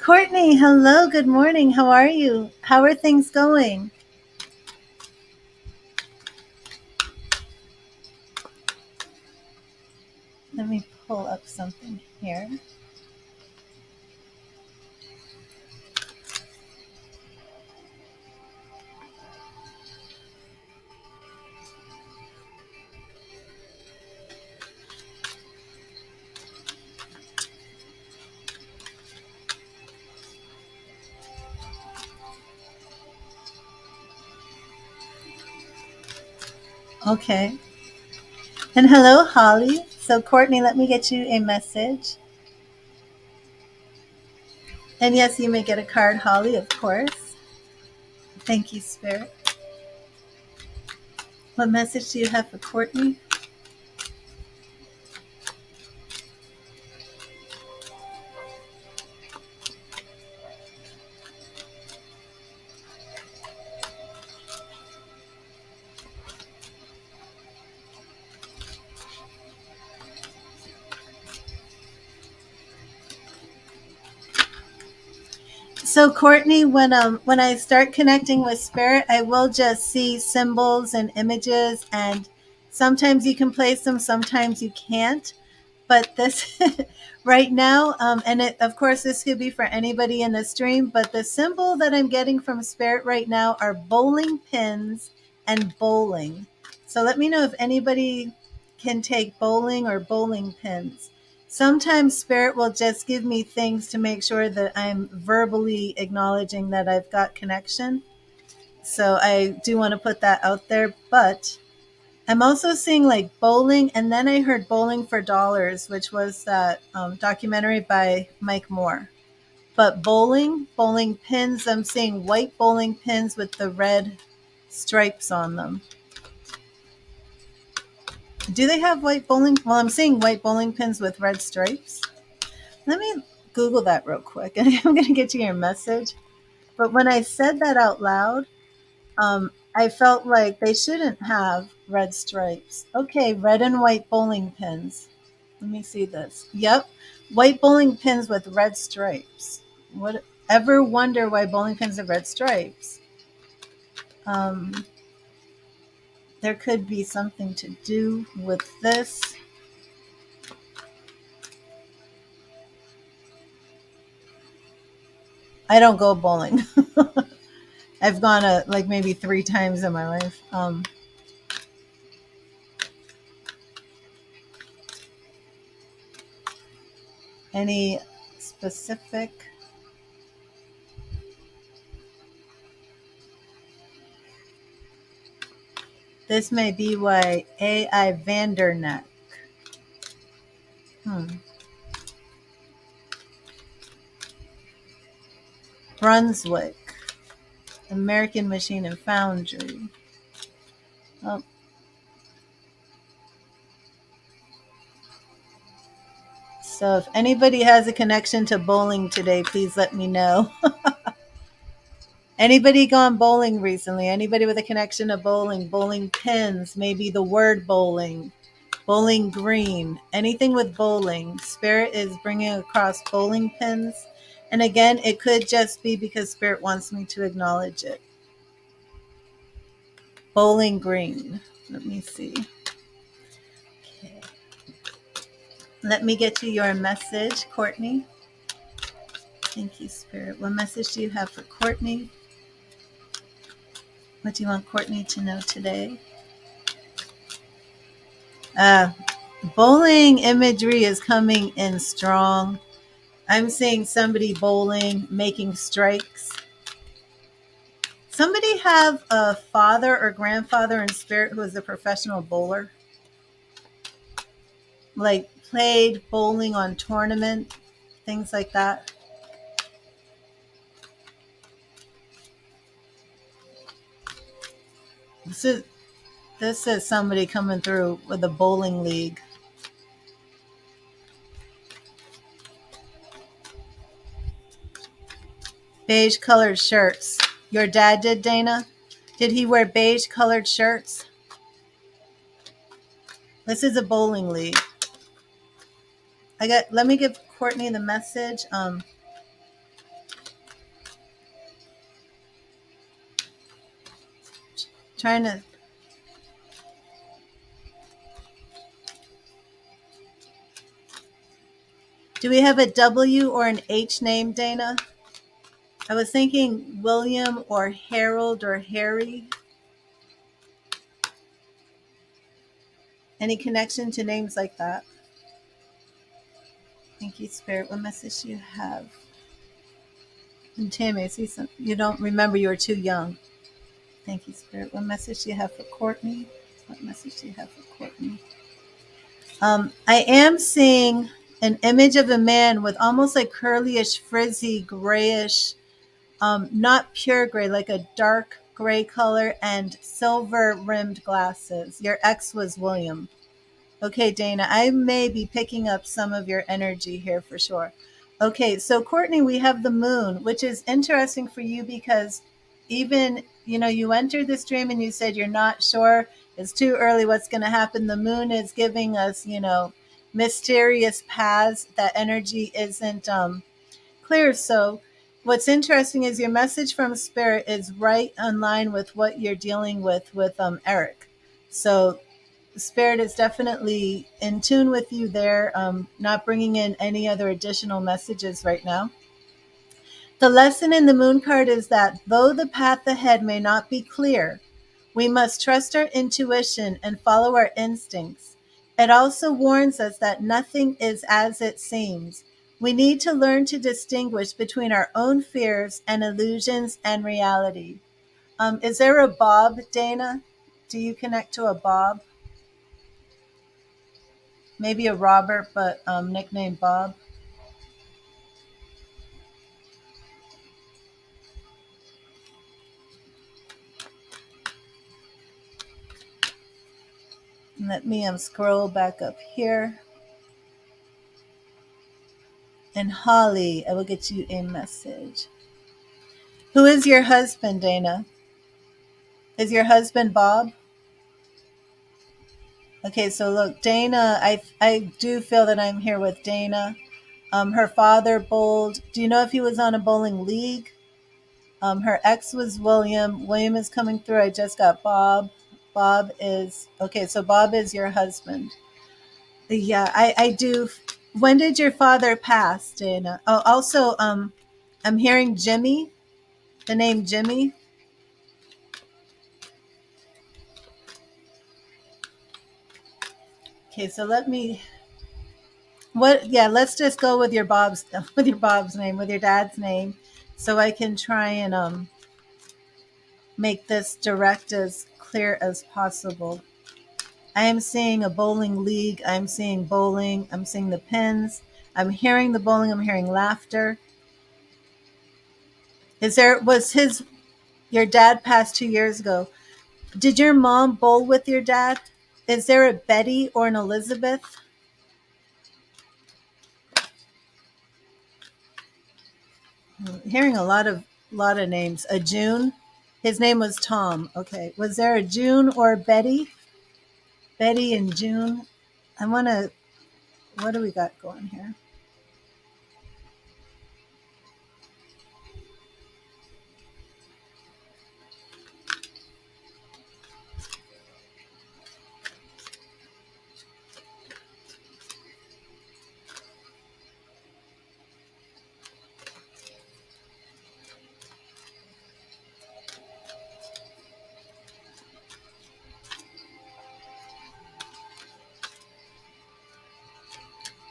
Courtney, hello, good morning. How are you? How are things going? Let me pull up something here. Okay. And hello, Holly. So, Courtney, let me get you a message. And yes, you may get a card, Holly, of course. Thank you, Spirit. What message do you have for Courtney? So, Courtney, when I start connecting with Spirit, I will just see symbols and images, and sometimes you can place them, sometimes you can't. But this right now, and it, of course, this could be for anybody in the stream, but the symbol that I'm getting from Spirit right now are bowling pins and bowling. So let me know if anybody can take bowling or bowling pins. Sometimes Spirit will just give me things to make sure that I'm verbally acknowledging that I've got connection. So I do want to put that out there, but I'm also seeing like bowling, and then I heard Bowling for Dollars, which was that documentary by Mike Moore. But bowling pins, I'm seeing white bowling pins with the red stripes on them. Do they have white bowling? Well, I'm seeing white bowling pins with red stripes. Let me Google that real quick, and I'm going to get you your message. But when I said that out loud, I felt like they shouldn't have red stripes. Okay, red and white bowling pins. Let me see this. Yep, white bowling pins with red stripes. What ever wonder why bowling pins have red stripes? Um, there could be something to do with this. I don't go bowling. I've gone like maybe 3 times in my life. Any specific? This may be why AI Vanderneck. Brunswick, American Machine and Foundry. Oh. So if anybody has a connection to bowling today, please let me know. Anybody gone bowling recently? Anybody with a connection to bowling? Bowling pins, maybe the word bowling, bowling green, anything with bowling. Spirit is bringing across bowling pins. And again, it could just be because Spirit wants me to acknowledge it. Bowling green. Let me see. Okay. Let me get you your message, Courtney. Thank you, Spirit. What message do you have for Courtney? What do you want Courtney to know today? Bowling imagery is coming in strong. I'm seeing somebody bowling, making strikes. Somebody have a father or grandfather in Spirit who is a professional bowler? Like played bowling on tournament, things like that. This is somebody coming through with a bowling league. Beige colored shirts. Your dad did, Dana? Did he wear beige colored shirts? This is a bowling league. Let me give Courtney the message. Trying to. Do we have a W or an H name, Dana? I was thinking William or Harold or Harry. Any connection to names like that? Thank you, Spirit. What message do you have? And Tammy, I see some. You don't remember, you were too young. Thank you, Spirit. What message do you have for Courtney? What message do you have for Courtney? I am seeing an image of a man with almost like curlyish, frizzy, grayish, not pure gray, like a dark gray color, and silver rimmed glasses. Your ex was William. Okay, Dana, I may be picking up some of your energy here for sure. Okay, so Courtney, we have the moon, which is interesting for you because even, you entered this dream and you said you're not sure. It's too early what's going to happen. The moon is giving us, mysterious paths. That energy isn't clear. So what's interesting is your message from Spirit is right in line with what you're dealing with Eric. So Spirit is definitely in tune with you there, not bringing in any other additional messages right now. The lesson in the moon card is that though the path ahead may not be clear, we must trust our intuition and follow our instincts. It also warns us that nothing is as it seems. We need to learn to distinguish between our own fears and illusions and reality. Is there a Bob, Dana? Do you connect to a Bob? Maybe a Robert, but nickname Bob. Let me scroll back up here. And Holly, I will get you a message. Who is your husband, Dana? Is your husband Bob? Okay, so look, Dana, I do feel that I'm here with Dana. Her father bowled. Do you know if he was on a bowling league? Her ex was William. William is coming through. I just got Bob. Bob is okay. So Bob is your husband. Yeah, I do. When did your father pass, Dana? Oh, also, I'm hearing Jimmy. The name Jimmy. Okay, so let me. What? Yeah, let's just go with your Bob's name, with your dad's name, so I can try and make this direct as clear as possible. I am seeing a bowling league. I'm seeing bowling. I'm seeing the pins. I'm hearing the bowling. I'm hearing laughter. Your dad passed 2 years ago? Did your mom bowl with your dad? Is there a Betty or an Elizabeth? I'm hearing a lot of names. A June. His name was Tom. Okay. Was there a June or a Betty? Betty and June. I want to. What do we got going here?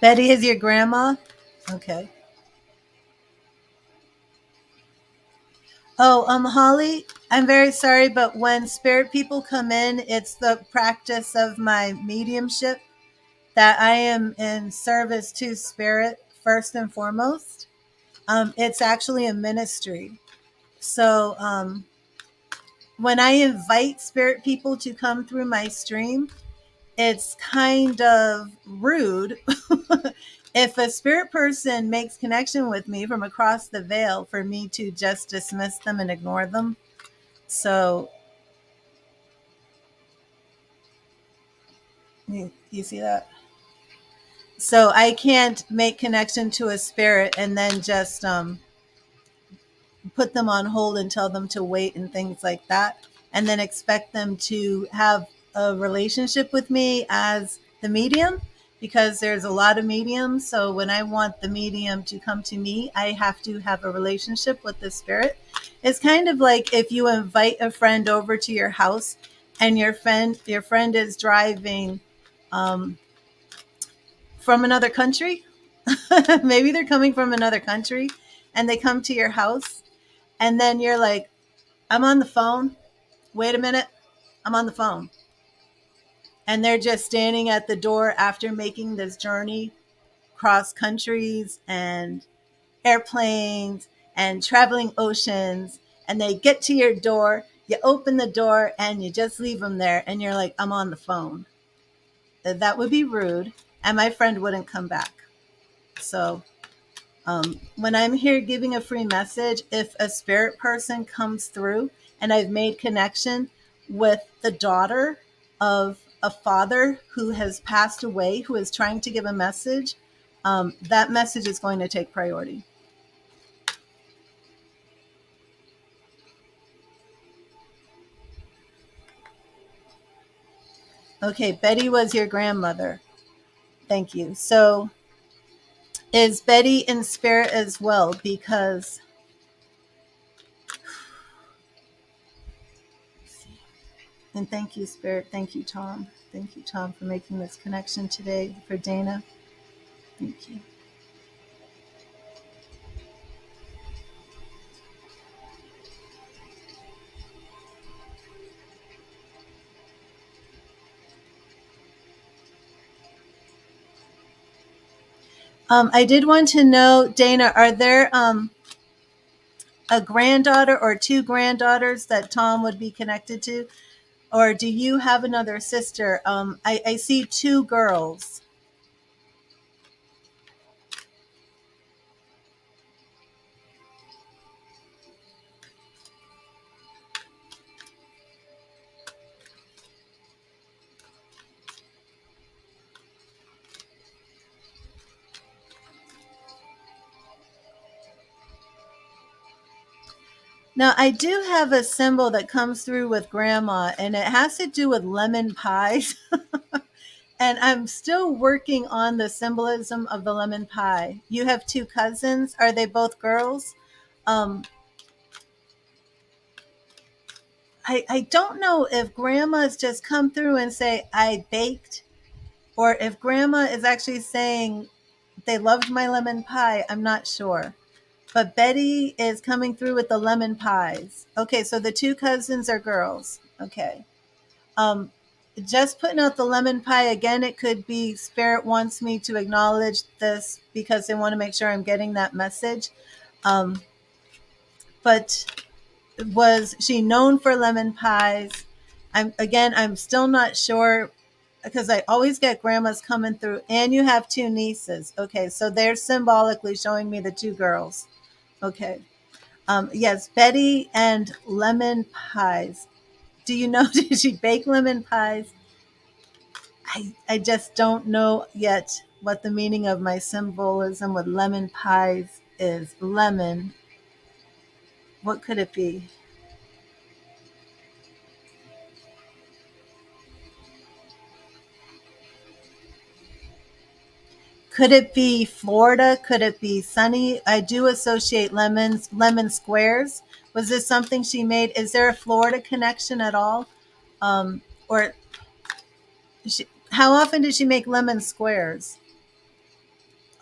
Betty is your grandma? Okay. Oh, Holly, I'm very sorry, but when spirit people come in, it's the practice of my mediumship that I am in service to spirit first and foremost. It's actually a ministry. So when I invite spirit people to come through my stream, it's kind of rude if a spirit person makes connection with me from across the veil for me to just dismiss them and ignore them. So you see that? So I can't make connection to a spirit and then just put them on hold and tell them to wait and things like that. and then expect them to have a relationship with me as the medium, because there's a lot of mediums. So when I want the medium to come to me, I have to have a relationship with the spirit. It's kind of like if you invite a friend over to your house and your friend is driving from another country. Maybe they're coming from another country and they come to your house, and then you're like, I'm on the phone. Wait a minute. I'm on the phone. And they're just standing at the door after making this journey cross countries and airplanes and traveling oceans. And they get to your door. You open the door and you just leave them there. And you're like, I'm on the phone. That would be rude. And my friend wouldn't come back. So when I'm here giving a free message, if a spirit person comes through and I've made connection with the daughter of a father who has passed away, who is trying to give a message, that message is going to take priority. Okay, Betty was your grandmother. Thank you. So is Betty in spirit as well? Because and thank you, Spirit. Thank you, Tom. Thank you, Tom, for making this connection today. For Dana, thank you. I did want to know, Dana, are there a granddaughter or two granddaughters that Tom would be connected to? Or do you have another sister? I see two girls. Now, I do have a symbol that comes through with grandma, and it has to do with lemon pies. And I'm still working on the symbolism of the lemon pie. You have two cousins. Are they both girls? Um, I don't know if grandma's just come through and say, I baked, or if grandma is actually saying they loved my lemon pie. I'm not sure. But Betty is coming through with the lemon pies. Okay, so the two cousins are girls. Okay. Um, just putting out the lemon pie again, it could be Spirit wants me to acknowledge this because they want to make sure I'm getting that message. But was she known for lemon pies? I'm still not sure, because I always get grandmas coming through, and you have two nieces. Okay, so they're symbolically showing me the two girls. Okay. Yes, Betty and lemon pies. Do you know, did she bake lemon pies? I just don't know yet what the meaning of my symbolism with lemon pies is. Lemon. What could it be? Could it be Florida? Could it be sunny? I do associate lemon squares. Was this something she made? Is there a Florida connection at all? Or how often did she make lemon squares?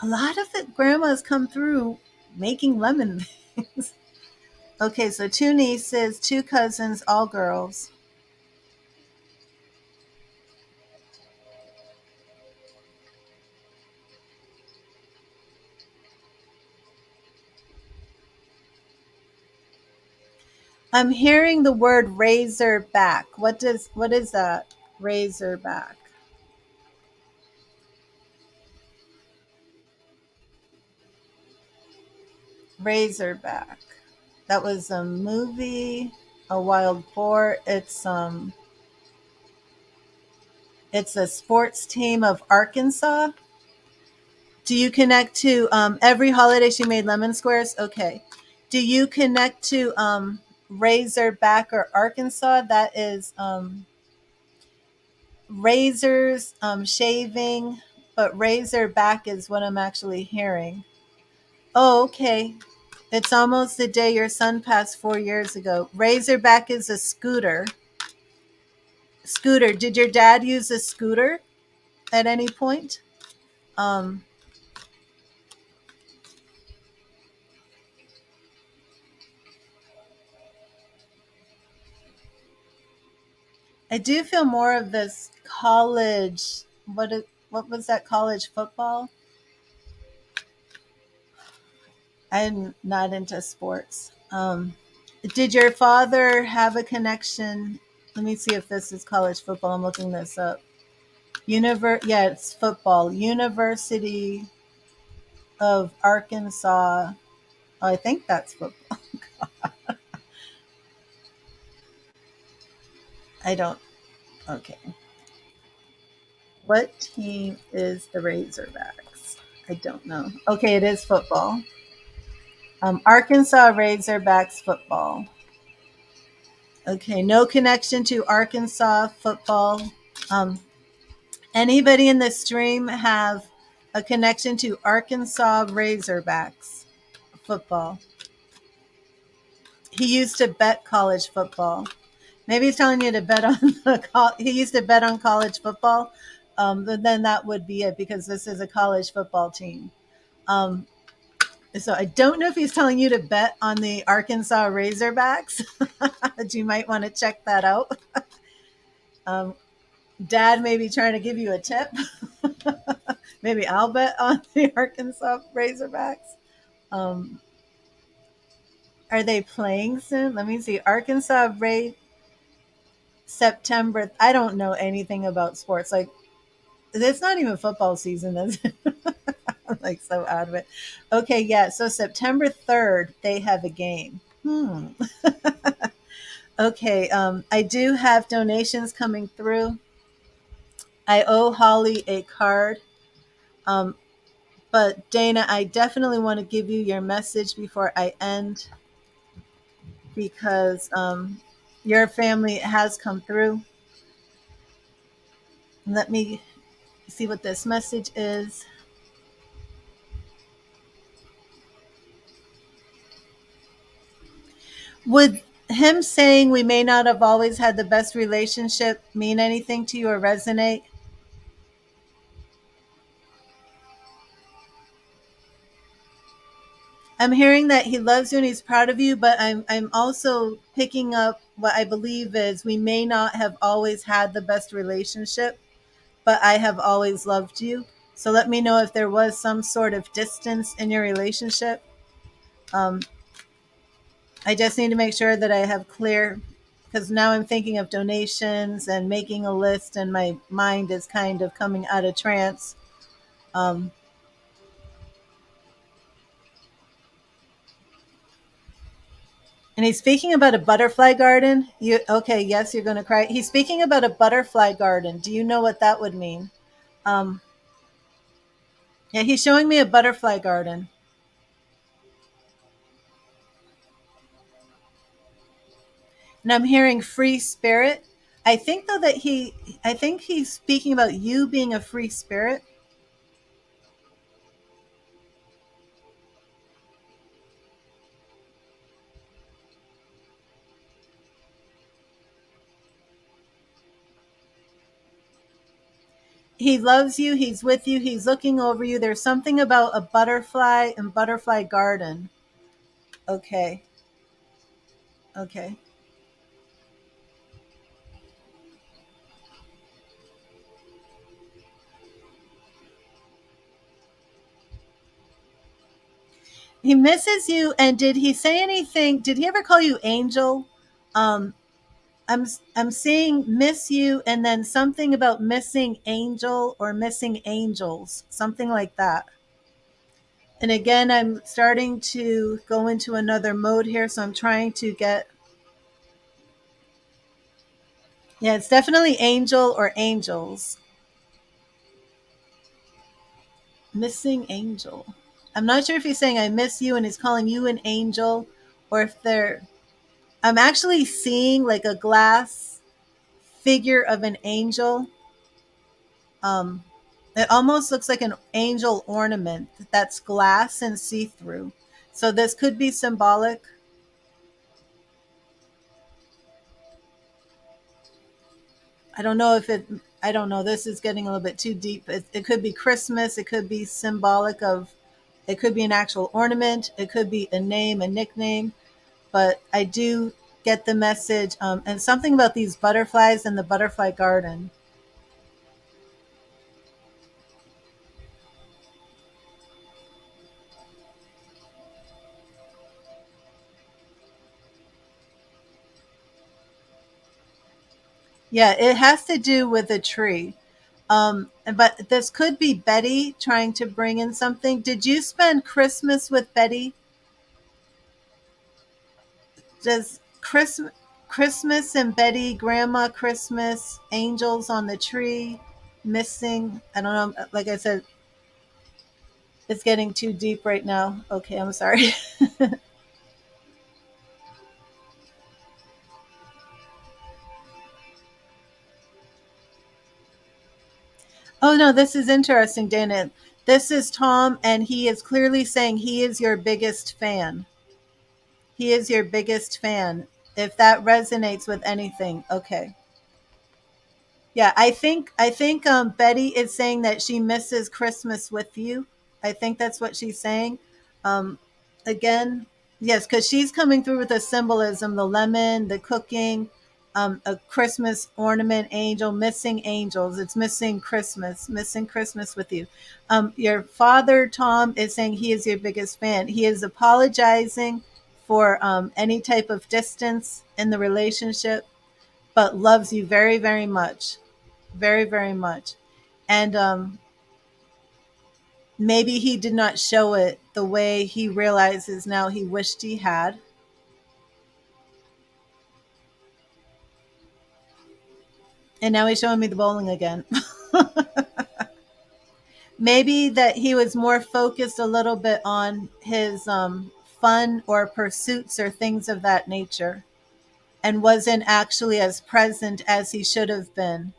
A lot of it, grandmas come through making lemon things. Okay, so two nieces, two cousins, all girls. I'm hearing the word razorback. What is that? Razorback. Razorback. That was a movie, a wild boar. It's a sports team of Arkansas. Do you connect to every holiday she made lemon squares? Okay. Do you connect to Razorback or Arkansas. That is razors, shaving, but Razorback is what I'm actually hearing. Oh, okay. It's almost the day your son passed 4 years ago. Razorback is a scooter. Scooter. Did your dad use a scooter at any point? Um, I do feel more of this college. What was that college football? I'm not into sports. Did your father have a connection? Let me see if this is college football. I'm looking this up. Yeah, it's football. University of Arkansas. Oh, I think that's football. I don't. Okay. What team is the Razorbacks? I don't know. Okay, it is football. Arkansas Razorbacks football. Okay, no connection to Arkansas football. Um, Anybody in the stream have a connection to Arkansas Razorbacks football? He used to bet college football. Maybe he's telling you to bet on he used to bet on college football. But then that would be it because this is a college football team. Um, so I don't know if he's telling you to bet on the Arkansas Razorbacks. But you might want to check that out. Dad may be trying to give you a tip. Maybe I'll bet on the Arkansas Razorbacks. Um, are they playing soon? Let me see. Arkansas Ray September. I don't know anything about sports. Like it's not even football season, is it? I'm like so out of it. Okay, yeah. So September 3rd, they have a game. Okay. I do have donations coming through. I owe Holly a card. Um, but Dana, I definitely want to give you your message before I end because your family has come through. Let me see what this message is. Would him saying we may not have always had the best relationship mean anything to you or resonate? I'm hearing that he loves you and he's proud of you, but I'm also picking up what I believe is we may not have always had the best relationship, but I have always loved you. So let me know if there was some sort of distance in your relationship. Um, I just need to make sure that I have clear, because now I'm thinking of donations and making a list, and my mind is kind of coming out of trance. Um, and he's speaking about a butterfly garden. You okay? Yes, you're going to cry. He's speaking about a butterfly garden. Do you know what that would mean? Um, yeah, he's showing me a butterfly garden. And I'm hearing free spirit. I think though that I think he's speaking about you being a free spirit. He loves you. He's with you. He's looking over you. There's something about a butterfly and butterfly garden. Okay. Okay. He misses you. And did he say anything? Did he ever call you Angel? Um, I'm seeing miss you, and then something about missing angel or missing angels, something like that. And again, I'm starting to go into another mode here, so I'm trying to get. Yeah, it's definitely angel or angels. Missing angel. I'm not sure if he's saying I miss you and he's calling you an angel, or if they're I'm actually seeing like a glass figure of an angel. Um, it almost looks like an angel ornament that's glass and see through. So this could be symbolic. I don't know if it, I don't know. This is getting a little bit too deep. It could be Christmas. It could be symbolic of, it could be an actual ornament. It could be a name, a nickname. But I do get the message, and something about these butterflies in the butterfly garden. Yeah, it has to do with a tree. But this could be Betty trying to bring in something. Did you spend Christmas with Betty? Does Christmas and Betty, Grandma Christmas, angels on the tree, missing? I don't know. Like I said, it's getting too deep right now. Okay, I'm sorry. Oh no, this is interesting, Dana. This is Tom, and he is clearly saying he is your biggest fan. He is your biggest fan. If that resonates with anything, okay. Yeah, I think Betty is saying that she misses Christmas with you. I think that's what she's saying. Um, again, yes, because she's coming through with the symbolism, the lemon, the cooking, a Christmas ornament angel, missing angels. It's missing Christmas with you. Your father, Tom, is saying he is your biggest fan. He is apologizing for any type of distance in the relationship, but loves you very, very much, very, very much. And maybe he did not show it the way he realizes now he wished he had. And now he's showing me the bowling again. Maybe that he was more focused a little bit on his fun or pursuits or things of that nature, and wasn't actually as present as he should have been.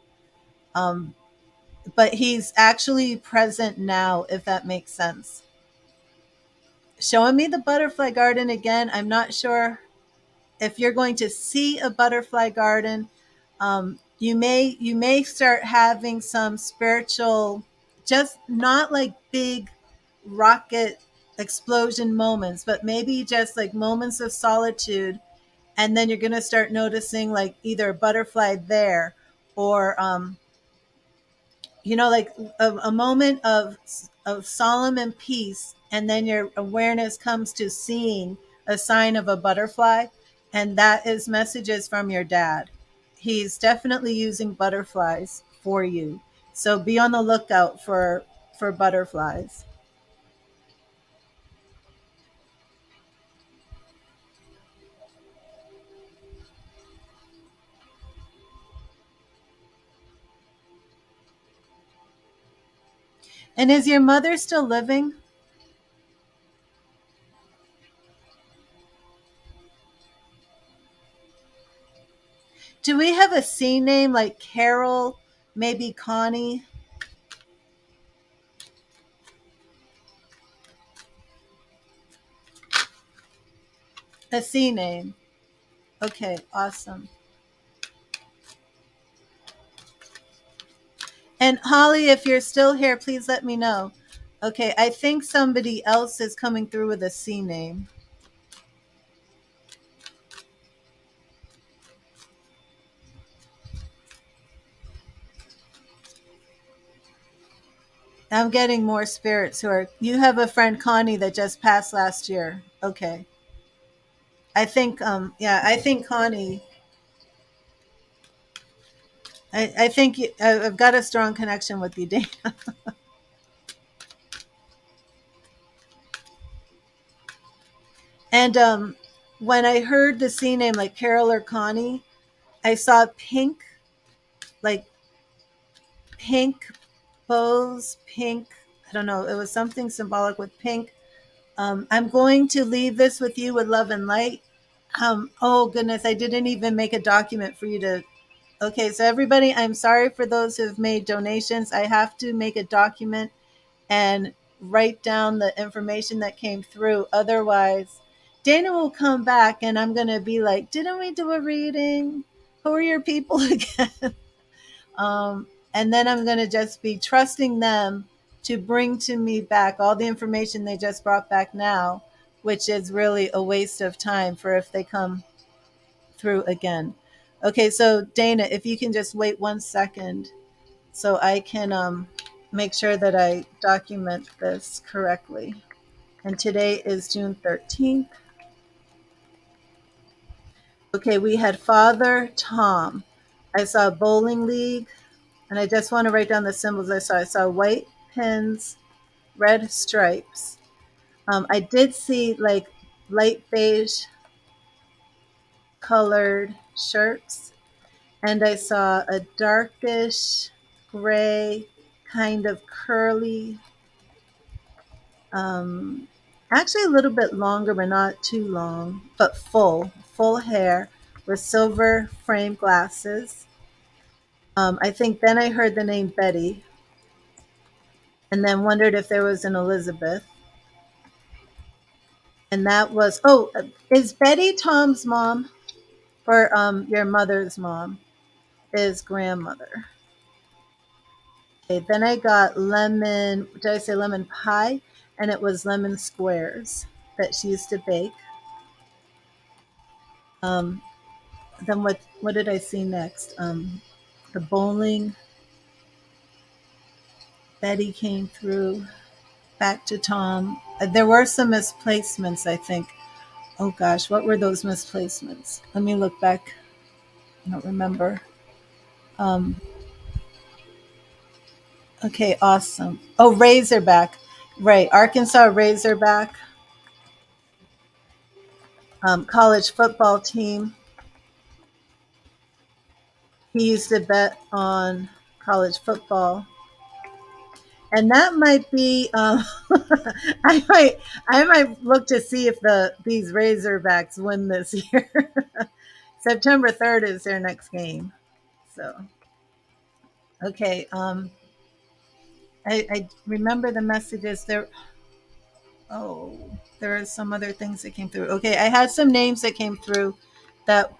Um, but he's actually present now, if that makes sense. Showing me the butterfly garden again. I'm not sure if you're going to see a butterfly garden. You may start having some spiritual, just not like big rocket explosion moments, but maybe just like moments of solitude. And then you're going to start noticing like either a butterfly there, or like a moment of solemn and peace, and then your awareness comes to seeing a sign of a butterfly, and that is messages from your dad. He's definitely using butterflies for you, so be on the lookout for butterflies. And is your mother still living? Do we have a C name like Carol, maybe Connie? A C name. Okay, awesome. And Holly, if you're still here, please let me know. Okay, I think somebody else is coming through with a C name. I'm getting more spirits who are. You have a friend Connie that just passed last year. Okay, I think Connie. I think I've got a strong connection with you, Dana. And when I heard the C name like Carol or Connie, I saw pink, like pink bows, pink. I don't know. It was something symbolic with pink. I'm going to leave this with you with love and light. Oh goodness, I didn't even make a document for you to. Okay, so everybody, I'm sorry for those who've made donations. I have to make a document and write down the information that came through. Otherwise, Dana will come back and I'm going to be like, didn't we do a reading? Who are your people again? And then I'm going to just be trusting them to bring to me back all the information they just brought back now, which is really a waste of time for if they come through again. Okay, so Dana, if you can just wait 1 second so I can make sure that I document this correctly. And today is June 13th. Okay, we had Father Tom. I saw bowling league, and I just want to write down the symbols I saw. I saw white pins, red stripes. I did see like light beige colored shirts, and I saw a darkish gray, kind of curly, um, actually a little bit longer, but not too long, but full hair with silver frame glasses. I think then I heard the name Betty, and then wondered if there was an Elizabeth. And that was, oh, is Betty Tom's mom or your mother's mom? Is grandmother. Okay, then I got lemon, did I say lemon pie? And it was lemon squares that she used to bake. Um, then what did I see next? The bowling. Betty came through. Back to Tom. There were some misplacements, I think. Oh gosh, what were those misplacements? Let me look back. I don't remember. Um, okay, awesome. Oh, Razorback. Right, Arkansas Razorback. College football team. He used to bet on college football. And that might be I might look to see if these Razorbacks win this year. September 3rd is their next game. So okay, I remember the messages there. Oh, there are some other things that came through. Okay, I had some names that came through that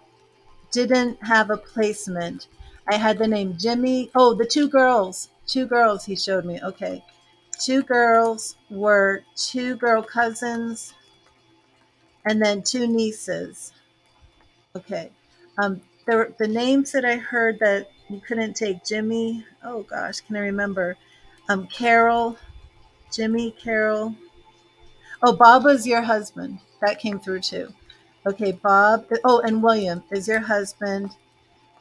didn't have a placement. I had the name Jimmy. Oh, the two girls. Two girls he showed me. Okay. Two girls were two girl cousins and then two nieces. Okay. The names that I heard that you couldn't take Jimmy. Oh gosh, can I remember? Carol, Jimmy, Carol. Oh, Bob was your husband. That came through too. Okay, Bob. Oh, and William is your husband,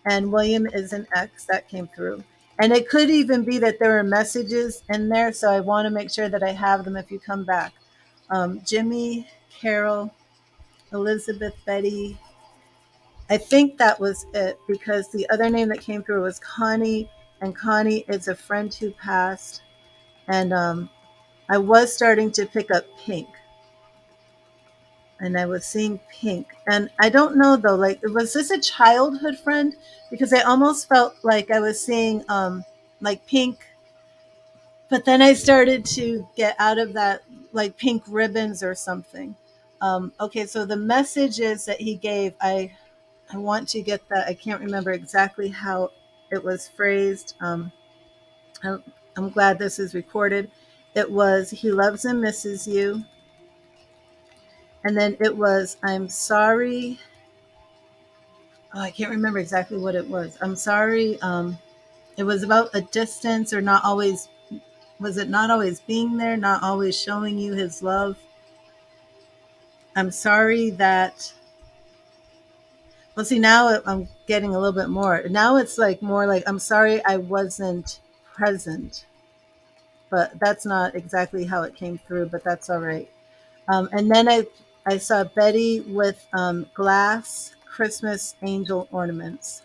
and William is an ex. That came through. And it could even be that there are messages in there, so I want to make sure that I have them if you come back. Jimmy, Carol, Elizabeth, Betty. I think that was it because the other name that came through was Connie, and Connie is a friend who passed. And I was starting to pick up pink, and I was seeing pink. And I don't know though, like, was this a childhood friend? Because I almost felt like I was seeing like pink, but then I started to get out of that, like pink ribbons or something. Okay, so the messages that he gave, I want to get that. I can't remember exactly how it was phrased. I, I'm glad this is recorded. It was, he loves and misses you. And then it was, I'm sorry. Oh, I can't remember exactly what it was. I'm sorry. It was about a distance or not always. Was it not always being there, not always showing you his love? I'm sorry that. Well, see, now I'm getting a little bit more. Now it's like more like, I'm sorry I wasn't present. But that's not exactly how it came through, but that's all right. And then I saw Betty with glass Christmas angel ornaments.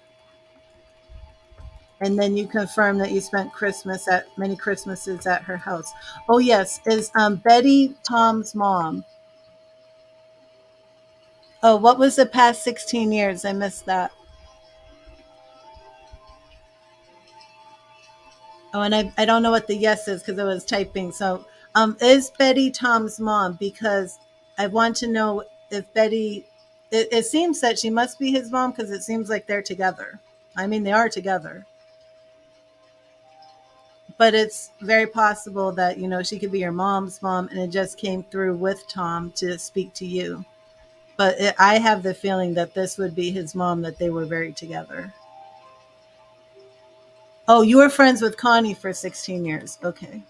And then you confirm that you spent many Christmases at her house. Oh yes, is Betty Tom's mom? Oh, what was the past 16 years? I missed that. Oh, and I don't know what the yes is because I was typing. So, is Betty Tom's mom? Because I want to know if Betty, it seems that she must be his mom because it seems like they're together. I mean, they are together, but it's very possible that, she could be your mom's mom and it just came through with Tom to speak to you. But I have the feeling that this would be his mom, that they were very together. Oh, you were friends with Connie for 16 years. Okay.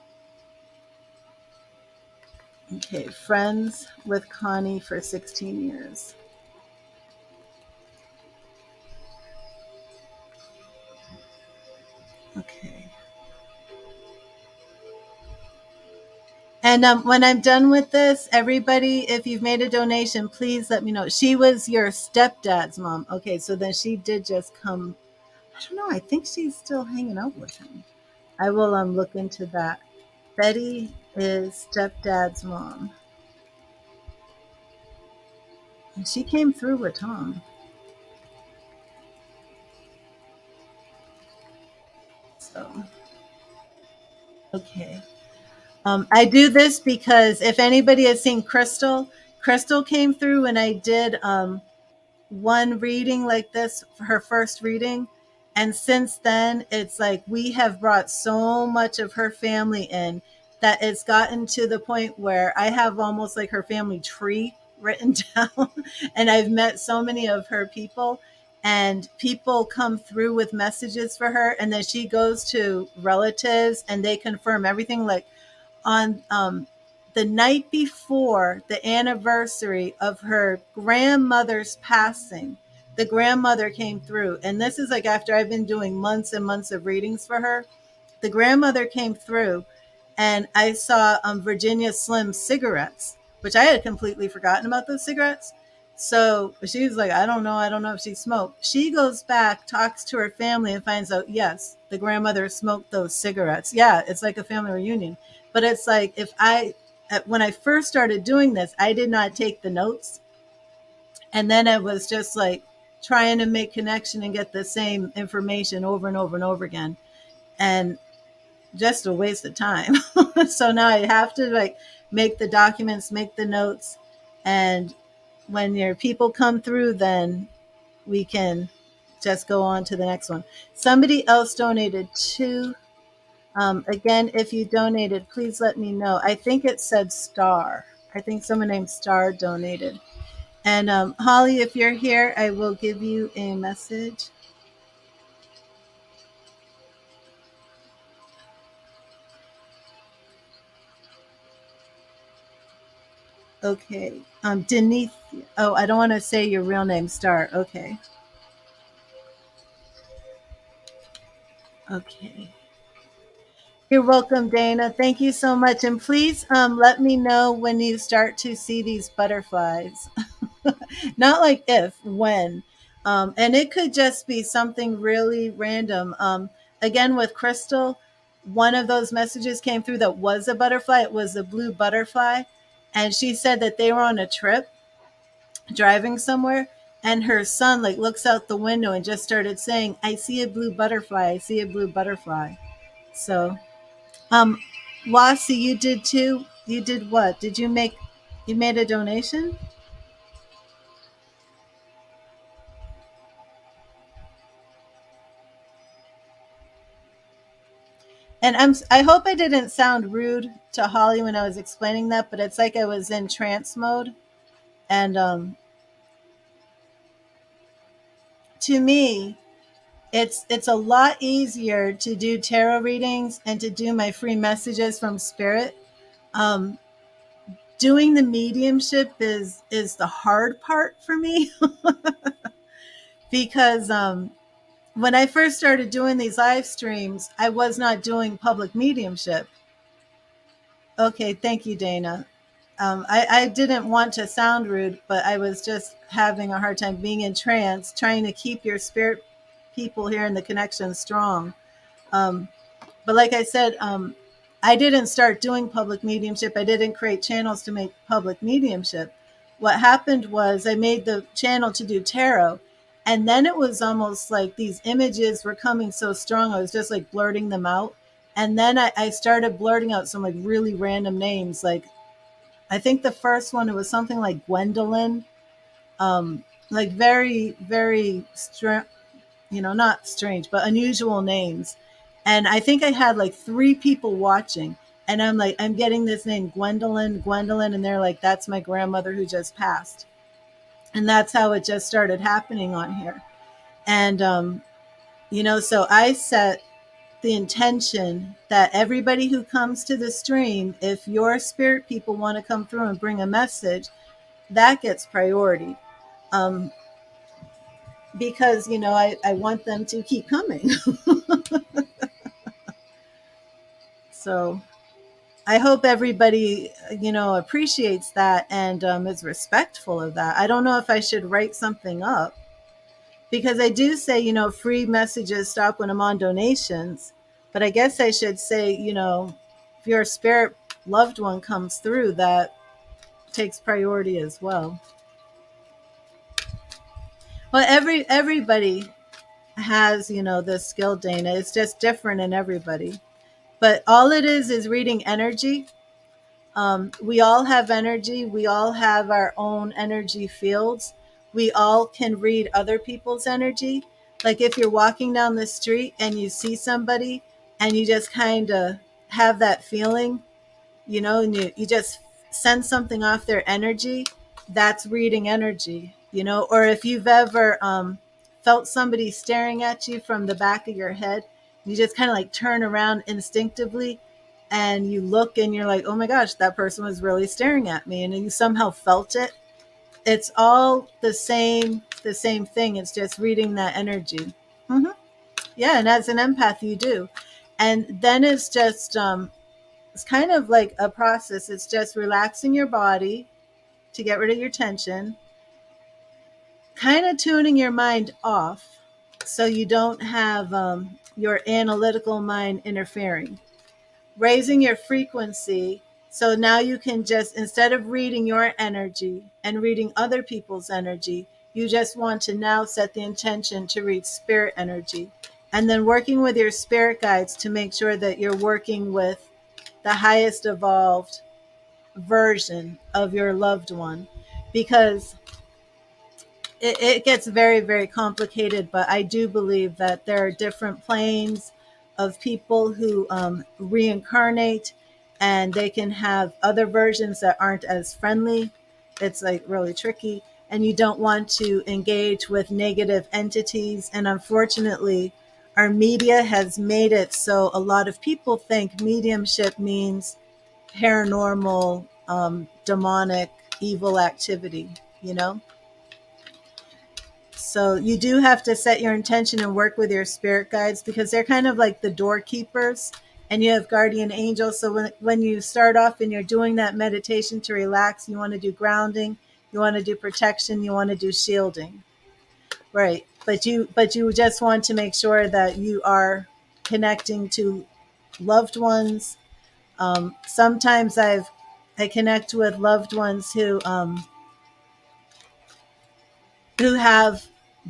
Okay, friends with Connie for 16 years. Okay. And when I'm done with this, everybody, if you've made a donation, please let me know. She was your stepdad's mom. Okay, so then she did just come. I don't know. I think she's still hanging out with him. I will look into that. Betty is stepdad's mom. And she came through with Tom. So, okay. I do this because if anybody has seen Crystal, Crystal came through when I did one reading like this, her first reading. And since then, it's like we have brought so much of her family in that it's gotten to the point where I have almost like her family tree written down. And I've met so many of her people, and people come through with messages for her. And then she goes to relatives and they confirm everything. Like on the night before the anniversary of her grandmother's passing, the grandmother came through. And this is like after I've been doing months and months of readings for her. The grandmother came through, and I saw Virginia Slim cigarettes, which I had completely forgotten about those cigarettes. So she was like, I don't know if she smoked. She goes back, talks to her family, and finds out, yes, the grandmother smoked those cigarettes. Yeah, it's like a family reunion. But it's like, when I first started doing this, I did not take the notes. And then I was just like trying to make connection and get the same information over and over and over again. And just a waste of time. So now I have to like make the documents, make the notes, and when your people come through, then we can just go on to the next one. Somebody else donated too. Again, if you donated, please let me know. I think it said Star. I think someone named Star donated. And Holly, if you're here, I will give you a message. Okay. Denise. Oh, I don't want to say your real name, Star. Okay. Okay. You're welcome, Dana. Thank you so much. And please let me know when you start to see these butterflies. Not like if, when. And it could just be something really random. Again, with Crystal, one of those messages came through that was a butterfly. It was a blue butterfly. And she said that they were on a trip driving somewhere. And her son like looks out the window and just started saying, I see a blue butterfly. I see a blue butterfly. So um, Lassie, you did too. You did what? Did you make? You made a donation, and I hope I didn't sound rude to Holly when I was explaining that, but it's like I was in trance mode, and to me, it's a lot easier to do tarot readings and to do my free messages from spirit. Um, Doing the mediumship is the hard part for me because when I first started doing these live streams, I was not doing public mediumship. Okay, thank you, Dana. I didn't want to sound rude, but I was just having a hard time being in trance, trying to keep your spirit people here in the connection strong. Um, but like I said, I didn't start doing public mediumship. I didn't create channels to make public mediumship. what happened was I made the channel to do tarot. And then it was almost like these images were coming so strong. I was just like blurting them out. And then I started blurting out some like really random names. Like, I think the first one, it was something like Gwendolyn, like very, very, not strange, but unusual names. And I think I had like three people watching. And I'm like, I'm getting this name, Gwendolyn, Gwendolyn. And they're like, that's my grandmother who just passed. And that's how it just started happening on here. And, so I set the intention that everybody who comes to the stream, if your spirit people want to come through and bring a message, that gets priority. Um, because, I want them to keep coming. So I hope everybody, appreciates that and is respectful of that. I don't know if I should write something up because I do say, free messages stop when I'm on donations. But I guess I should say, if your spirit loved one comes through, that takes priority as well. Well, everybody has, this skill, Dana. It's just different in everybody. But all it is reading energy. We all have energy. We all have our own energy fields. We all can read other people's energy. Like if you're walking down the street and you see somebody and you just kind of have that feeling, and you just send something off their energy, that's reading energy, or if you've ever felt somebody staring at you from the back of your head, you just kind of like turn around instinctively and you look and you're like, oh my gosh, that person was really staring at me, and you somehow felt it. It's all the same thing. It's just reading that energy. Mm-hmm. Yeah, and as an empath, you do. And then it's kind of like a process. It's just relaxing your body to get rid of your tension, kind of tuning your mind off so you don't have your analytical mind interfering, raising your frequency. So now you can just, instead of reading your energy and reading other people's energy, you just want to now set the intention to read spirit energy. And then working with your spirit guides to make sure that you're working with the highest evolved version of your loved one, because it gets very, very complicated. But I do believe that there are different planes of people who reincarnate, and they can have other versions that aren't as friendly. It's like really tricky, and you don't want to engage with negative entities. And unfortunately, our media has made it so a lot of people think mediumship means paranormal, demonic, evil activity, So you do have to set your intention and work with your spirit guides, because they're kind of like the doorkeepers, and you have guardian angels. So when you start off and you're doing that meditation to relax, you want to do grounding, you want to do protection, you want to do shielding. Right. But you just want to make sure that you are connecting to loved ones. Sometimes I connect with loved ones who have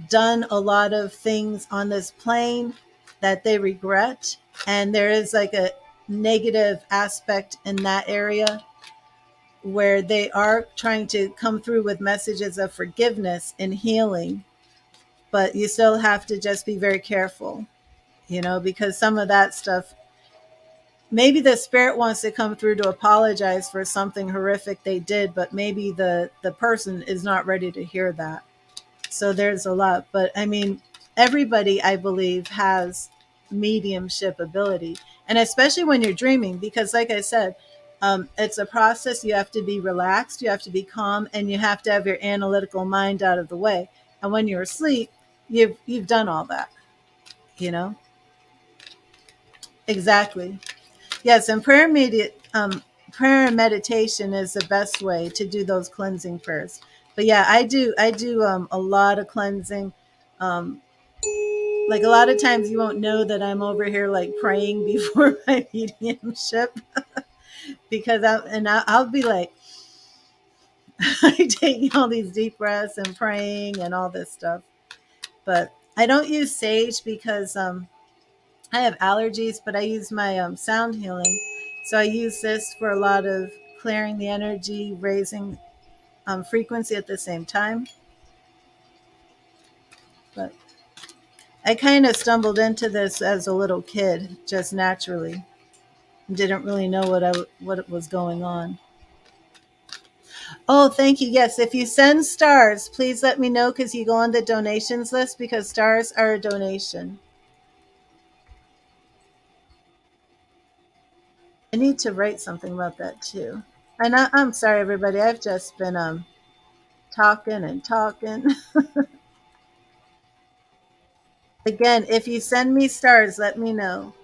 done a lot of things on this plane that they regret, and there is like a negative aspect in that area where they are trying to come through with messages of forgiveness and healing, but you still have to just be very careful, because some of that stuff, maybe the spirit wants to come through to apologize for something horrific they did, but maybe the person is not ready to hear that. So there's a lot. But I mean, everybody, I believe, has mediumship ability. And especially when you're dreaming, because like I said, it's a process. You have to be relaxed, you have to be calm, and you have to have your analytical mind out of the way. And when you're asleep, you've done all that, you know? Exactly. Yes, and prayer and meditation is the best way to do those cleansing prayers. But yeah, I do a lot of cleansing. Um, like a lot of times you won't know that I'm over here like praying before my mediumship, because I'll be like, taking all these deep breaths and praying and all this stuff. But I don't use sage because I have allergies, but I use my sound healing. So I use this for a lot of clearing the energy, raising frequency at the same time. But I kind of stumbled into this as a little kid, just naturally. Didn't really know what was going on. Oh, thank you. Yes, if you send stars, please let me know because you go on the donations list because stars are a donation. I need to write something about that too. And I'm sorry, everybody. I've just been talking and talking. Again, if you send me stars, let me know.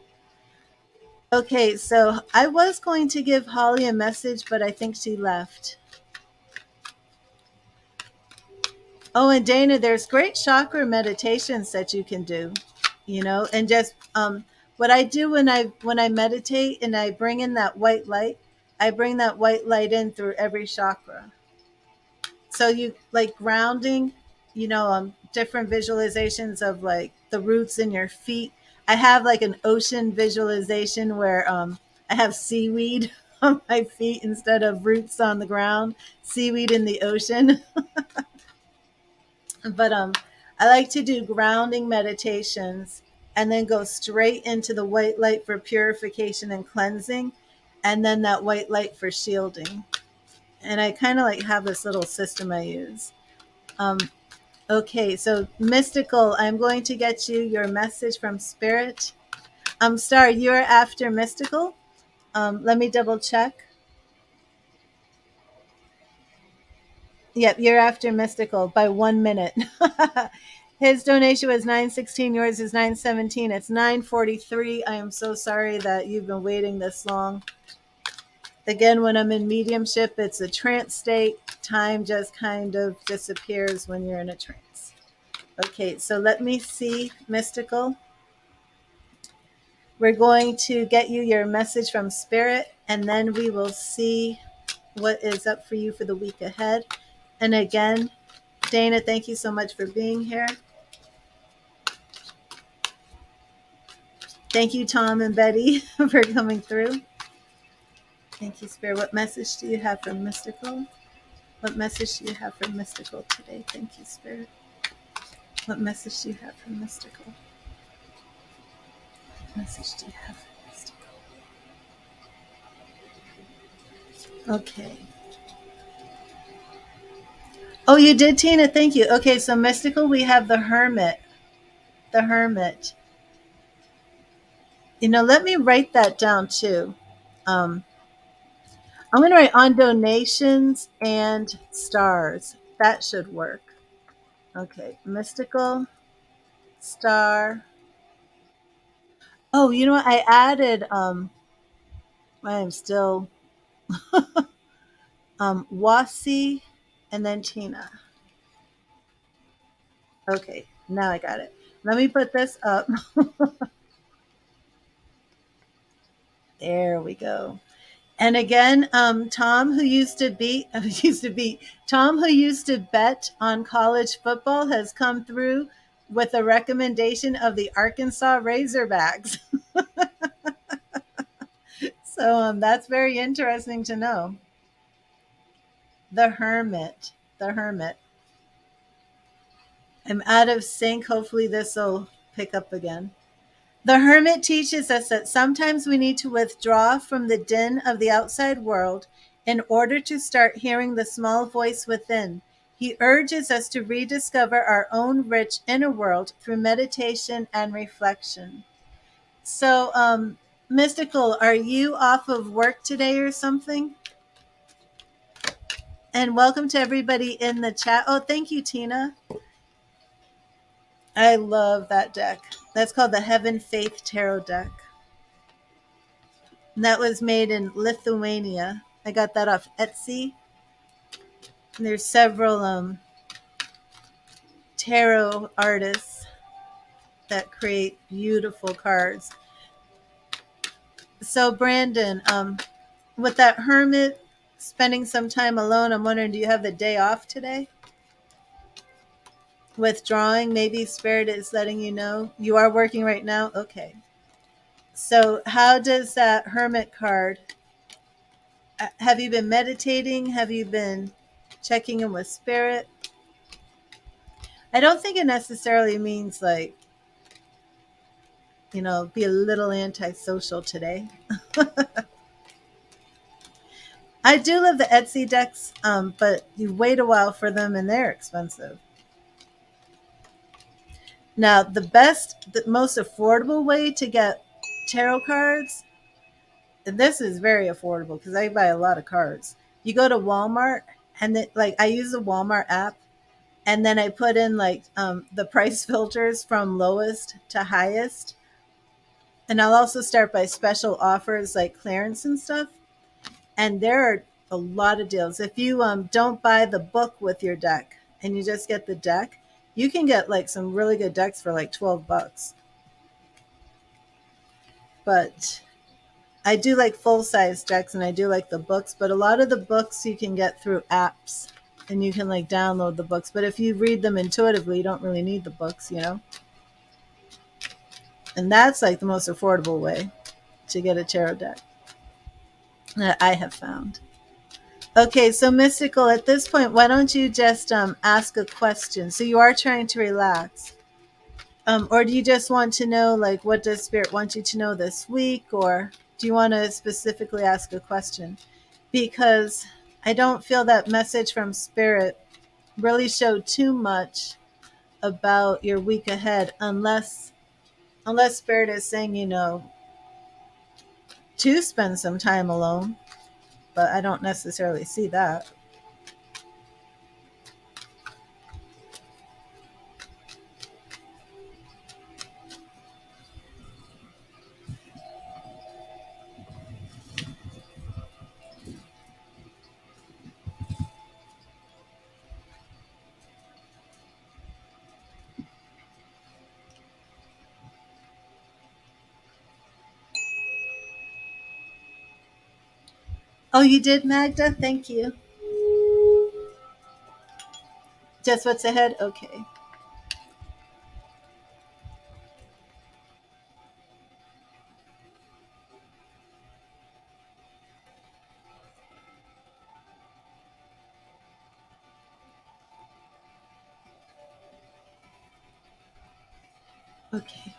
Okay, so I was going to give Holly a message, but I think she left. Oh, and Dana, there's great chakra meditations that you can do, and just what I do when I meditate and I bring in that white light, I bring that white light in through every chakra. So you like grounding, different visualizations of like the roots in your feet. I have like an ocean visualization where I have seaweed on my feet instead of roots on the ground, seaweed in the ocean. But I like to do grounding meditations and then go straight into the white light for purification and cleansing, and then that white light for shielding. And I kind of like have this little system I use. Um, okay, so mystical, I'm going to get you your message from spirit. Star, you're after mystical. Let me double check. Yep, you're after mystical by 1 minute. His donation was 9:16. Yours is 9:17. It's 9:43. I am so sorry that you've been waiting this long. Again, when I'm in mediumship, it's a trance state. Time just kind of disappears when you're in a trance. Okay, so let me see, mystical. We're going to get you your message from spirit, and then we will see what is up for you for the week ahead. And again, Dana, thank you so much for being here. Thank you, Tom and Betty, for coming through. Thank you, Spirit. What message do you have for Mystical? What message do you have for Mystical today? Thank you, Spirit. What message do you have for Mystical? What message do you have for Mystical? Okay. Oh, you did, Tina. Thank you. Okay, so Mystical, we have the Hermit. The Hermit. Let me write that down too. Um, I'm going to write on donations and stars. That should work. Okay, Mystical, star. Oh, you know what? I added. I am still Wasi, and then Tina. Okay, now I got it. Let me put this up. There we go. And again, Tom, who used to be, Tom, who used to bet on college football, has come through with a recommendation of the Arkansas Razorbacks. So that's very interesting to know. The Hermit. The Hermit. I'm out of sync. Hopefully, this will pick up again. The Hermit teaches us that sometimes we need to withdraw from the din of the outside world in order to start hearing the small voice within. He urges us to rediscover our own rich inner world through meditation and reflection. So, Mystical, are you off of work today or something? And welcome to everybody in the chat. Oh, thank you, Tina. I love that deck. That's called the Heaven Faith Tarot deck. And that was made in Lithuania. I got that off Etsy. And there's several tarot artists that create beautiful cards. So Brandon, with that Hermit spending some time alone, I'm wondering, do you have the day off today? Withdrawing, maybe Spirit is letting you know you are working right now. Okay. So how does that Hermit card, have you been meditating? Have you been checking in with Spirit? I don't think it necessarily means like, be a little antisocial today. I do love the Etsy decks, but you wait a while for them and they're expensive. Now, the most affordable way to get tarot cards, and this is very affordable because I buy a lot of cards. You go to Walmart, and like I use the Walmart app, and then I put in like the price filters from lowest to highest, and I'll also start by special offers like clearance and stuff. And there are a lot of deals. If you don't buy the book with your deck and you just get the deck, you can get like some really good decks for like $12. But I do like full-size decks and I do like the books, but a lot of the books you can get through apps and you can like download the books. But if you read them intuitively, you don't really need the books, And that's like the most affordable way to get a tarot deck that I have found. Okay, so Mystical, at this point, why don't you just ask a question? So you are trying to relax. Or do you just want to know, like, what does Spirit want you to know this week? Or do you want to specifically ask a question? Because I don't feel that message from Spirit really showed too much about your week ahead, unless Spirit is saying, to spend some time alone. But I don't necessarily see that. Oh, you did, Magda? Thank you. Just what's ahead? Okay. Okay.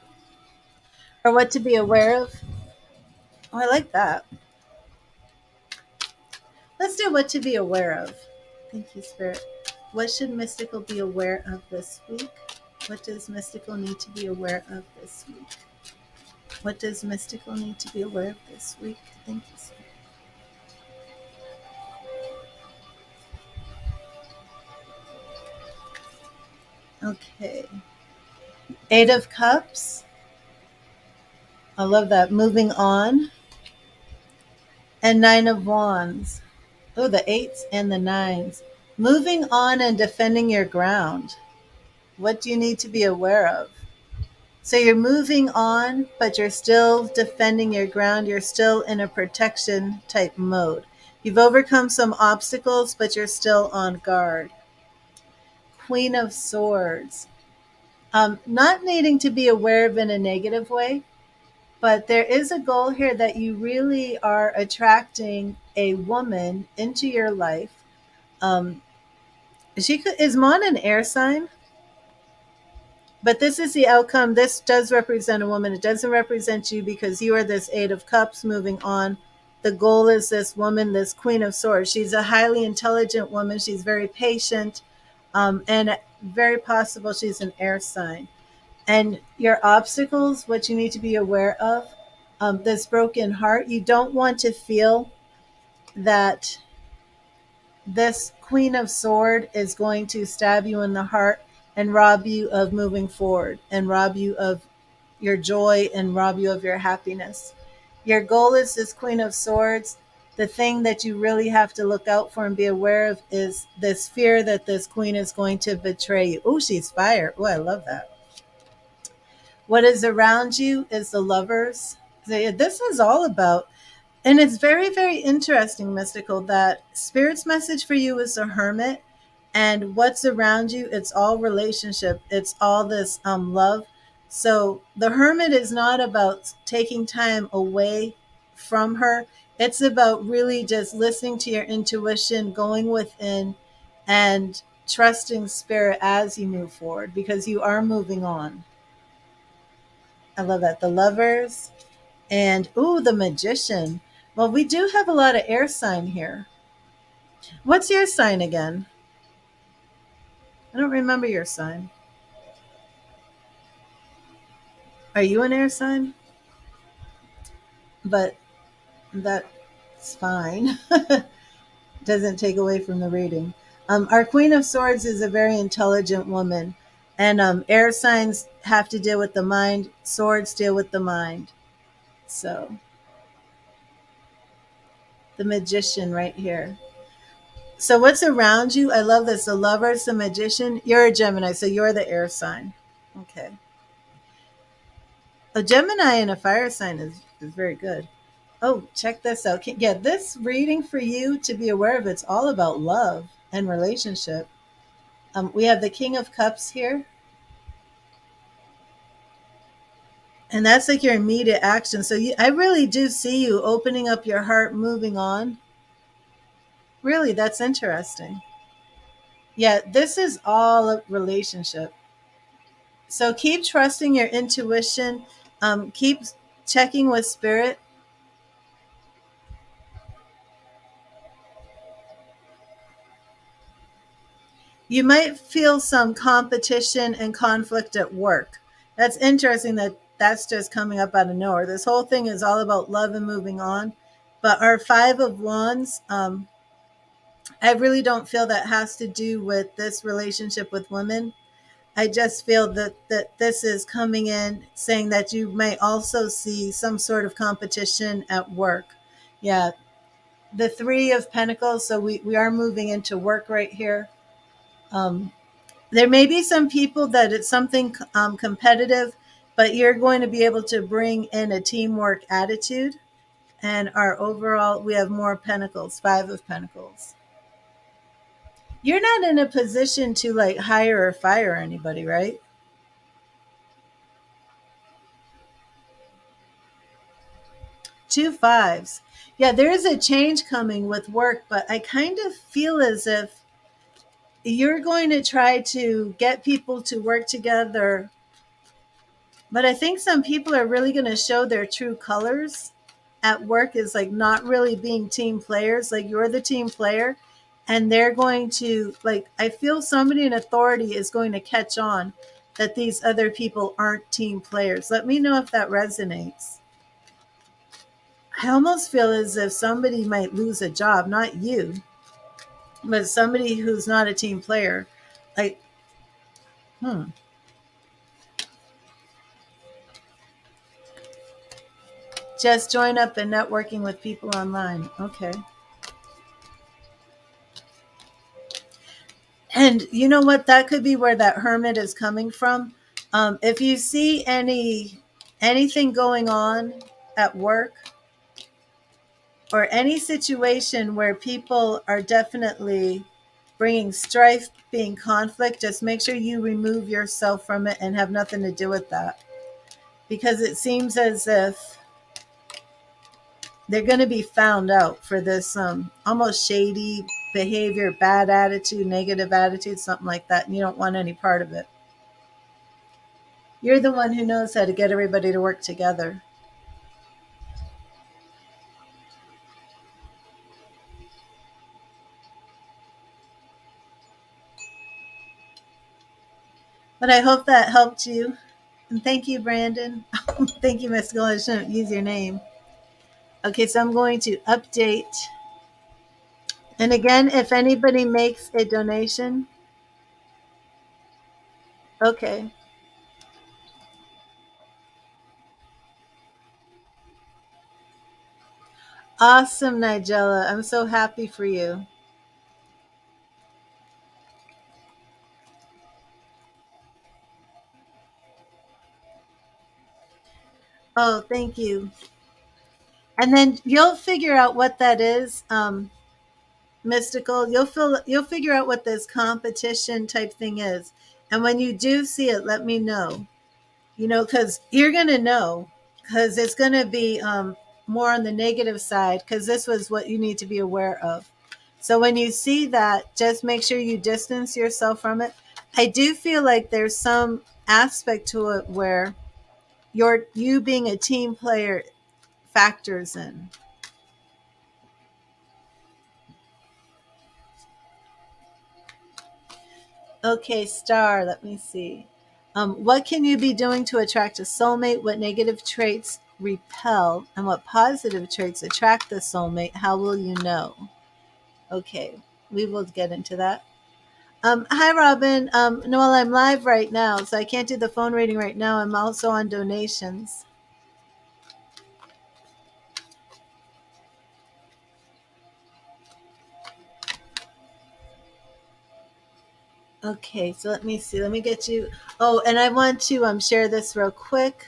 Or what to be aware of? Oh, I like that. Let's do what to be aware of. Thank you, Spirit. What should Mystical be aware of this week? What does Mystical need to be aware of this week? What does Mystical need to be aware of this week? Thank you, Spirit. Okay. Eight of Cups. I love that. Moving on. And Nine of Wands. Oh, the eights and the nines. Moving on and defending your ground. What do you need to be aware of? So you're moving on, but you're still defending your ground. You're still in a protection type mode. You've overcome some obstacles, but you're still on guard. Queen of Swords. Not needing to be aware of in a negative way, but there is a goal here that you really are attracting a woman into your life. Um, is Mon an air sign? But this is the outcome. This does represent a woman. It doesn't represent you because you are this Eight of Cups moving on. The goal is this woman, this Queen of Swords. She's a highly intelligent woman. She's very patient, and very possible she's an air sign. And your obstacles, what you need to be aware of, this broken heart, you don't want to feel that this Queen of Sword is going to stab you in the heart and rob you of moving forward and rob you of your joy and rob you of your happiness. Your goal is this Queen of Swords. The thing that you really have to look out for and be aware of is this fear that this queen is going to betray you. Oh, she's fire. Oh, I love that. What is around you is the Lovers. This is all about And it's very, very interesting, Mystical, that Spirit's message for you is the Hermit, and what's around you, it's all relationship. It's all this love. So the Hermit is not about taking time away from her. It's about really just listening to your intuition, going within, and trusting Spirit as you move forward, because you are moving on. I love that. The Lovers. And ooh, the Magician. Well, we do have a lot of air sign here. What's your sign again? I don't remember your sign. Are you an air sign? But that's fine. Doesn't take away from the reading. Our Queen of Swords is a very intelligent woman, and air signs have to deal with the mind. Swords deal with the mind. So the Magician right here. So what's around you? I love this. The Lovers, the Magician. You're a Gemini, so you're the air sign. Okay. A Gemini and a fire sign is very good. Oh, check this out. Yeah, this reading for you to be aware of, it's all about love and relationship. We have the King of Cups here, and that's like your immediate action. So I really do see you opening up your heart, moving on. Really, that's interesting. Yeah, this is all a relationship. So keep trusting your intuition. Keep checking with Spirit. You might feel some competition and conflict at work. That's interesting that that's just coming up out of nowhere. This whole thing is all about love and moving on. But our Five of Wands, I really don't feel that has to do with this relationship with women. I just feel that this is coming in saying that you may also see some sort of competition at work. Yeah, the Three of Pentacles. So we are moving into work right here. Um, there may be some people that it's something competitive, but you're going to be able to bring in a teamwork attitude. And our overall, we have more Pentacles, Five of Pentacles. You're not in a position to like hire or fire anybody, right? Two fives. Yeah, there is a change coming with work, but I kind of feel as if you're going to try to get people to work together. But I think some people are really going to show their true colors at work, is like not really being team players. Like you're the team player, and they're going to, like, I feel somebody in authority is going to catch on that these other people aren't team players. Let me know if that resonates. I almost feel as if somebody might lose a job, not you, but somebody who's not a team player. Like, hmm, just join up and networking with people online. Okay. And you know what? That could be where that Hermit is coming from. If you see anything going on at work, or any situation where people are definitely bringing strife, being conflict, just make sure you remove yourself from it and have nothing to do with that. Because it seems as if they're going to be found out for this almost shady behavior, bad attitude, negative attitude, something like that. And you don't want any part of it. You're the one who knows how to get everybody to work together. But I hope that helped you. And thank you, Brandon. Thank you, Miss Gold. I shouldn't use your name. Okay, so I'm going to update. And again, if anybody makes a donation, okay. Awesome, Nigella. I'm so happy for you. Oh, thank you. And then you'll figure out what that is. Mystical, you'll figure out what this competition type thing is. And when you do see it, let me know. Because you're gonna know, because it's gonna be more on the negative side, because this was what you need to be aware of. So when you see that, just make sure you distance yourself from it. I do feel like there's some aspect to it where you being a team player factors in. Okay, star, let me see. What can you be doing to attract a soulmate? What negative traits repel? And what positive traits attract the soulmate? How will you know? Okay, we will get into that. Hi, Robin. Noel, I'm live right now, so I can't do the phone reading right now. I'm also on donations. Okay, so let me see. Let me get you. Oh, and I want to share this real quick.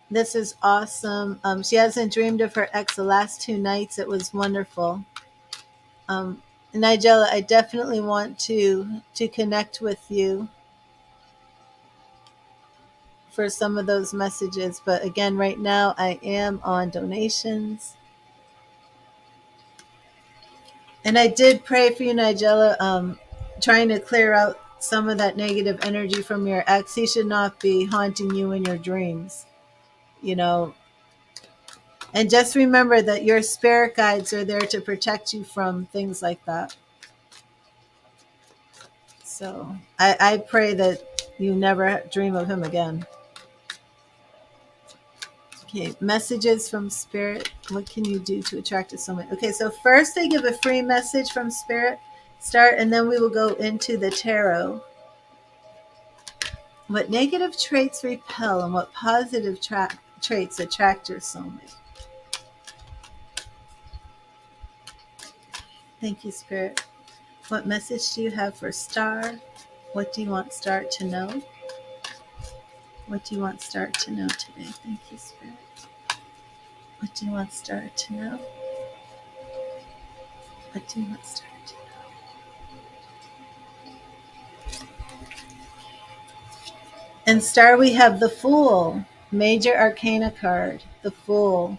This is awesome. She hasn't dreamed of her ex the last 2 nights. It was wonderful. Nigella, I definitely want to connect with you for some of those messages. But again, right now I am on donations. And I did pray for you, Nigella, trying to clear out some of that negative energy from your ex. He should not be haunting you in your dreams, you know. And just remember that your spirit guides are there to protect you from things like that. So I pray that you never dream of him again. Okay, messages from spirit. What can you do to attract a soulmate? Okay, so first they give a free message from spirit, start, and then we will go into the tarot. What negative traits repel and what positive traits attract your soulmate? Thank you, spirit. What message do you have for Star? What do you want Star to know? What do you want Star to know today? Thank you, spirit. What do you want Star to know? What do you want Star to know? And Star, we have the Fool, Major Arcana card, the Fool.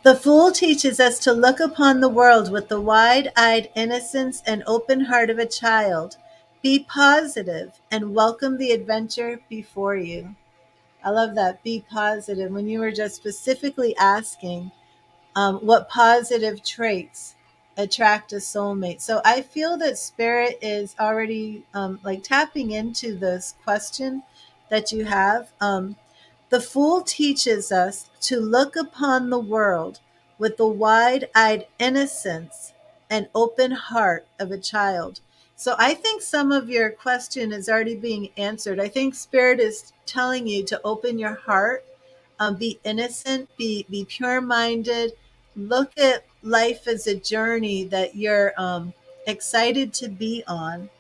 The Fool teaches us to look upon the world with the wide-eyed innocence and open heart of a child. Be positive and welcome the adventure before you. I love that. Be positive. When you were just specifically asking what positive traits attract a soulmate. So I feel that spirit is already like tapping into this question that you have. The Fool teaches us to look upon the world with the wide-eyed innocence and open heart of a child. So I think some of your question is already being answered. I think spirit is telling you to open your heart, be innocent, be pure-minded, look at life as a journey that you're excited to be on.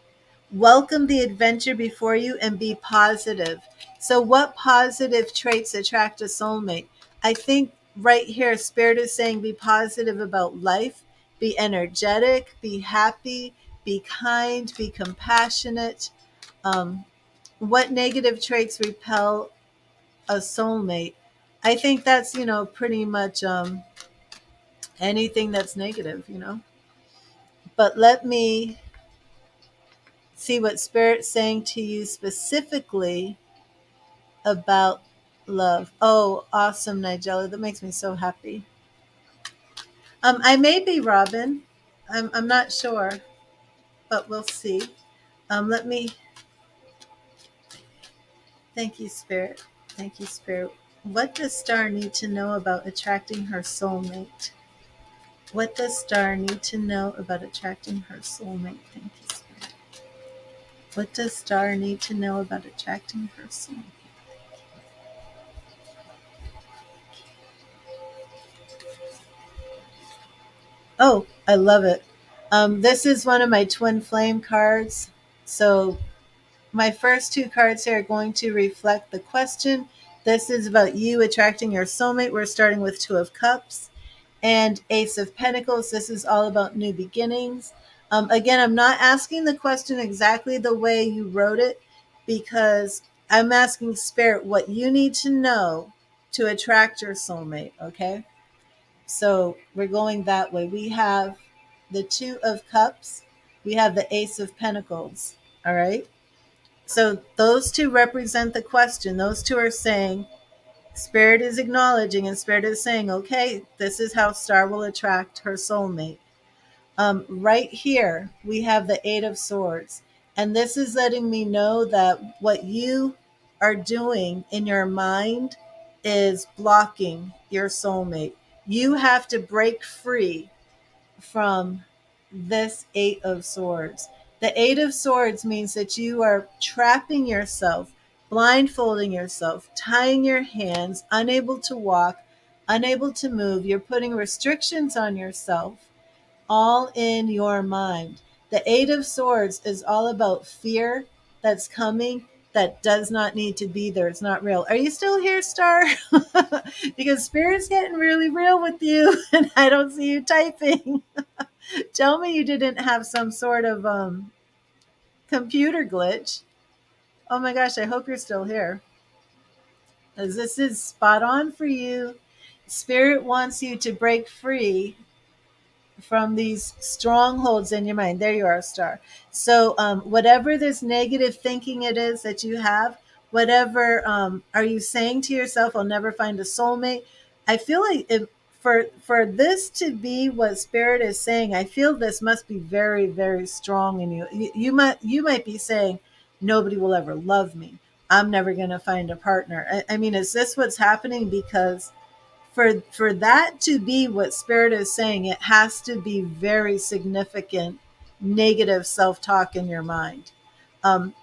Welcome the adventure before you and be positive. So, what positive traits attract a soulmate? I think right here, Spirit is saying be positive about life, be energetic, be happy, be kind, be compassionate. Um, what negative traits repel a soulmate? I think that's, pretty much anything that's negative. But let me see what Spirit's saying to you specifically about love. Oh, awesome, Nigella. That makes me so happy. I may be Robin. I'm not sure, but we'll see. Let me. Thank you, Spirit. Thank you, Spirit. What does Star need to know about attracting her soulmate? What does Star need to know about attracting her soulmate? Thank you, Spirit. What does Star need to know about attracting her soulmate? Oh, I love it. This is one of my twin flame cards. So my first two cards here are going to reflect the question. This is about you attracting your soulmate. We're starting with Two of Cups and Ace of Pentacles. This is all about new beginnings. Again, I'm not asking the question exactly the way you wrote it because I'm asking Spirit what you need to know to attract your soulmate. Okay. So we're going that way. We have the Two of Cups, we have the Ace of Pentacles. All right. So those two represent the question. Those two are saying, Spirit is acknowledging, and Spirit is saying, okay, this is how Star will attract her soulmate. Right here, we have the Eight of Swords. And this is letting me know that what you are doing in your mind is blocking your soulmate. You have to break free from this Eight of Swords. The Eight of Swords means that you are trapping yourself, blindfolding yourself, tying your hands, unable to walk, unable to move. You're putting restrictions on yourself, all in your mind. The Eight of Swords is all about fear that's coming that does not need to be there. It's not real. Are you still here, Star? Because Spirit's getting really real with you, and I don't see you typing. Tell me you didn't have some sort of computer glitch. Oh my gosh, I hope you're still here. As this is spot on for you. Spirit wants you to break free from these strongholds in your mind. There you are, Star. So, whatever this negative thinking it is that you have, whatever are you saying to yourself, "I'll never find a soulmate." I feel like for this to be what Spirit is saying, I feel this must be very, very strong in you. You might be saying, "Nobody will ever love me. I'm never going to find a partner." I mean, is this what's happening? Because for that to be what Spirit is saying, it has to be very significant negative self-talk in your mind. um,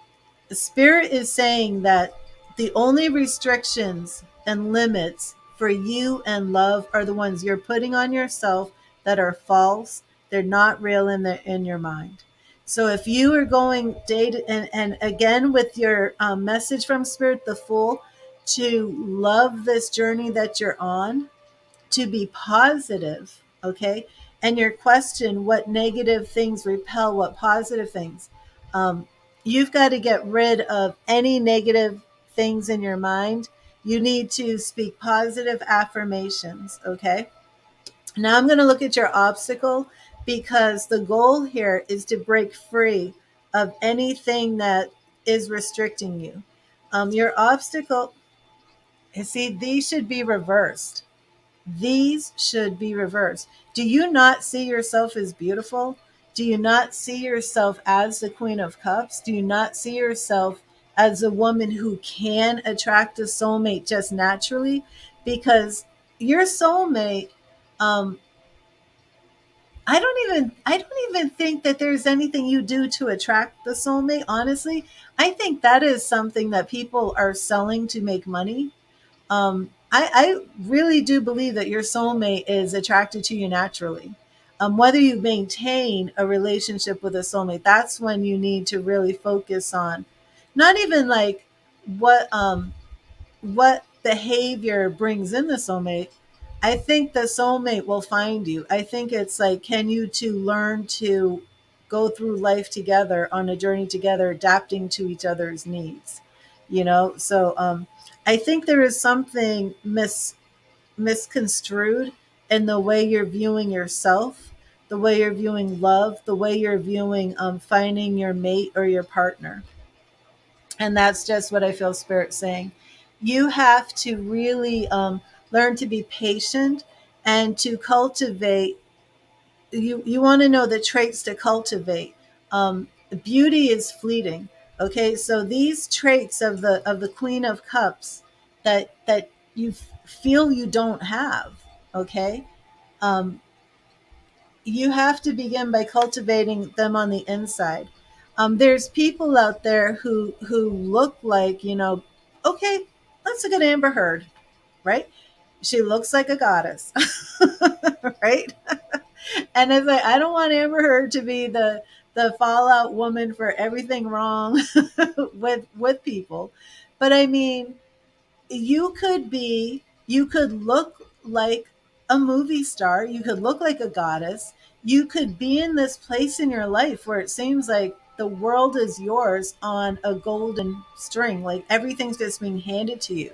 Spirit is saying that the only restrictions and limits for you and love are the ones you're putting on yourself that are false. They're not real in your mind. So if you are going date and again with your message from Spirit, the Fool, to love this journey that you're on, to be positive, okay? And your question, what negative things repel what positive things? Um, you've got to get rid of any negative things in your mind. You need to speak positive affirmations, okay? Now I'm going to look at your obstacle because the goal here is to break free of anything that is restricting you. Your obstacle, you see, these should be reversed. These should be reversed. Do you not see yourself as beautiful? Do you not see yourself as the Queen of Cups? Do you not see yourself as a woman who can attract a soulmate just naturally? Because your soulmate, um, I don't even think that there's anything you do to attract the soulmate, honestly. I think that is something that people are selling to make money. I really do believe that your soulmate is attracted to you naturally. Whether you maintain a relationship with a soulmate, that's when you need to really focus on not even like what what behavior brings in the soulmate. I think the soulmate will find you. I think it's like, can you two learn to go through life together on a journey together, adapting to each other's needs, you know? So, I think there is something misconstrued in the way you're viewing yourself, the way you're viewing love, the way you're viewing finding your mate or your partner. And that's just what I feel Spirit saying. You have to really learn to be patient and to cultivate. You want to know the traits to cultivate. Beauty is fleeting. Okay, so these traits of the Queen of Cups that you feel you don't have. Okay, um, you have to begin by cultivating them on the inside. There's people out there who look like, okay, let's look at Amber Heard, right? She looks like a goddess, right? And it's like, I don't want Amber Heard to be the fallout woman for everything wrong with people. But I mean, you could look like a movie star, you could look like a goddess, you could be in this place in your life where it seems like the world is yours on a golden string, like everything's just being handed to you.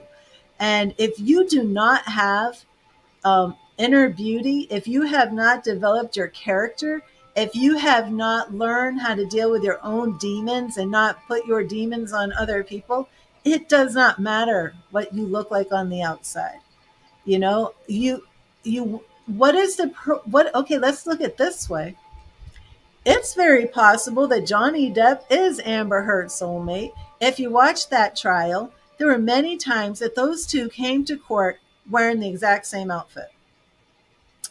And if you do not have inner beauty, if you have not developed your character, if you have not learned how to deal with your own demons and not put your demons on other people, it does not matter what you look like on the outside. You know, you what is the what? Okay, let's look at this way. It's very possible that Johnny Depp is Amber Heard's soulmate. If you watch that trial, there were many times that those two came to court wearing the exact same outfit.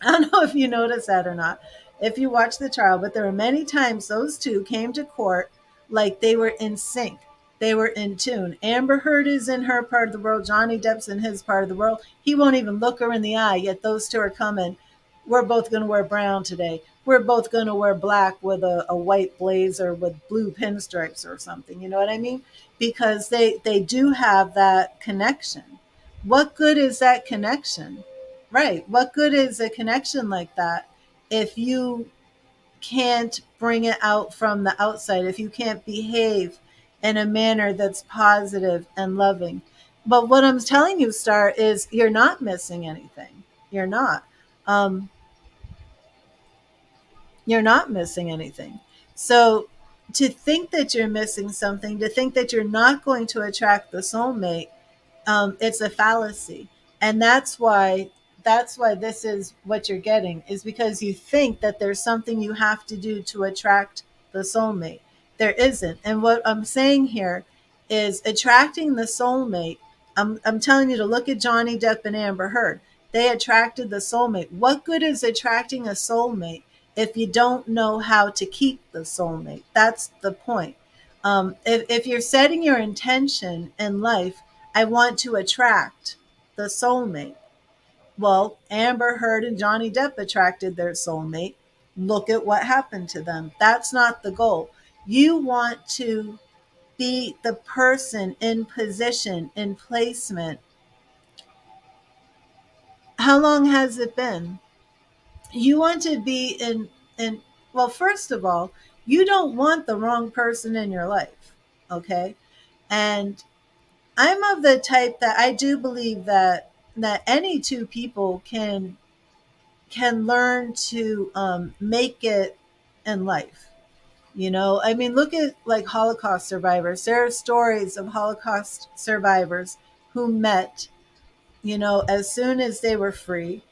I don't know if you noticed that or not, if you watch the trial, but there were many times those two came to court like they were in sync. They were in tune. Amber Heard is in her part of the world. Johnny Depp's in his part of the world. He won't even look her in the eye, yet those two are coming. We're both going to wear brown today. We're both going to wear black with a white blazer with blue pinstripes or something. You know what I mean? Because they do have that connection. What good is that connection? Right. What good is a connection like that if you can't bring it out from the outside, if you can't behave in a manner that's positive and loving? But what I'm telling you, Star, is you're not missing anything. You're not. Um, you're not missing anything. So to think that you're missing something, to think that you're not going to attract the soulmate, it's a fallacy. And that's why this is what you're getting, is because you think that there's something you have to do to attract the soulmate. There isn't. And what I'm saying here is attracting the soulmate. I'm telling you to look at Johnny Depp and Amber Heard. They attracted the soulmate. What good is attracting a soulmate if you don't know how to keep the soulmate? That's the point. If you're setting your intention in life, I want to attract the soulmate. Well, Amber Heard and Johnny Depp attracted their soulmate. Look at what happened to them. That's not the goal. You want to be the person in position, in placement. How long has it been? You want to be in well, first of all, you don't want the wrong person in your life. Okay? And I'm of the type that I do believe that any two people can learn to make it in life. You know, I mean, look at like Holocaust survivors. There are stories of Holocaust survivors who met, you know, as soon as they were free,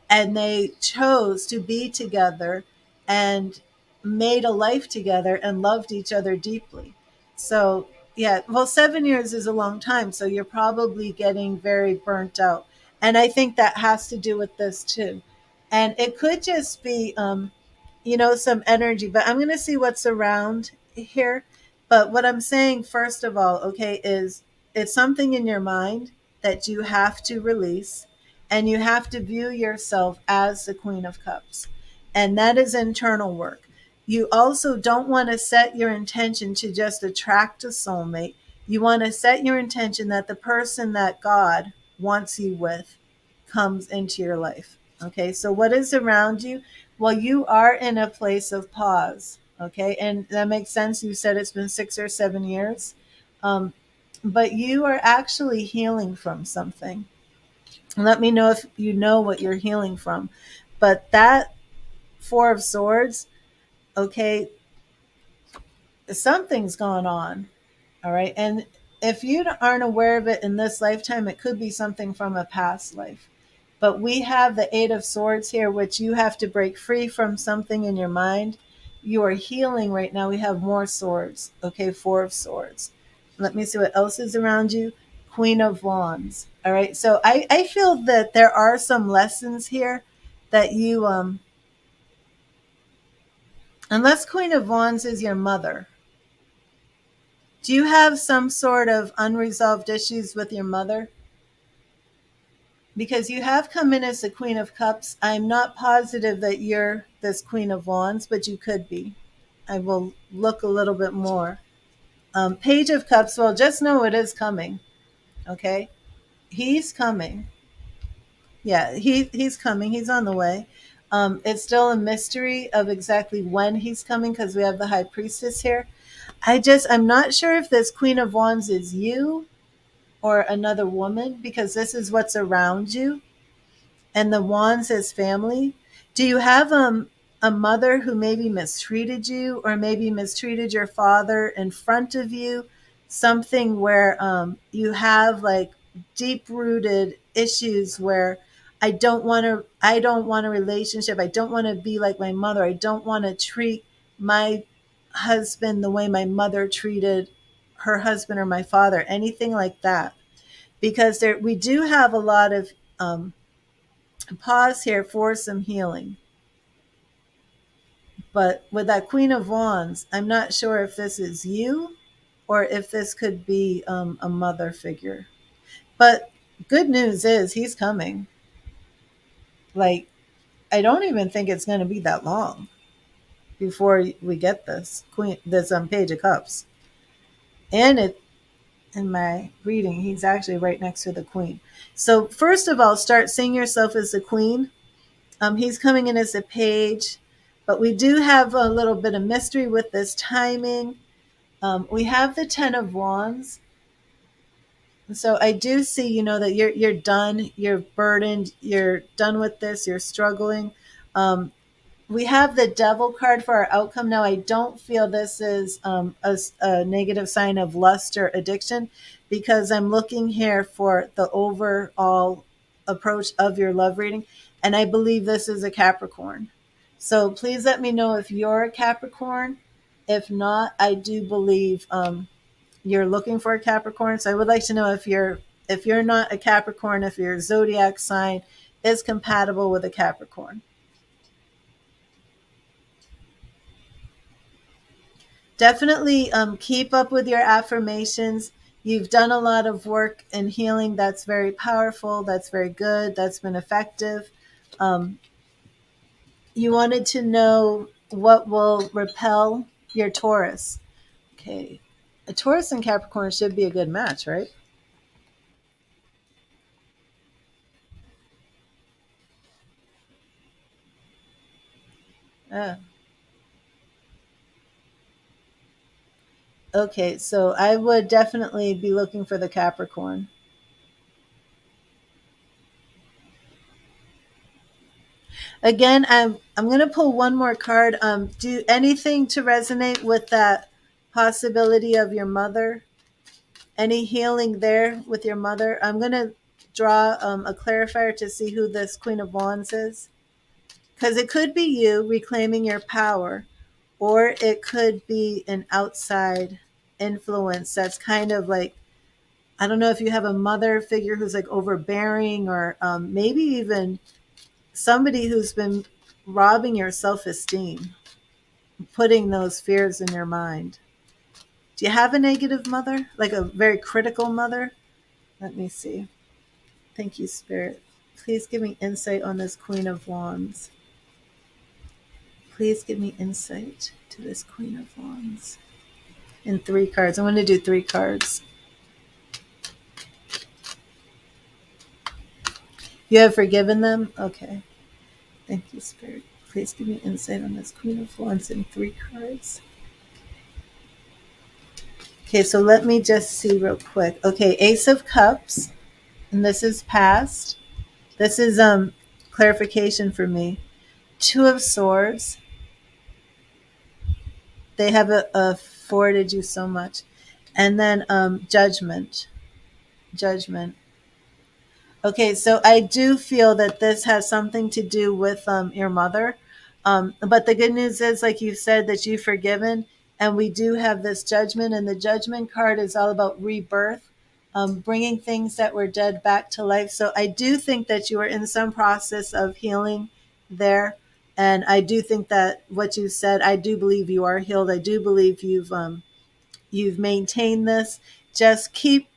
and they chose to be together and made a life together and loved each other deeply. So, yeah, well, 7 years is a long time. So you're probably getting very burnt out. And I think that has to do with this too. And it could just be, you know, some energy, but I'm going to see what's around here. But what I'm saying, first of all, okay, is it's something in your mind that you have to release, and you have to view yourself as the Queen of Cups. And that is internal work. You also don't want to set your intention to just attract a soulmate. You want to set your intention that the person that God wants you with comes into your life. Okay, so what is around you? Well, you are in a place of pause. Okay, and that makes sense. You said it's been 6 or 7 years. Um, but you are actually healing from something. Let me know if you know what you're healing from. But that Four of Swords, okay, something's going on. All right. And if you aren't aware of it in this lifetime, it could be something from a past life. But we have the Eight of Swords here, which you have to break free from something in your mind. You are healing right now. We have more swords. Okay, Four of Swords. Let me see what else is around you. Queen of Wands. All right. So I feel that there are some lessons here that you, unless Queen of Wands is your mother, do you have some sort of unresolved issues with your mother? Because you have come in as the Queen of Cups. I'm not positive that you're this Queen of Wands, but you could be. I will look a little bit more. Page of Cups, well, just know it is coming. Okay? He's coming. Yeah, he's coming. He's on the way. It's still a mystery of exactly when he's coming because we have the High Priestess here. I'm not sure if this Queen of Wands is you or another woman because this is what's around you. And the Wands is family. Do you have a mother who maybe mistreated you or maybe mistreated your father in front of you? Something where you have like deep rooted issues where I don't want a relationship. I don't want to be like my mother. I don't want to treat my husband the way my mother treated her husband or my father, anything like that. Because we do have a lot of pause here for some healing. But with that Queen of Wands, I'm not sure if this is you or if this could be a mother figure. But good news is he's coming. Like, I don't even think it's going to be that long before we get this Page of Cups. And in my reading, he's actually right next to the Queen. So first of all, start seeing yourself as the Queen. He's coming in as a page, but we do have a little bit of mystery with this timing. We have the Ten of Wands. So I do see, that you're done, you're burdened, you're done with this, you're struggling. We have the Devil card for our outcome. Now, I don't feel this is a negative sign of lust or addiction because I'm looking here for the overall approach of your love reading. And I believe this is a Capricorn. So please let me know if you're a Capricorn. If not, I do believe you're looking for a Capricorn. So I would like to know if you're not a Capricorn, if your zodiac sign is compatible with a Capricorn. Definitely keep up with your affirmations. You've done a lot of work in healing. That's very powerful. That's very good. That's been effective. You wanted to know what will repel your Taurus. Okay. A Taurus and Capricorn should be a good match, right? Yeah. Okay, so I would definitely be looking for the Capricorn. Again, I'm going to pull one more card. Do anything to resonate with that possibility of your mother? Any healing there with your mother? I'm going to draw a clarifier to see who this Queen of Wands is. Because it could be you reclaiming your power, or it could be an outside influence that's kind of like, I don't know if you have a mother figure who's like overbearing, or maybe even somebody who's been robbing your self-esteem, putting those fears in your mind. Do you have a negative mother, like a very critical mother? Let me see. Thank you, Spirit. Please give me insight on this Queen of Wands. Please give me insight to this Queen of Wands. In 3 cards. I'm going to do 3 cards. You have forgiven them? Okay. Thank you, Spirit. Please give me insight on this Queen of Wands in 3 cards. Okay, so let me just see real quick. Okay, Ace of Cups. And this is past. This is clarification for me. 2 of Swords. They have afforded you so much. And then Judgment. Judgment. Okay, so I do feel that this has something to do with your mother. But the good news is, like you said, that you've forgiven. And we do have this Judgment. And the Judgment card is all about rebirth, bringing things that were dead back to life. So I do think that you are in some process of healing there. And I do think that what you said, I do believe you are healed. I do believe you've maintained this. Just keep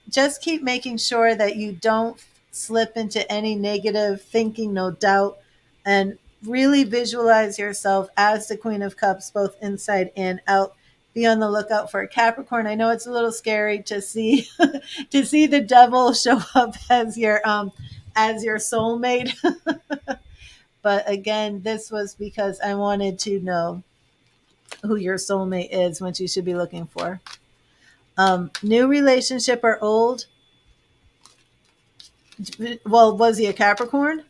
making sure that you don't slip into any negative thinking, no doubt. And really visualize yourself as the Queen of Cups, both inside and out. Be on the lookout for a Capricorn. I know it's a little scary to see to see the devil show up as your soulmate. But again, this was because I wanted to know who your soulmate is, what you should be looking for. New relationship or old? Well, was he a Capricorn?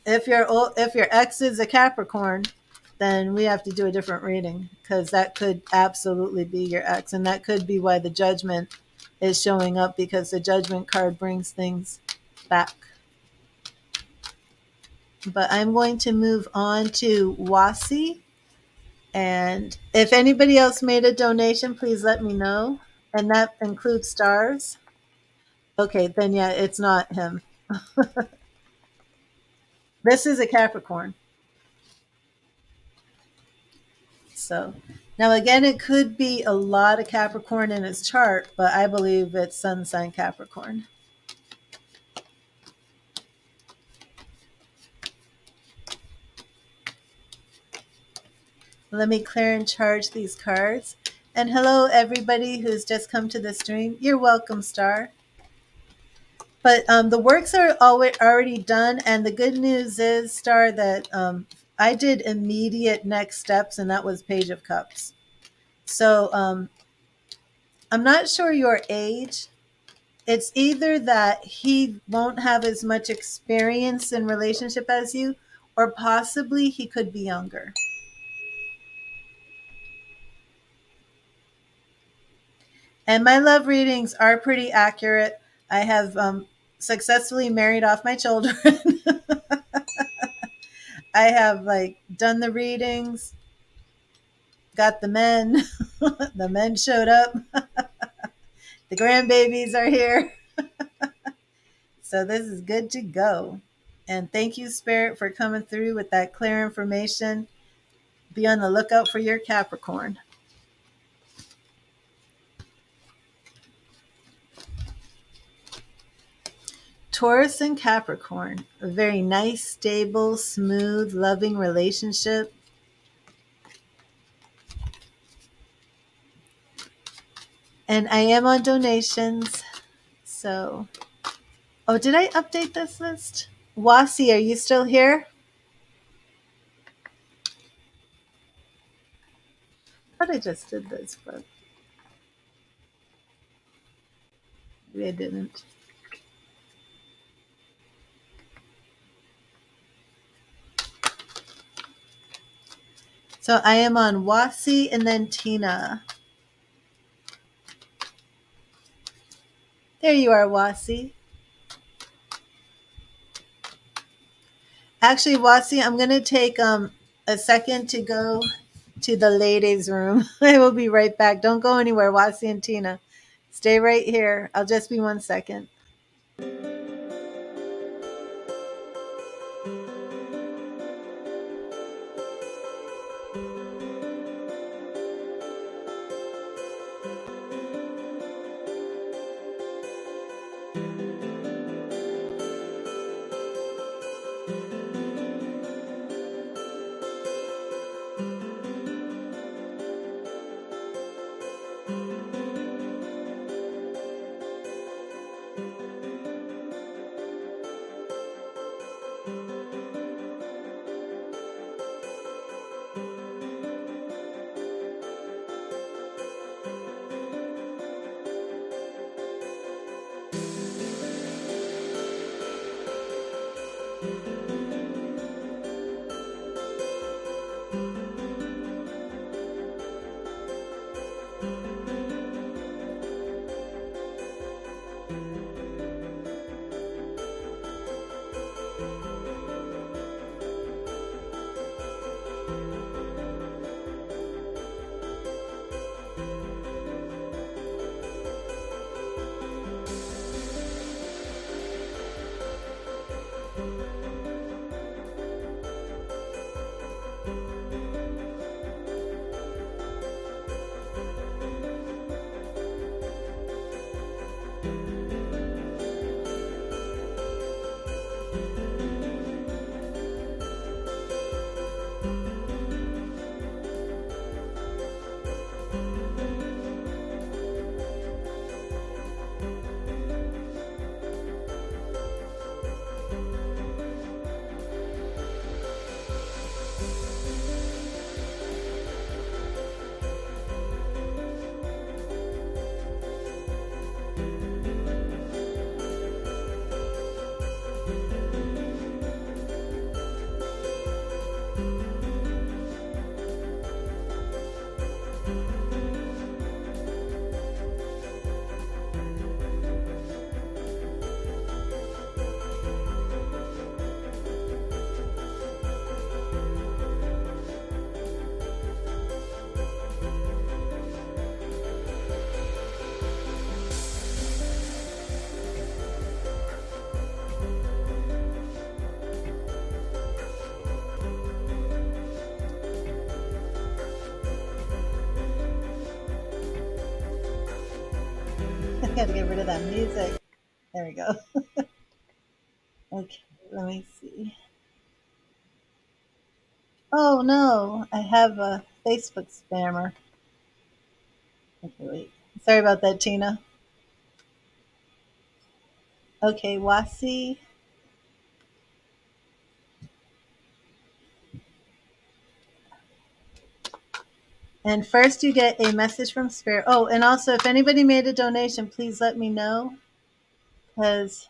If your ex is a Capricorn, then we have to do a different reading, because that could absolutely be your ex, and that could be why the Judgment is showing up, because the Judgment card brings things back. But I'm going to move on to Wasi, and if anybody else made a donation, please let me know, and that includes stars. Okay, then yeah, it's not him. This is a Capricorn. So now again, it could be a lot of Capricorn in his chart, but I believe it's Sun sign Capricorn. Let me clear and charge these cards. And hello, everybody who's just come to the stream. You're welcome, Star. But the works are already done. And the good news is, Star, that I did immediate next steps, and that was Page of Cups. So I'm not sure your age. It's either that he won't have as much experience in relationship as you, or possibly he could be younger. And my love readings are pretty accurate. I have successfully married off my children. I have done the readings, got the men. The men showed up. The grandbabies are here. So this is good to go. And thank you, Spirit, for coming through with that clear information. Be on the lookout for your Capricorn. Taurus and Capricorn, a very nice, stable, smooth, loving relationship. And I am on donations. So, oh, did I update this list? Wasi, are you still here? I thought I just did this, but maybe I didn't. So I am on Wasi and then Tina. There you are, Wasi. Actually, Wasi, I'm going to take a second to go to the ladies' room. I will be right back. Don't go anywhere, Wasi and Tina. Stay right here. I'll just be 1 second. got to get rid of that music. There we go. Okay, let me see. Oh no, I have a Facebook spammer. Okay, wait. Sorry about that, Tina. Okay, Wasi. And first, you get a message from Spirit. Oh, and also, if anybody made a donation, please let me know because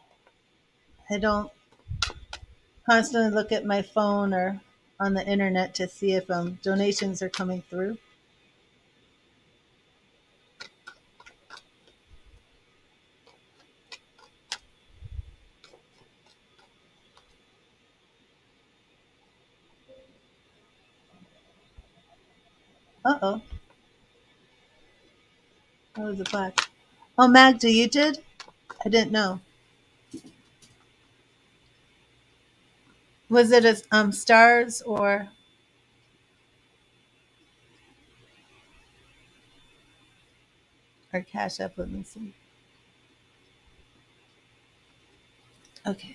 I don't constantly look at my phone or on the internet to see if donations are coming through. Uh oh, that was a black. Oh, Magda, you did? I didn't know. Was it a stars or Cash App? Let me see. Okay.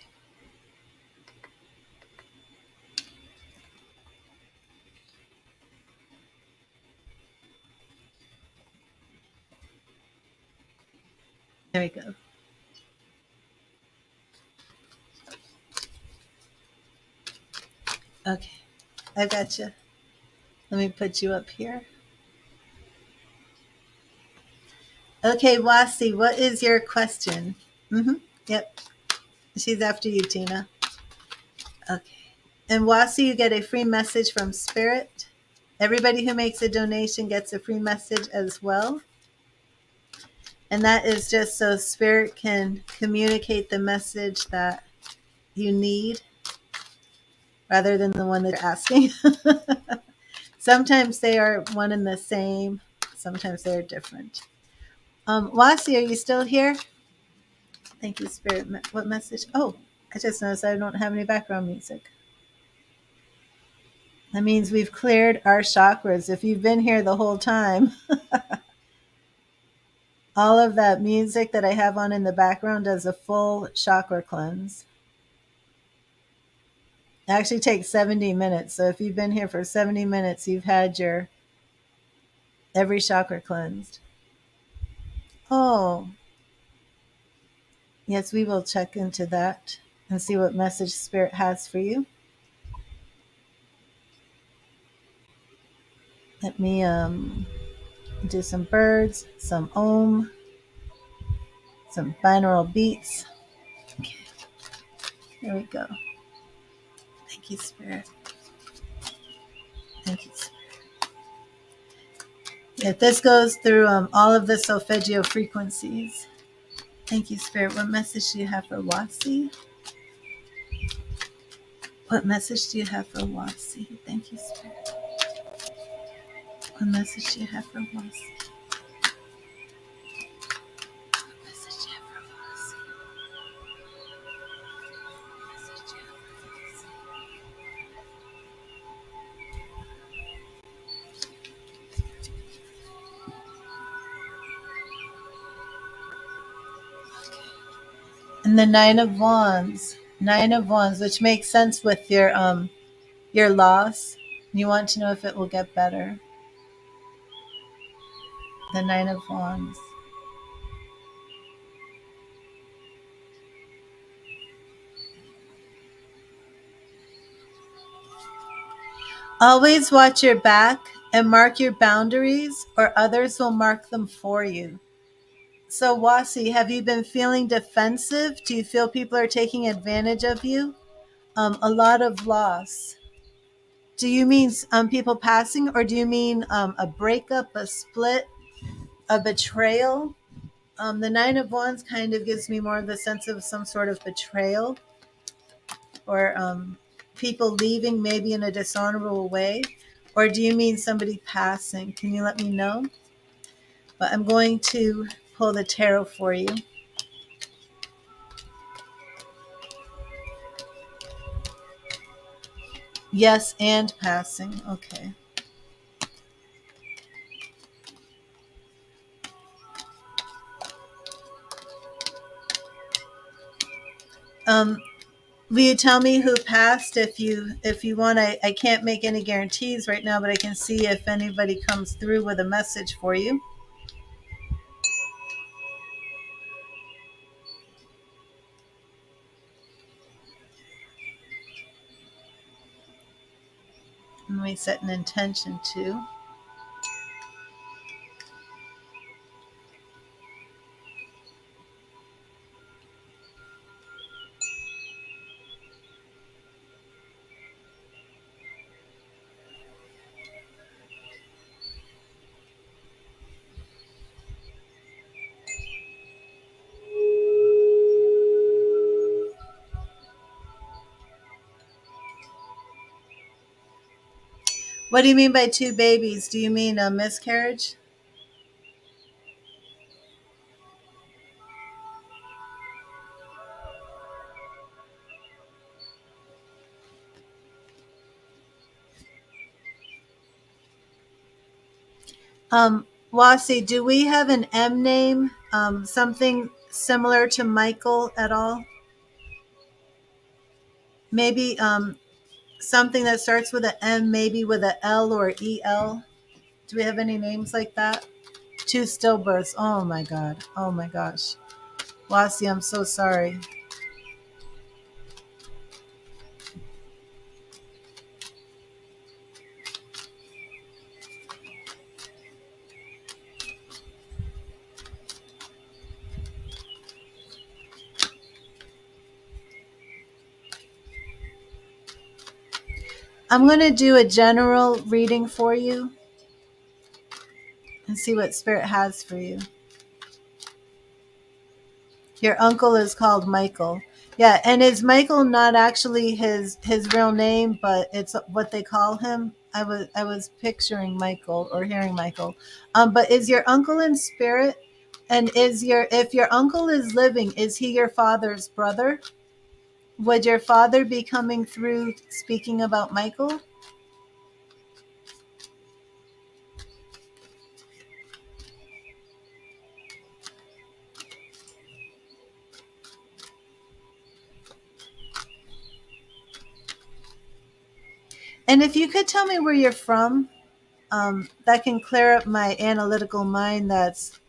There we go. Okay, I got you. Let me put you up here. Okay, Wasi, what is your question? Mm-hmm. Yep. She's after you, Tina. Okay. And Wasi, you get a free message from Spirit. Everybody who makes a donation gets a free message as well. And that is just so Spirit can communicate the message that you need rather than the one that you're asking. Sometimes they are one and the same. Sometimes they are different. Wasi, are you still here? Thank you, Spirit. What message? Oh, I just noticed I don't have any background music. That means we've cleared our chakras. If you've been here the whole time, all of that music that I have on in the background does a full chakra cleanse. It actually takes 70 minutes. So if you've been here for 70 minutes, you've had your every chakra cleansed. Oh, yes, we will check into that and see what message Spirit has for you. Let me do some birds, some om, some binaural beats. Okay, there we go. Thank you, Spirit. Thank you, Spirit. Yeah, this goes through all of the solfeggio frequencies. Thank you, Spirit. What message do you have for Wasi? What message do you have for Wasi? Thank you, Spirit. What message do you have for Wasi? What message do you have for Wasi? What message do you have for Wasi? And the Nine of Wands. Nine of Wands, which makes sense with your loss. You want to know if it will get better. The Nine of Wands. Always watch your back and mark your boundaries, or others will mark them for you. So, Wasi, have you been feeling defensive? Do you feel people are taking advantage of you? A lot of loss. Do you mean people passing, or do you mean a breakup, a split, a betrayal? The Nine of Wands kind of gives me more of the sense of some sort of betrayal, or people leaving maybe in a dishonorable way. Or do you mean somebody passing? Can you let me know? But I'm going to pull the tarot for you. Yes, and passing. Okay. Um, will you tell me who passed if you want? I can't make any guarantees right now, but I can see if anybody comes through with a message for you. And we set an intention too. What do you mean by two babies? Do you mean a miscarriage? Wasi, do we have an M name? Something similar to Michael at all? Maybe something that starts with an M, maybe with a L or EL. Do we have any names like that? Two stillbirths. Oh my God. Oh my gosh. Wasi, I'm so sorry. I'm going to do a general reading for you and see what Spirit has for you. Your uncle is called Michael. Yeah, and is Michael not actually his real name, but it's what they call him? I was picturing Michael or hearing Michael. But is your uncle in spirit? And is your if your uncle is living, is he your father's brother? Would your father be coming through speaking about Michael? And if you could tell me where you're from, that can clear up my analytical mind that's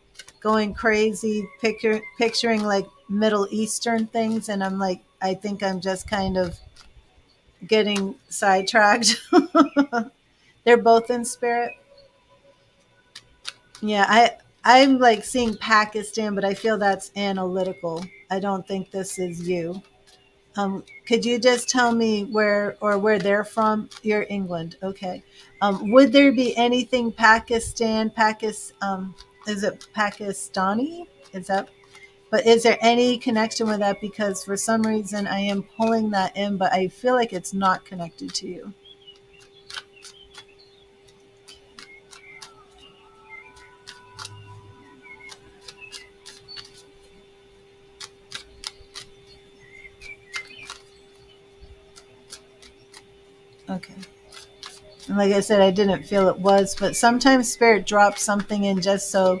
going crazy, picturing like Middle Eastern things. And I'm like, I think I'm just kind of getting sidetracked. They're both in spirit. Yeah, I'm like seeing Pakistan, but I feel that's analytical. I don't think this is you. Could you just tell me where they're from? You're England, okay. Would there be anything is it Pakistani? Is that? But is there any connection with that? Because for some reason I am pulling that in, but I feel like it's not connected to you. Okay. And like I said, I didn't feel it was, but sometimes spirit drops something in just so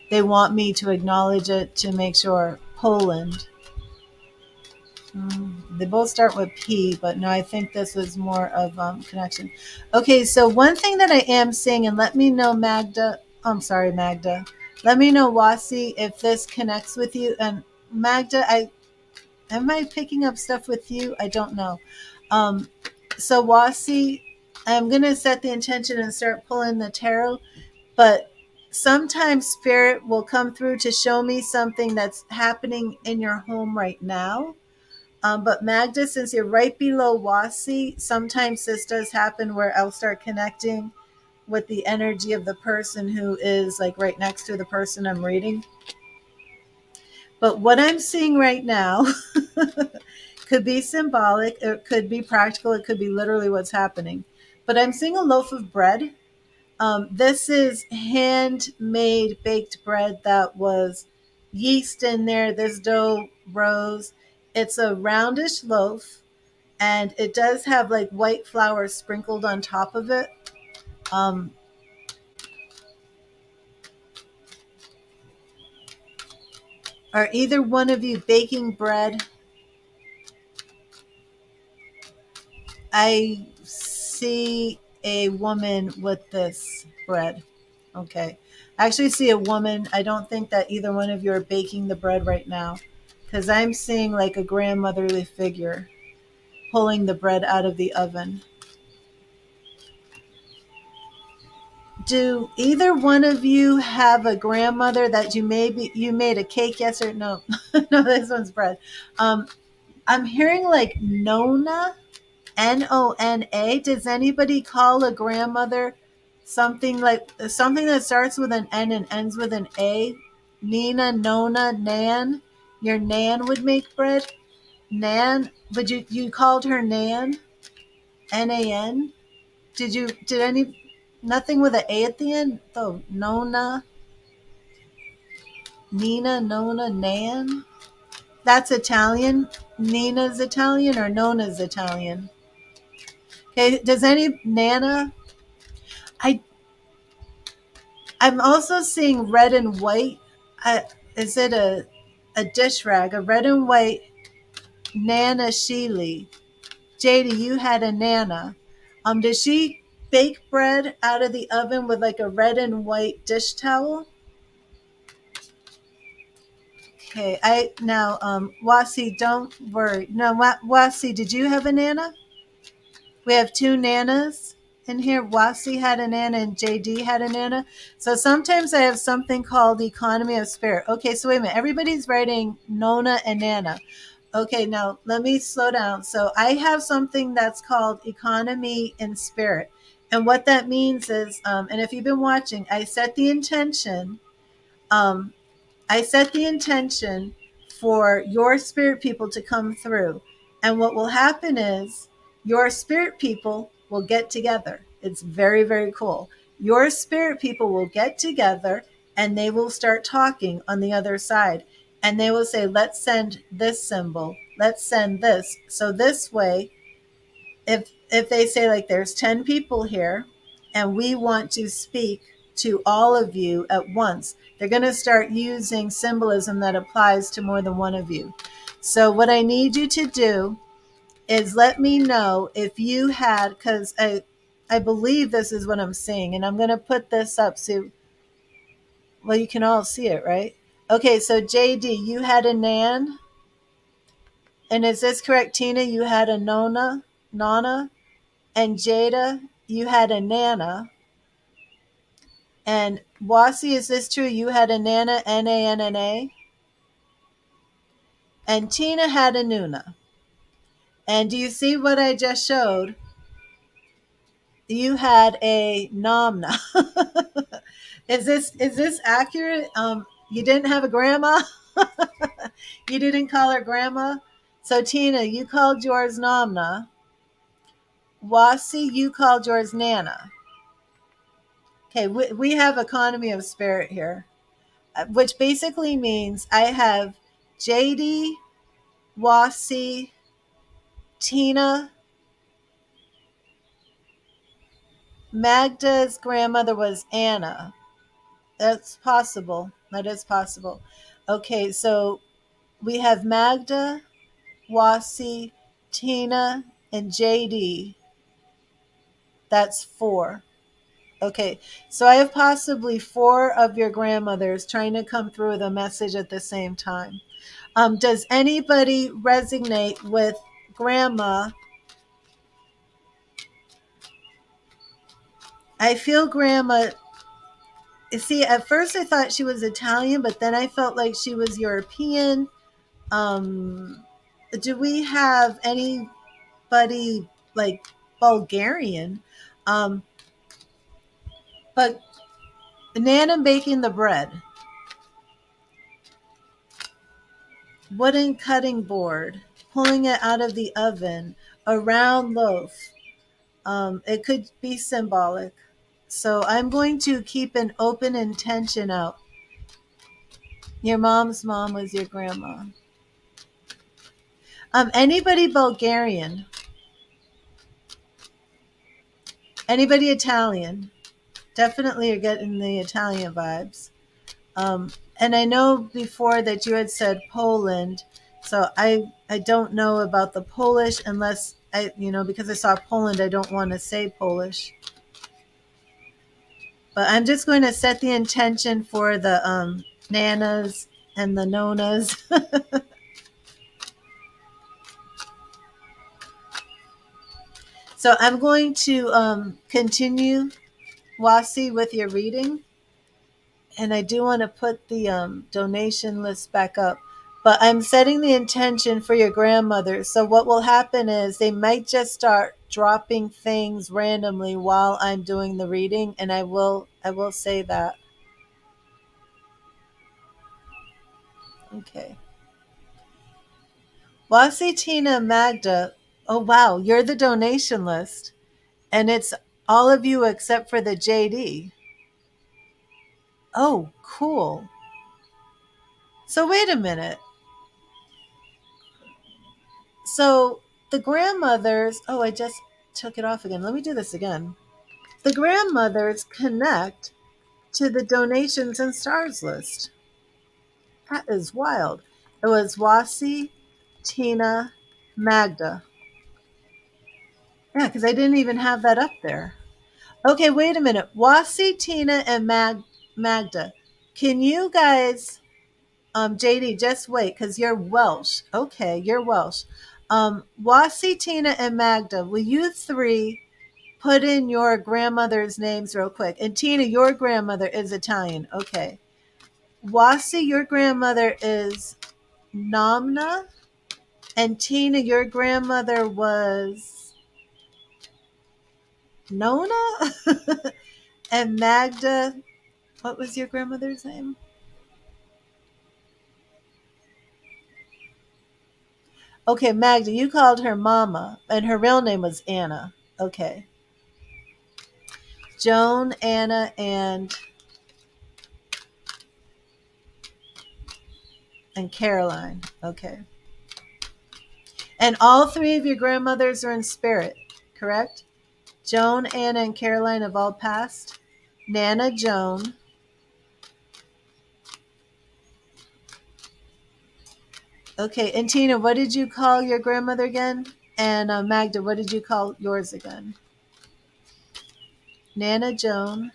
they want me to acknowledge it to make sure. Poland. They both start with P, but no, I think this was more of connection. Okay, so one thing that I am seeing, and let me know, Magda. I'm sorry, Magda. Let me know, Wasi, if this connects with you. And Magda, am I picking up stuff with you? I don't know. Um, so Wasi, I'm gonna set the intention and start pulling the tarot, but sometimes spirit will come through to show me something that's happening in your home right now. But Magda, since you're right below Wasi, sometimes this does happen where I'll start connecting with the energy of the person who is like right next to the person I'm reading. But what I'm seeing right now could be symbolic, it could be practical, it could be literally what's happening. But I'm seeing a loaf of bread. This is handmade baked bread that was yeast in there. This dough rose. It's a roundish loaf, and it does have like white flour sprinkled on top of it. Um, are either one of you baking bread? I see a woman with this bread. Okay. I actually see a woman. I don't think that either one of you are baking the bread right now, because I'm seeing like a grandmotherly figure pulling the bread out of the oven. Do either one of you have a grandmother that you made a cake? Yes or no? No, this one's bread. I'm hearing like Nona, Nona. Does anybody call a grandmother something like something that starts with an N and ends with an A? Nina, Nona, Nan. Your Nan would make bread. Nan, but you called her Nan, Nan. Did any nothing with an A at the end? Oh, Nona, Nina, Nona, Nan. That's Italian. Nina's Italian or Nona's Italian. Okay, does any Nana? I I'm also seeing red and white. Is it a dish rag? A red and white Nana Sheely. JD, you had a Nana. Does she bake bread out of the oven with like a red and white dish towel? Okay, Wasi, don't worry. No, Wasi, did you have a Nana? We have two Nanas in here. Wasi had a Nana and JD had a Nana. So sometimes I have something called economy of spirit. Okay, so wait a minute. Everybody's writing Nona and Nana. Okay, now let me slow down. So I have something that's called economy in spirit. And what that means is, and if you've been watching, I set the intention. I set the intention for your spirit people to come through. And what will happen is your spirit people will get together. It's very, very cool. Your spirit people will get together and they will start talking on the other side. And they will say, let's send this symbol. Let's send this. So this way, if they say like there's 10 people here and we want to speak to all of you at once, they're going to start using symbolism that applies to more than one of you. So what I need you to do is let me know if you had, because I believe this is what I'm seeing, and I'm going to put this up so, well, you can all see it, right? Okay, so JD, you had a Nan, and is this correct, Tina? You had a Nana, and Jada, you had a Nana. And Wasi, is this true? You had a Nana, Nanna. And Tina had a Nuna. And do you see what I just showed? You had a Namna. Is this accurate? You didn't have a grandma? You didn't call her grandma? So Tina, you called yours Namna. Wasi, you called yours Nana. Okay, we have economy of spirit here, which basically means I have JD, Wasi, Tina. Magda's grandmother was Anna. That's possible. That is possible. Okay, so we have Magda, Wasi, Tina, and JD. That's 4. Okay, so I have possibly 4 of your grandmothers trying to come through with a message at the same time. Does anybody resonate with grandma? I feel grandma. See, at first I thought she was Italian, but then I felt like she was European. Do we have anybody like Bulgarian? But Nana baking the bread, wooden cutting board, pulling it out of the oven, a round loaf. It could be symbolic. So I'm going to keep an open intention out. Your mom's mom was your grandma. Anybody Bulgarian? Anybody Italian? Definitely you're getting the Italian vibes. And I know before that you had said Poland. So I don't know about the Polish unless I, because I saw Poland, I don't want to say Polish. But I'm just going to set the intention for the nanas and the nonas. So I'm going to continue, Wasi, with your reading. And I do want to put the donation list back up. But I'm setting the intention for your grandmother. So what will happen is they might just start dropping things randomly while I'm doing the reading, and I will say that. Okay. Wasi, Tina, Magda. Oh wow, you're the donation list. And it's all of you except for the JD. Oh, cool. So wait a minute. So the grandmothers, oh, I just took it off again. Let me do this again. The grandmothers connect to the donations and stars list. That is wild. It was Wasi, Tina, Magda. Yeah, because I didn't even have that up there. Okay, wait a minute. Wasi, Tina, and Magda. Can you guys, JD, just wait, because you're Welsh. Okay, you're Welsh. Wasi, Tina, and Magda, will you three put in your grandmother's names real quick? And Tina, your grandmother is Italian. Okay. Wasi, your grandmother is Namna. And Tina, your grandmother was Nona. And Magda, what was your grandmother's name? Okay, Magda, you called her Mama, and her real name was Anna. Okay. Joan, Anna, and Caroline. Okay. And all three of your grandmothers are in spirit, correct? Joan, Anna, and Caroline have all passed. Nana, Joan. Okay, and Tina, what did you call your grandmother again? And Magda, what did you call yours again? Nana, Joan.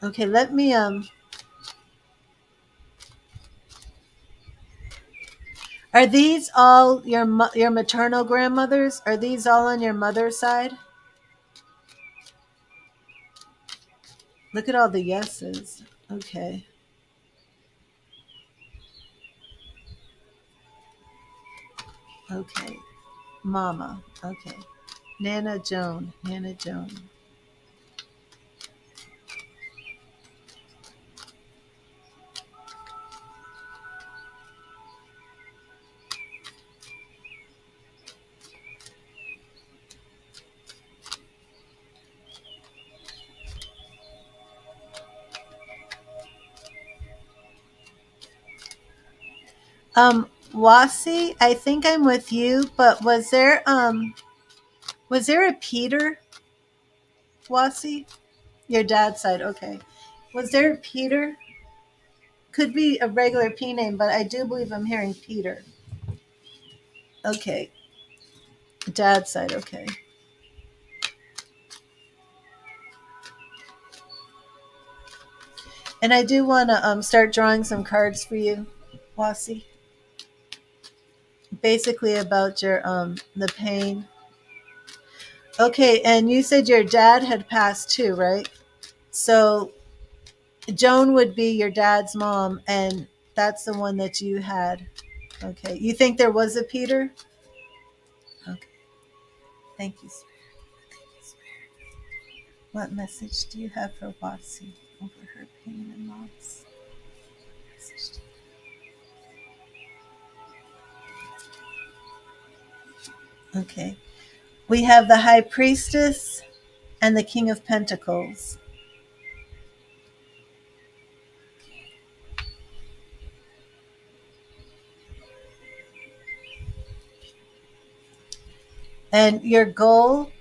Okay, let me Are these all your maternal grandmothers? Are these all on your mother's side? Look at all the yeses. Okay. Okay. Mama. Okay. Nana Joan. Nana Joan. Wasi, I think I'm with you, but was there a Peter, Wasi? Your dad's side, okay. Was there a Peter? Could be a regular P name, but I do believe I'm hearing Peter. Okay. Dad's side, okay. And I do want to start drawing some cards for you, Wasi. Basically about your the pain. Okay, and you said your dad had passed too, right? So Joan would be your dad's mom, and that's the one that you had. Okay. You think there was a Peter? Okay. Thank you, Spirit. Thank you, Spirit. What message do you have for Wasi over her pain and loss? Message. Okay. We have the High Priestess and the King of Pentacles. And your goal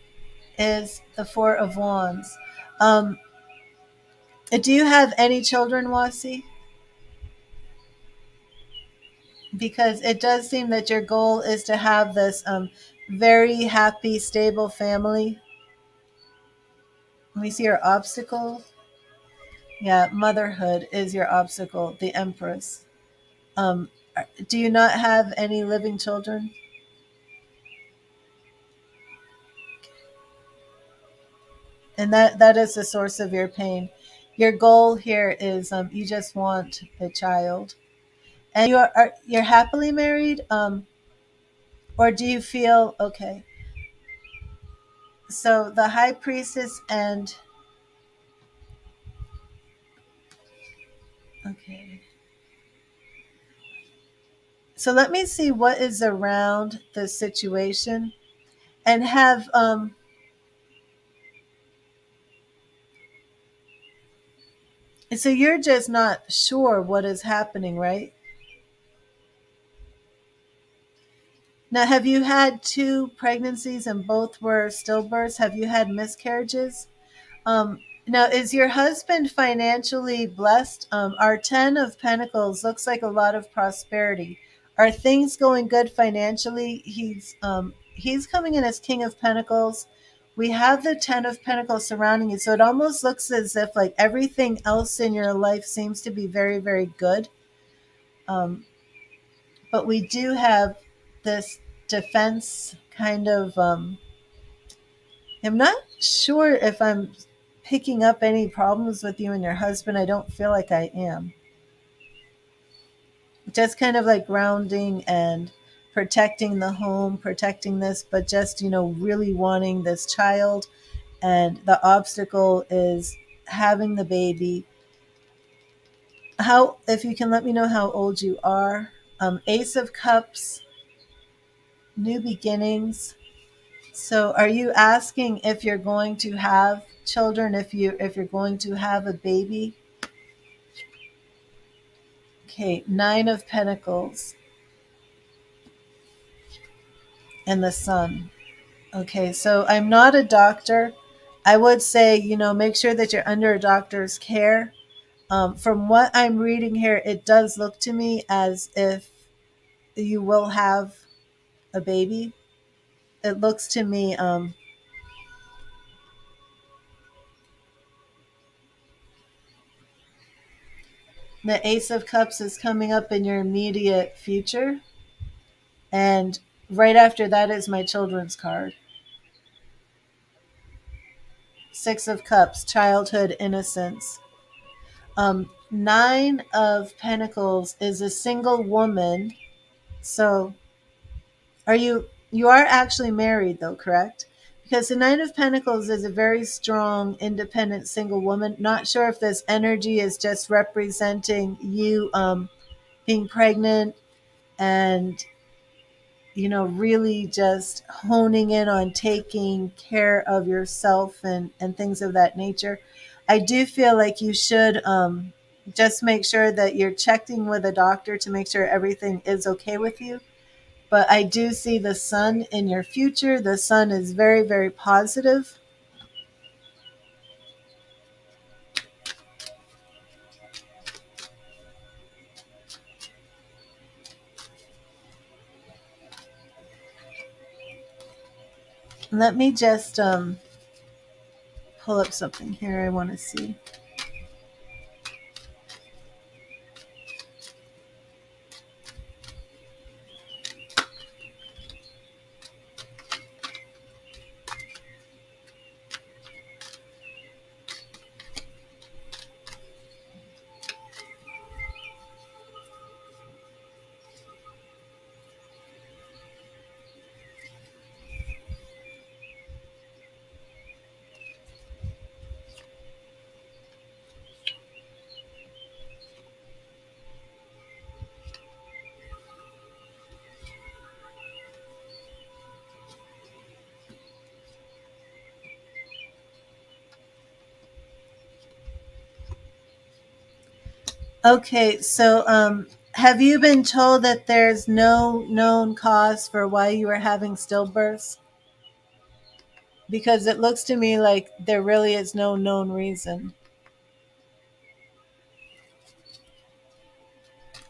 is the Four of Wands. Do you have any children, Wasi? because it does seem that your goal is to have this very happy, stable family. Let me see your obstacle. Yeah, motherhood is your obstacle, the Empress. Um, do you not have any living children? And that is the source of your pain. Your goal here is you just want a child, and you're happily married, or do you feel okay? So the High Priestess and okay. So let me see what is around the situation and have so you're just not sure what is happening, right? Now, have you had two pregnancies and both were stillbirths? Have you had miscarriages? Now, is your husband financially blessed? Our 10 of Pentacles looks like a lot of prosperity. Are things going good financially? He's coming in as King of Pentacles. We have the 10 of Pentacles surrounding you. So it almost looks as if like everything else in your life seems to be very, very good. Um, but we do have this defense kind of I'm not sure if I'm picking up any problems with you and your husband. I don't feel like I am. Just kind of like grounding and protecting the home, protecting this, but just, really wanting this child. And the obstacle is having the baby. How, if you can let me know how old you are. Ace of Cups, new beginnings. So are you asking if you're going to have children, if you're going to have a baby? Okay, Nine of Pentacles and the Sun. Okay, so I'm not a doctor. I would say, make sure that you're under a doctor's care. From what I'm reading here, it does look to me as if you will have a baby. It looks to me, the Ace of Cups is coming up in your immediate future. And right after that is my children's card. Six of Cups, childhood innocence. Nine of Pentacles is a single woman. So you are actually married though, correct? Because the Nine of Pentacles is a very strong, independent single woman. Not sure if this energy is just representing you being pregnant and really just honing in on taking care of yourself and things of that nature. I do feel like you should just make sure that you're checking with a doctor to make sure everything is okay with you. But I do see the sun in your future. The sun is very, very positive. Let me just pull up something here I want to see. Okay, so have you been told that there's no known cause for why you are having stillbirths? Because it looks to me like there really is no known reason.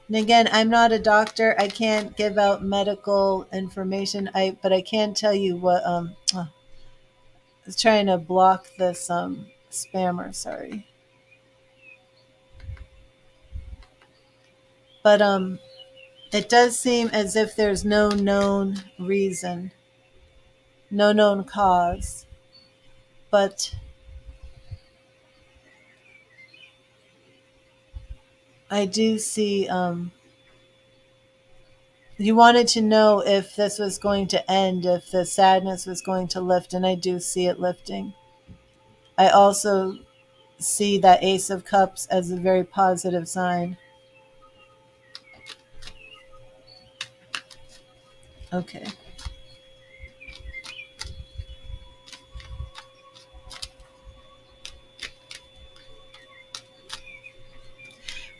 And again, I'm not a doctor. I can't give out medical information. But I can tell you what. I was trying to block this spammer. Sorry, but it does seem as if there's no known reason, no known cause. But I do see. You wanted to know if this was going to end, if the sadness was going to lift, and I do see it lifting. I also see that Ace of Cups as a very positive sign. Okay.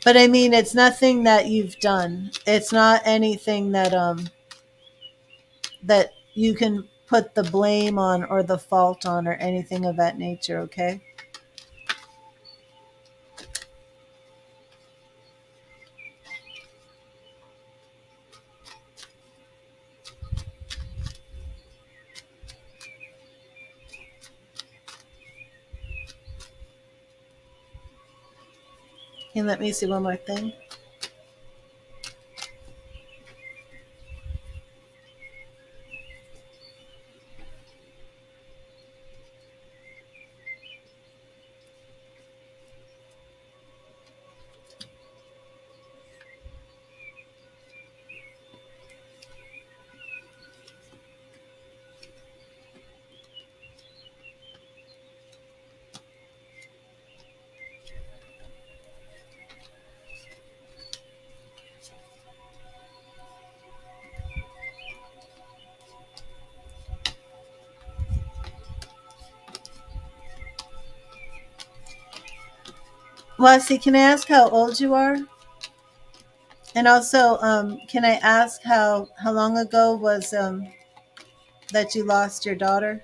But I mean, it's nothing that you've done. It's not anything that you can put the blame on or the fault on or anything of that nature, okay? And let me see one more thing. Wasi, can I ask how old you are? And also, can I ask how long ago was that you lost your daughter?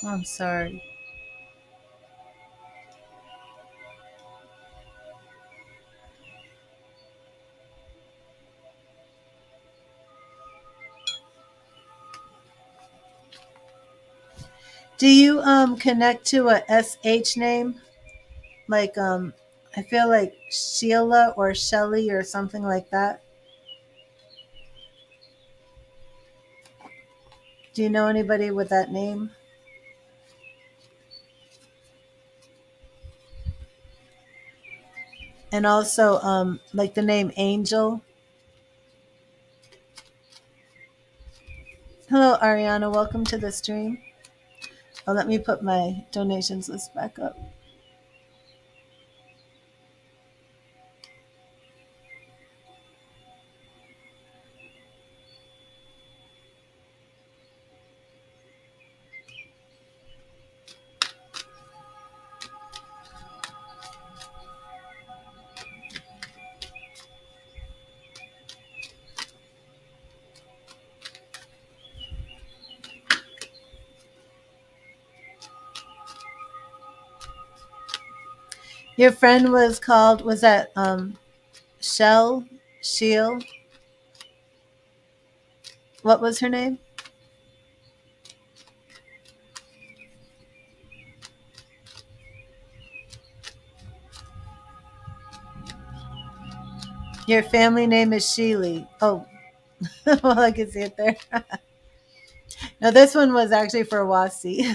Oh, I'm sorry. Do you connect to a SH name? Like I feel like Sheila or Shelly or something like that. Do you know anybody with that name? And also like the name Angel. Hello Ariana, welcome to the stream. Oh, let me put my donations list back up. Your friend was that Shell Shield? What was her name? Your family name is Sheely. Oh, well, I can see it there. No, this one was actually for Wasi.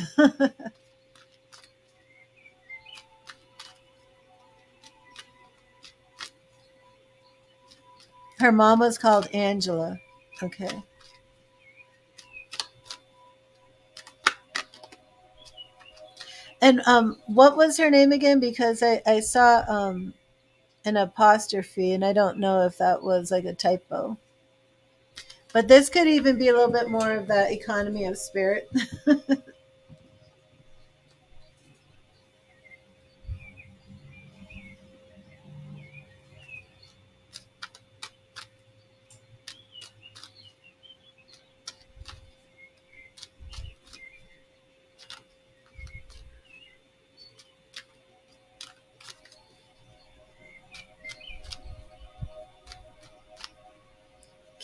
Her mom was called Angela. Okay. And what was her name again? Because I saw an apostrophe, and I don't know if that was like a typo. But this could even be a little bit more of the economy of spirit.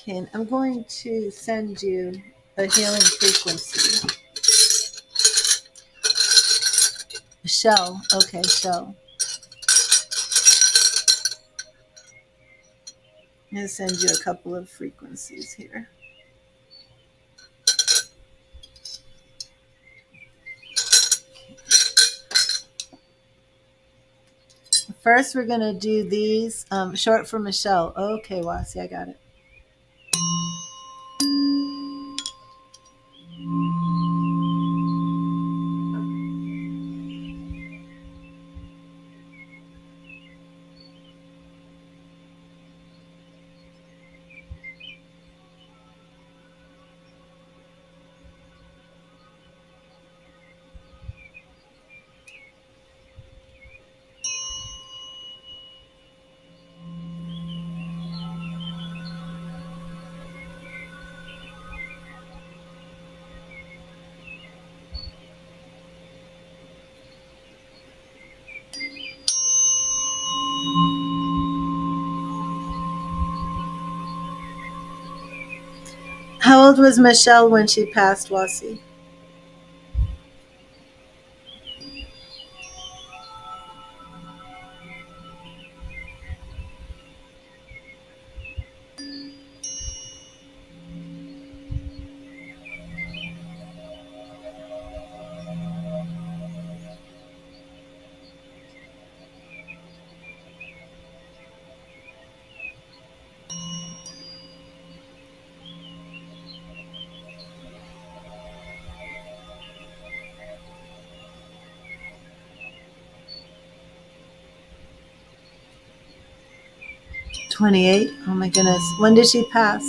Okay, and I'm going to send you a healing frequency. Shell. Okay, shell. I'm going to send you a couple of frequencies here. First, we're going to do these, short for Michelle. Okay, Wasi, I got it. How old was Michelle when she passed, Wasi? '28. Oh my goodness. When did she pass?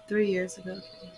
Three years ago. Okay.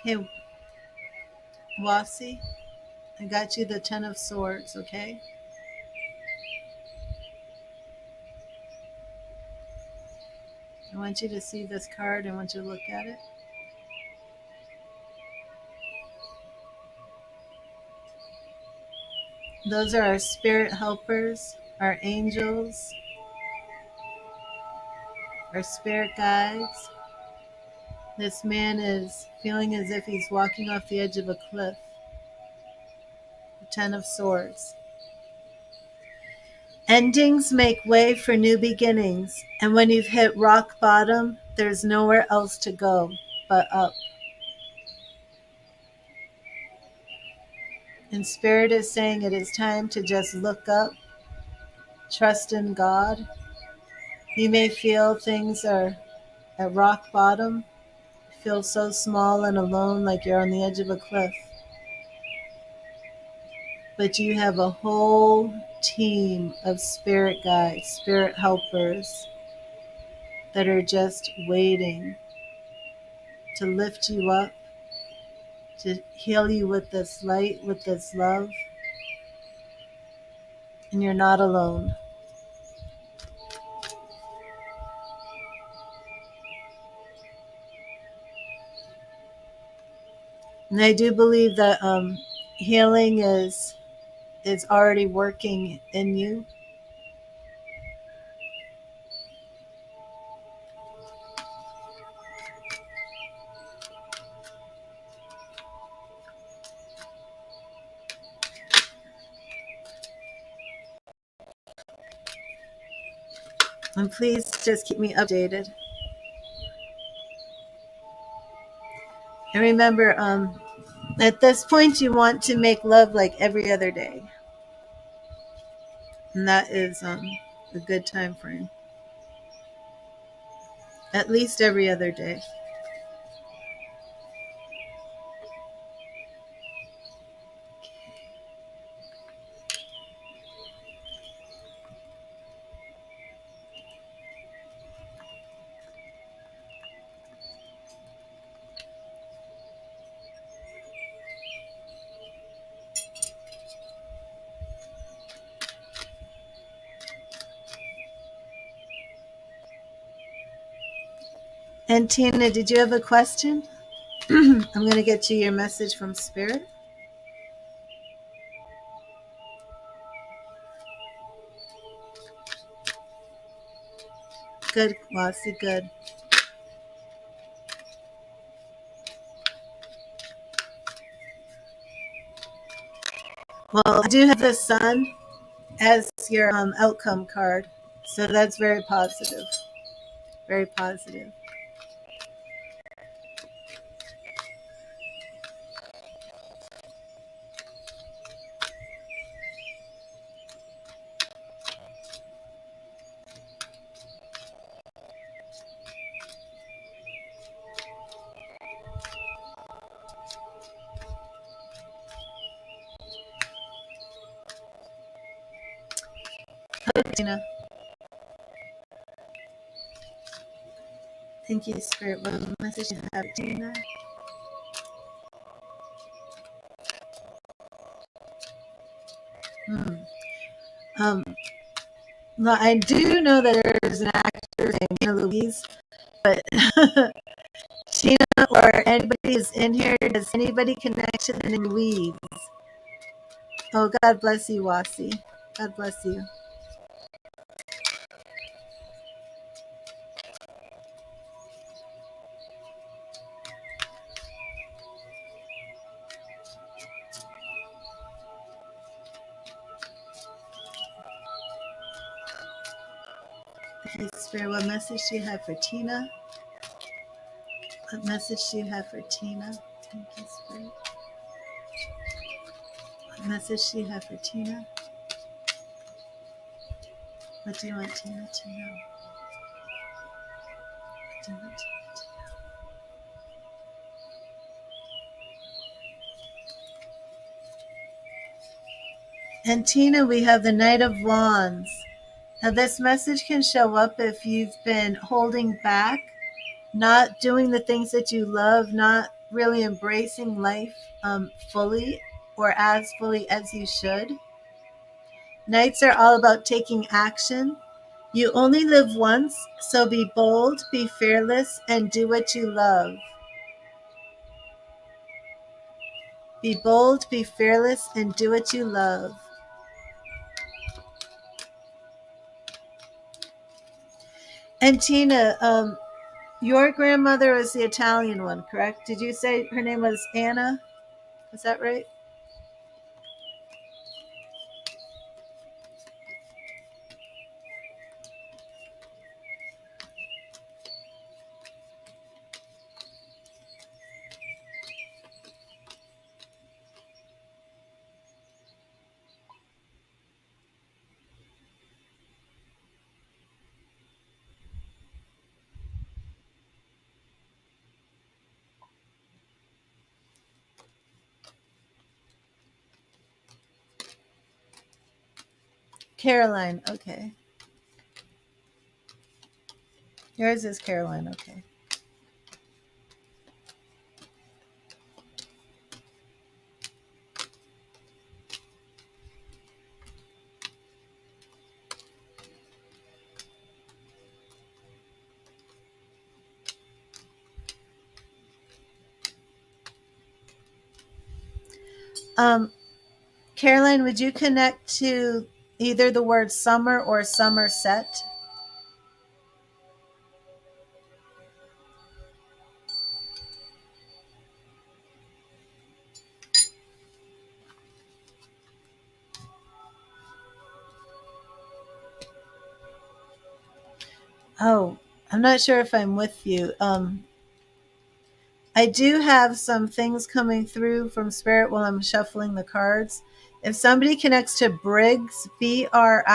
Okay, Wasi, I got you the Ten of Swords, okay? I want you to see this card. I want you to look at it. Those are our spirit helpers, our angels, our spirit guides. This man is feeling as if he's walking off the edge of a cliff. The Ten of Swords. Endings make way for new beginnings, and when you've hit rock bottom, there's nowhere else to go but up. And Spirit is saying it is time to just look up, trust in God. You may feel things are at rock bottom, feel so small and alone, like you're on the edge of a cliff. But you have a whole team of spirit guides, spirit helpers that are just waiting to lift you up, to heal you with this light, with this love. And you're not alone. And I do believe that healing is already working in you. And please just keep me updated. And remember, at this point, you want to make love like every other day. And that is a good time frame. At least every other day. And Tina, did you have a question? I'm going to get you your message from Spirit. Good, Wasi, good. Well, I do have the Sun as your outcome card. So that's very positive. Very positive. ahead, Tina. Thank you, Spirit. What message you have, Tina? Hmm. Um, well, I do know that there's an actor named Tina Louise, but Tina or anybody who's in here, does anybody connect to the name Louise? Oh, God bless you, Wasi. God bless you. Okay, Spirit, what message do you have for Tina? What message do you have for Tina? Thank you, Spirit. What message do you have for Tina? What do you want Tina to know? What do you want Tina to know? And Tina, we have the Knight of Wands. Now, this message can show up if you've been holding back, not doing the things that you love, not really embracing life fully or as fully as you should. Knights are all about taking action. You only live once, so be bold, be fearless, and do what you love. Be bold, be fearless, and do what you love. And Tina, your grandmother was the Italian one, correct? Did you say her name was Anna? Is that right? Caroline, okay. Yours is Caroline, okay. Caroline, would you connect to either the word summer or Somerset? Oh, I'm not sure if I'm with you. I do have some things coming through from Spirit while I'm shuffling the cards. If somebody connects to Briggs, Briggs,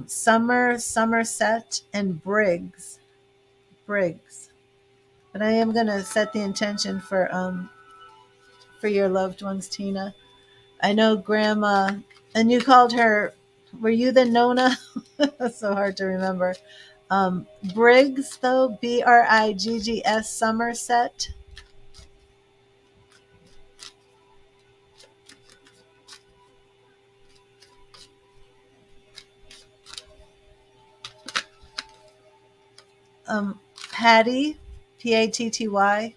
Summer, Somerset, and Briggs. But I am going to set the intention for your loved ones, Tina. I know Grandma, and you called her, were you the Nona? That's so hard to remember. Briggs, though, Briggs, Somerset. Patty, Patty.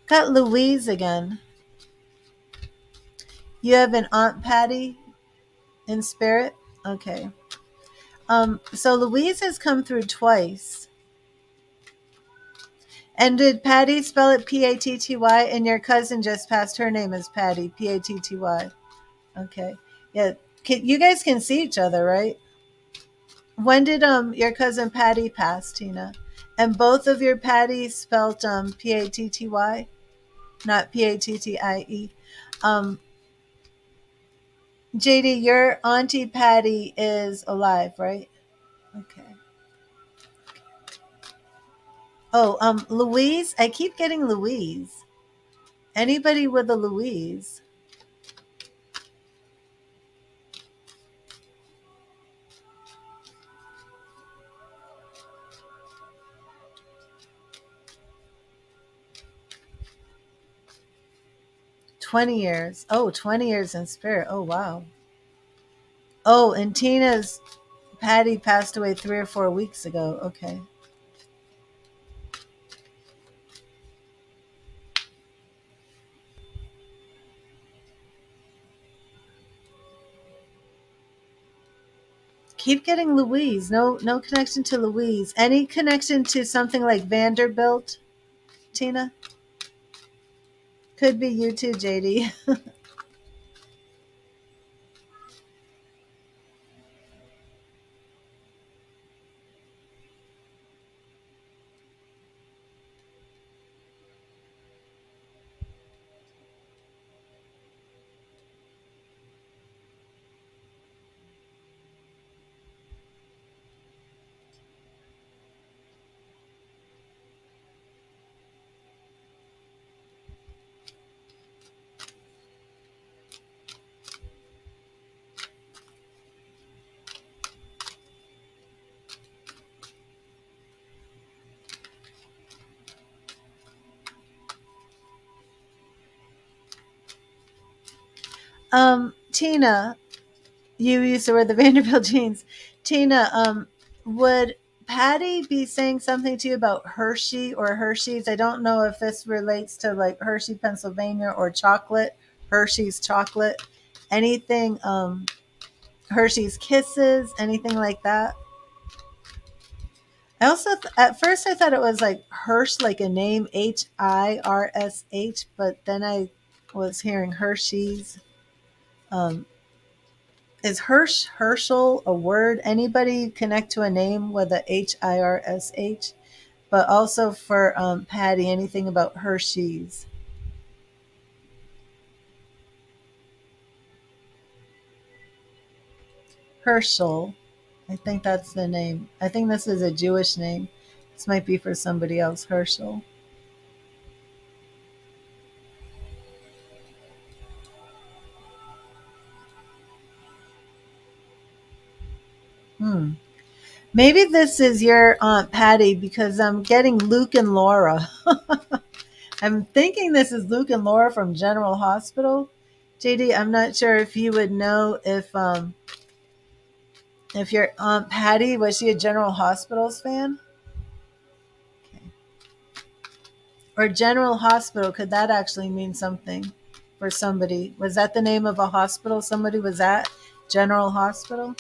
Got Louise again. You have an Aunt Patty in Spirit? Okay. So Louise has come through twice. And did Patty spell it Patty? And your cousin just passed, her name is Patty, Patty. Okay. Yeah. You guys can see each other, right? When did your cousin Patty pass, Tina? And both of your Patties spelt Patty, not Pattie. Um, JD, your auntie Patty is alive, right? Okay. Oh, Louise. I keep getting Louise. Anybody with a Louise? 20 years. Oh, 20 years in spirit. Oh, wow. Oh, and Tina's Patty passed away 3 or 4 weeks ago. Okay. Keep getting Louise. No connection to Louise. Any connection to something like Vanderbilt, Tina? Could be you too, JD. Tina, you used to wear the Vanderbilt jeans. Tina, would Patty be saying something to you about Hershey or Hershey's? I don't know if this relates to like Hershey, Pennsylvania, or chocolate, Hershey's chocolate, anything, Hershey's Kisses, anything like that. I also, at first, I thought it was like Hirsch, like a name, Hirsh, but then I was hearing Hershey's. Um, is Herschel a word? Anybody connect to a name with a Hirsh? But also for Patty, anything about Hershey's? Herschel. I think that's the name. I think this is a Jewish name. This might be for somebody else, Herschel. Hmm. Maybe this is your Aunt Patty because I'm getting Luke and Laura. I'm thinking this is Luke and Laura from General Hospital. JD, I'm not sure if you would know if your Aunt Patty was she a General Hospitals fan? Okay. Or General Hospital, could that actually mean something for somebody? Was that the name of a hospital somebody was at? General Hospital?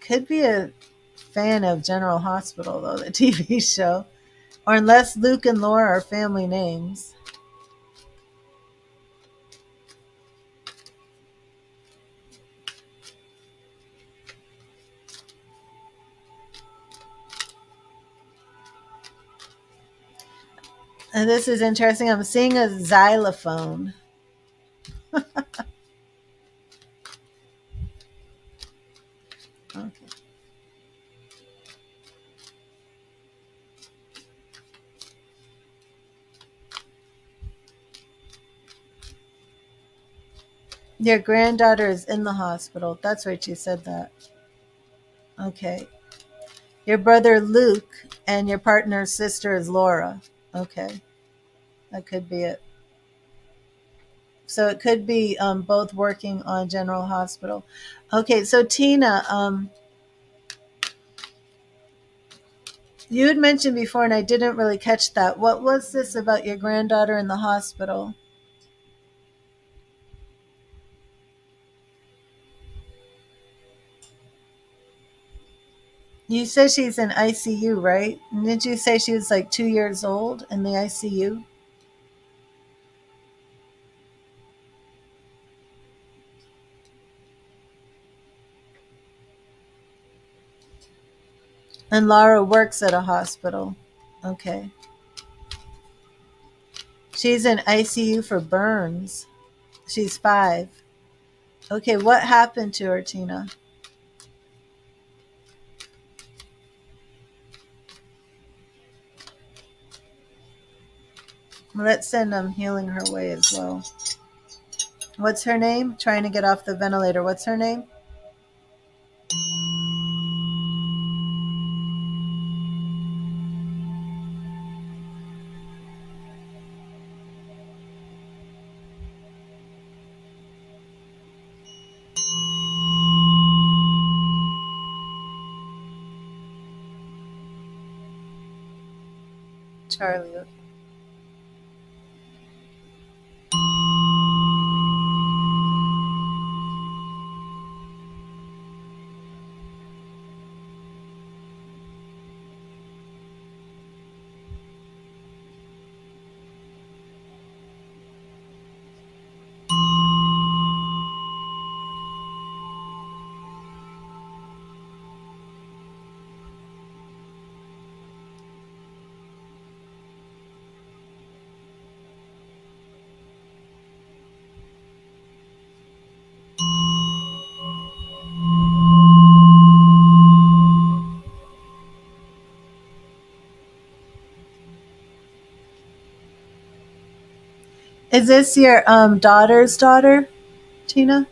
Could be a fan of General Hospital though, the TV show. Or unless Luke and Laura are family names. And this is interesting. I'm seeing a xylophone. Okay. Your granddaughter is in the hospital. That's right, you said that. Okay. Your brother Luke and your partner's sister is Laura. Okay. That could be it. So it could be both working on General Hospital. Okay, so Tina, you had mentioned before, and I didn't really catch that. What was this about your granddaughter in the hospital? You said she's in ICU, right? And didn't you say she was like 2 years old in the ICU? And Laura works at a hospital. Okay. She's in ICU for burns. She's 5. Okay, what happened to her, Tina? Let's send healing her way as well. What's her name? Trying to get off the ventilator. What's her name? Charlie. Okay. Is this your daughter's daughter, Tina?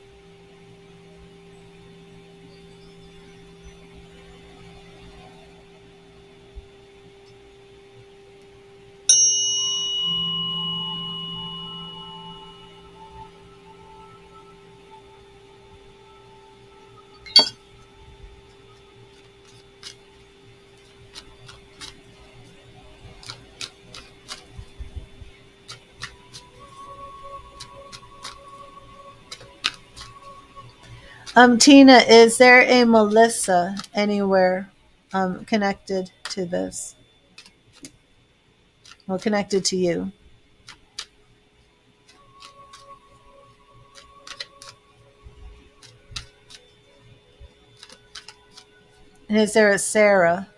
Tina, is there a Melissa anywhere connected to this? Well, connected to you. And is there a Sarah?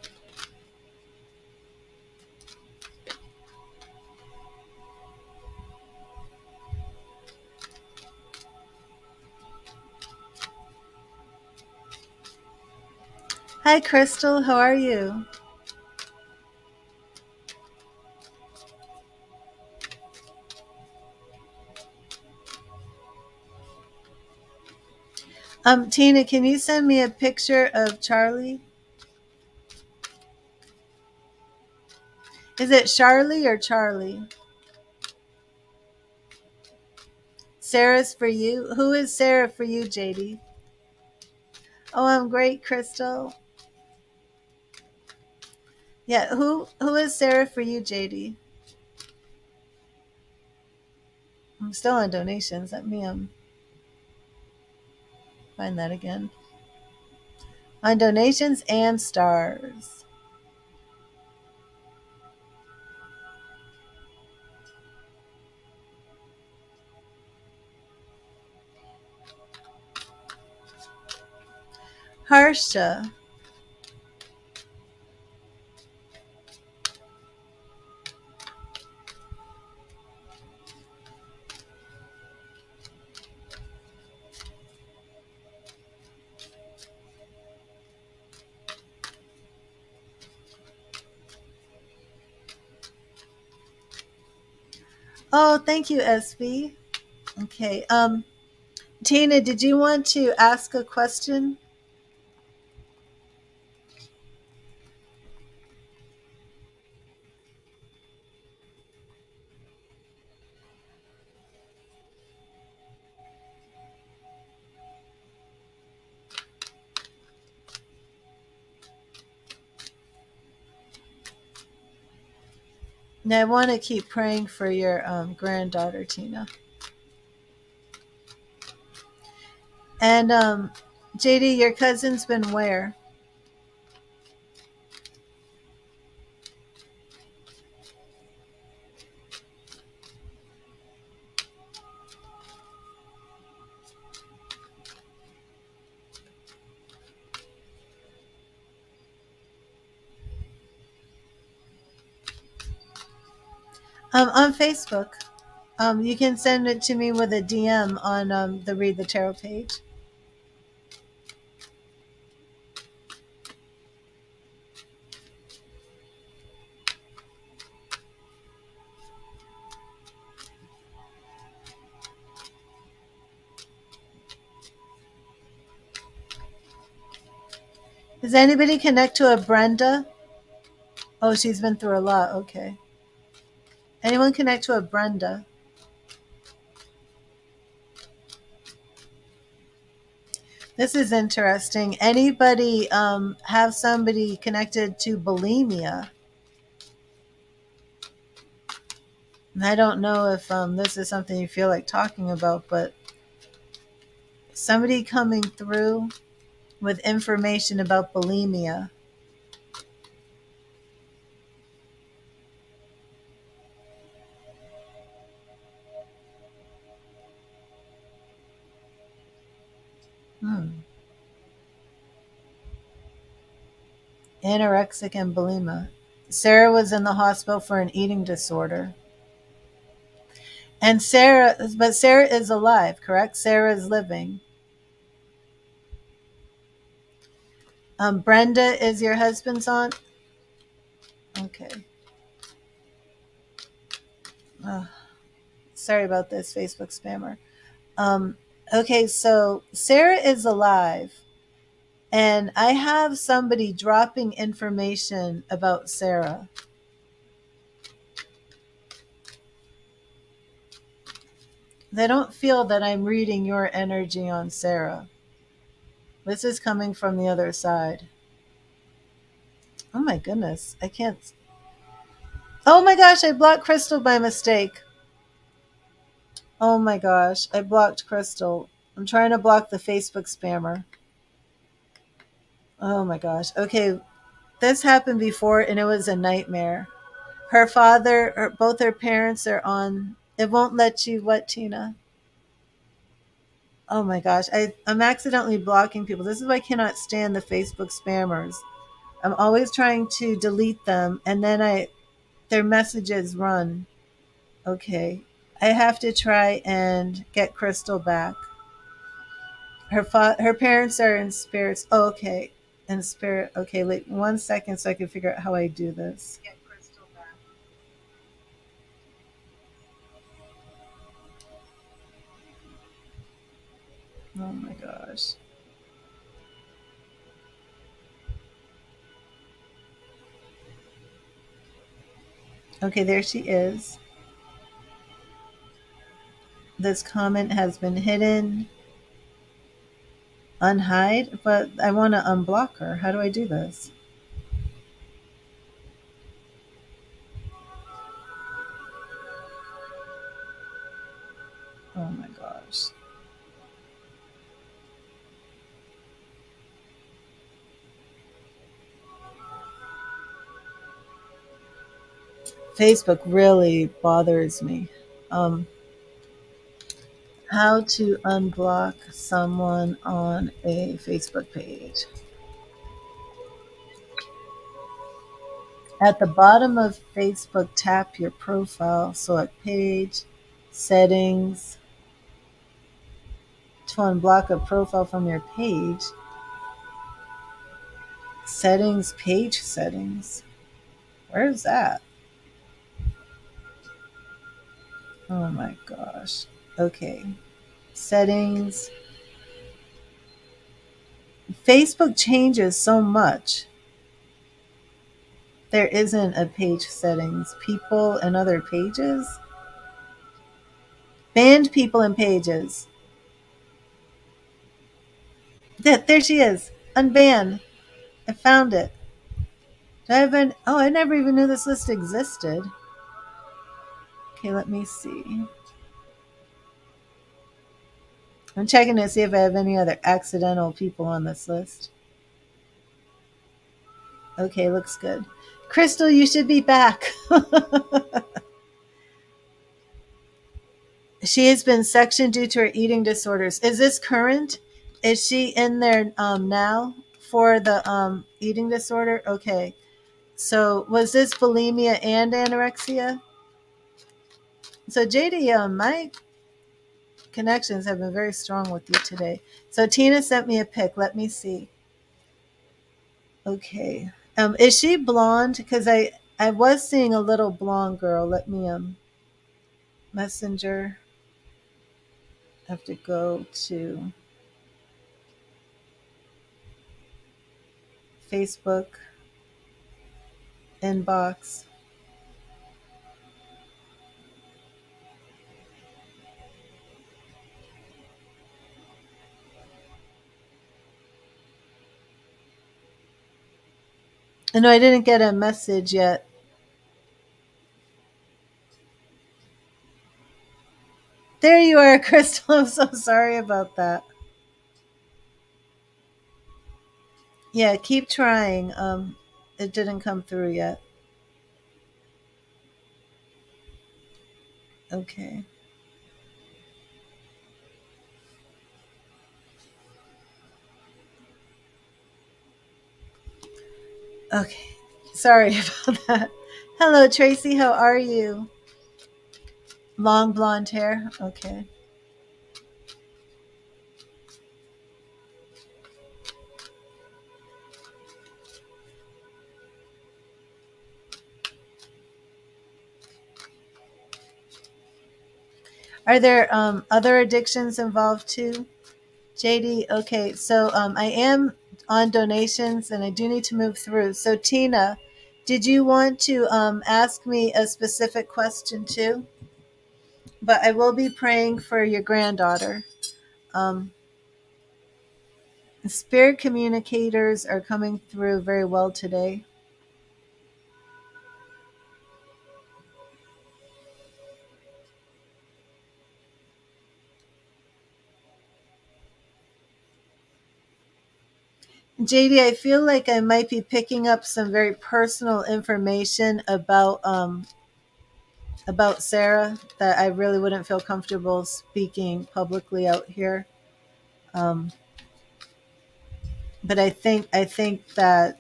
Hi, Crystal. How are you? Tina, can you send me a picture of Charlie? Is it Charlie or Charlie? Sarah's for you. Who is Sarah for you, JD? Oh, I'm great, Crystal. Yeah, who is Sarah for you, JD? I'm still on donations. Let me find that again. On donations and stars. Harsha. Oh, thank you, SB. Okay. Tina, did you want to ask a question? Now, I want to keep praying for your granddaughter, Tina. And JD, your cousin's been where? On Facebook. You can send it to me with a DM on the Read the Tarot page. Does anybody connect to a Brenda? Oh, she's been through a lot. Okay. Anyone connect to a Brenda? This is interesting. Anybody have somebody connected to bulimia? And I don't know if this is something you feel like talking about, but somebody coming through with information about bulimia. Anorexic and bulimia. Sarah was in the hospital for an eating disorder. And Sarah is alive, correct? Sarah is living. Brenda is your husband's aunt? Okay. Sorry about this, Facebook spammer. Okay, so Sarah is alive. And I have somebody dropping information about Sarah. They don't feel that I'm reading your energy on Sarah. This is coming from the other side. Oh my goodness. I can't. Oh my gosh, I blocked Crystal by mistake. Oh my gosh, I blocked Crystal. I'm trying to block the Facebook spammer. Oh my gosh. Okay, this happened before and it was a nightmare. Her father, both her parents are on. It won't let you, what, Tina? Oh my gosh, I'm accidentally blocking people. This is why I cannot stand the Facebook spammers. I'm always trying to delete them and then their messages run. Okay. I have to try and get Crystal back. Her parents are in spirits. Oh, okay. In spirit. Okay, wait 1 second so I can figure out how I do this. Get Crystal back. Oh my gosh. Okay, there she is. This comment has been hidden. Unhide, but I want to unblock her. How do I do this? Oh my gosh. Facebook really bothers me. How to unblock someone on a Facebook page. At the bottom of Facebook, tap your profile, select page, settings. To unblock a profile from your page, settings, page settings. Where's that? Oh my gosh. Okay. Settings. Facebook changes so much. There isn't a page settings. People and other pages. Banned people and pages. There she is. Unban. I found it. Do I have an, oh, I never even knew this list existed. Okay, let me see. I'm checking to see if I have any other accidental people on this list. Okay, looks good. Crystal, you should be back. She has been sectioned due to her eating disorders. Is this current? Is she in there now for the eating disorder? Okay. So was this bulimia and anorexia? So JD, my connections have been very strong with you today. So Tina sent me a pic. Let me see. Okay. Is she blonde? Because I was seeing a little blonde girl. Let me messenger. I have to go to Facebook inbox. No, I didn't get a message yet. There you are, Crystal. I'm so sorry about that. Yeah, keep trying. It didn't come through yet. Okay. Okay. Sorry about that. Hello, Tracy. How are you? Long blonde hair. Okay. Are there other addictions involved too? JD, okay. So I am on donations and I do need to move through. So, Tina, did you want to ask me a specific question too? But I will be praying for your granddaughter. Um, Spirit communicators are coming through very well today. JD, I feel like I might be picking up some very personal information about Sarah that I really wouldn't feel comfortable speaking publicly out here. Um, but I think that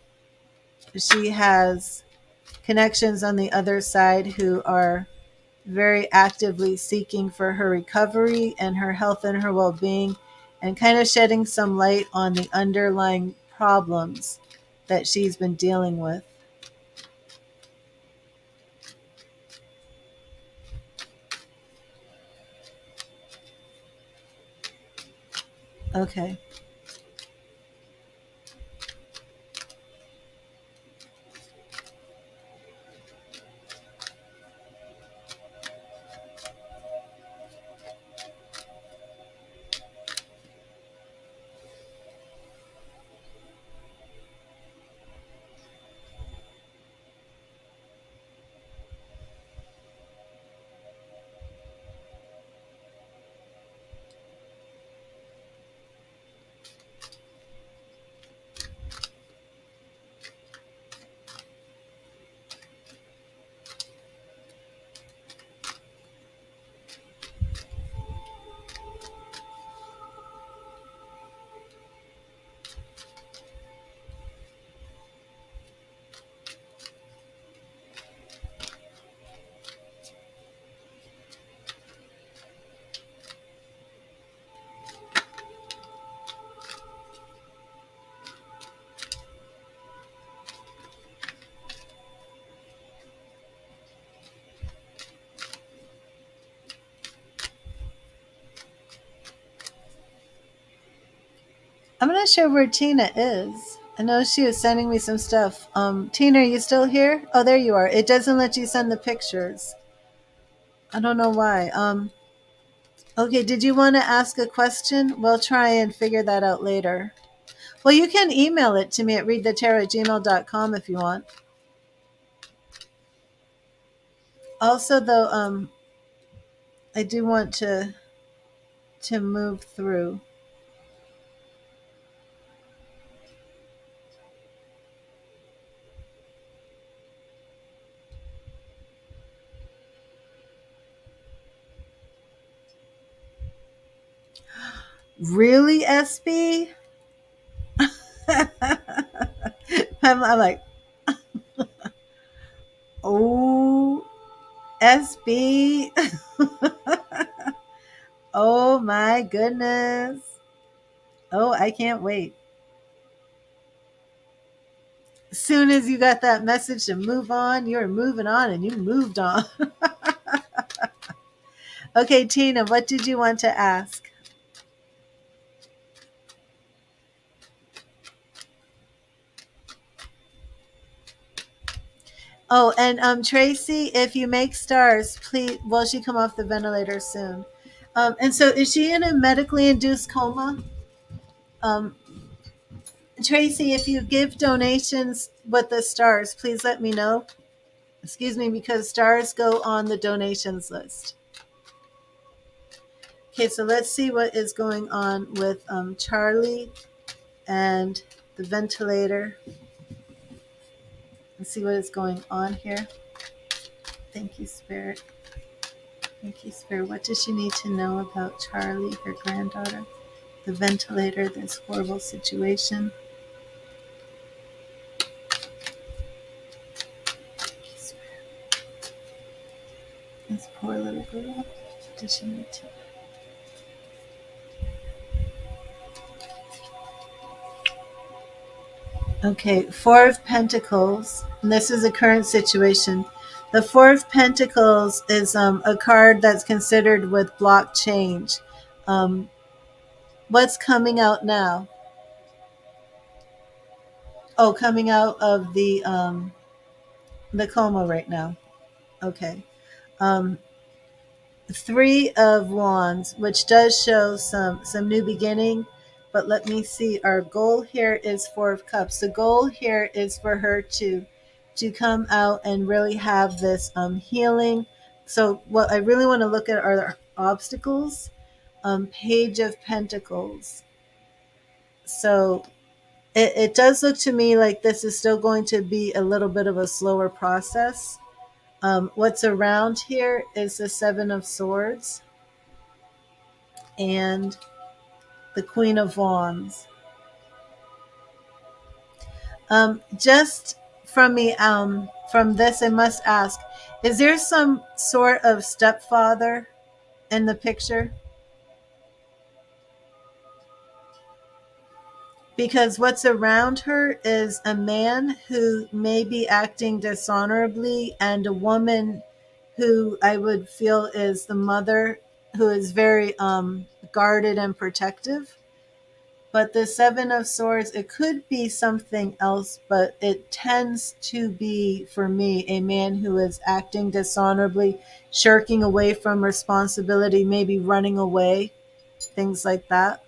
she has connections on the other side who are very actively seeking for her recovery and her health and her well-being, and kind of shedding some light on the underlying problems that she's been dealing with. Okay. I'm not sure where Tina is. I know she was sending me some stuff. Tina, are you still here? Oh, there you are. It doesn't let you send the pictures. I don't know why. Okay, did you want to ask a question? We'll try and figure that out later. Well, you can email it to me at readthetarot@gmail.com if you want. Also, though, I do want to move through. Really, SB? I'm like, OMG. SB. Oh my goodness. Oh, I can't wait. As soon as you got that message to move on, you're moving on and you moved on. Okay, Tina, what did you want to ask? Oh, and Tracy, if you make stars, please, will she come off the ventilator soon? And so is she in a medically induced coma? Um, Tracy, if you give donations with the stars, please let me know. Excuse me, because stars go on the donations list. Okay, so let's see what is going on with Charlie and the ventilator. Let's see what is going on here. Thank you, Spirit. Thank you, Spirit. What does she need to know about Charlie, her granddaughter, the ventilator, this horrible situation? This poor little girl. What does she need to know? Okay, Four of Pentacles. And this is a current situation. The Four of Pentacles is a card that's considered with block change. What's coming out now? Oh, coming out of the coma right now. Okay. Three of Wands, which does show some new beginning. But let me see. Our goal here is Four of Cups. The goal here is for her to come out and really have this healing. So what I really want to look at are the obstacles. Page of Pentacles. So it does look to me like this is still going to be a little bit of a slower process. What's around here is the Seven of Swords and the Queen of Wands. Just from me, from this, I must ask: is there some sort of stepfather in the picture? Because what's around her is a man who may be acting dishonorably, and a woman who I would feel is the mother, who is very guarded and protective. But the Seven of Swords, it could be something else, but it tends to be, for me, a man who is acting dishonorably, shirking away from responsibility, maybe running away, things like that.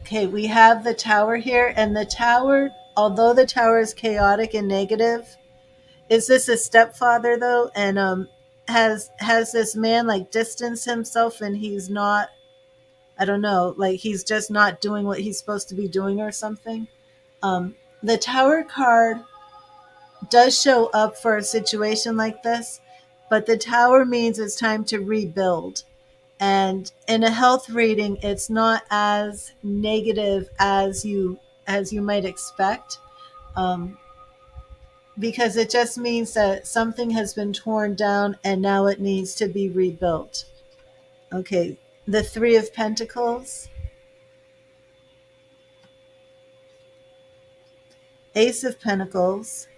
Okay, we have the Tower here, and the Tower, although the Tower is chaotic and negative, is this a stepfather though? And has this man like distanced himself, and he's not, I don't know, like he's just not doing what he's supposed to be doing or something. The Tower card does show up for a situation like this, but the Tower means it's time to rebuild. And in a health reading, it's not as negative as you might expect, because it just means that something has been torn down and now it needs to be rebuilt. Okay, the Three of Pentacles, Ace of Pentacles,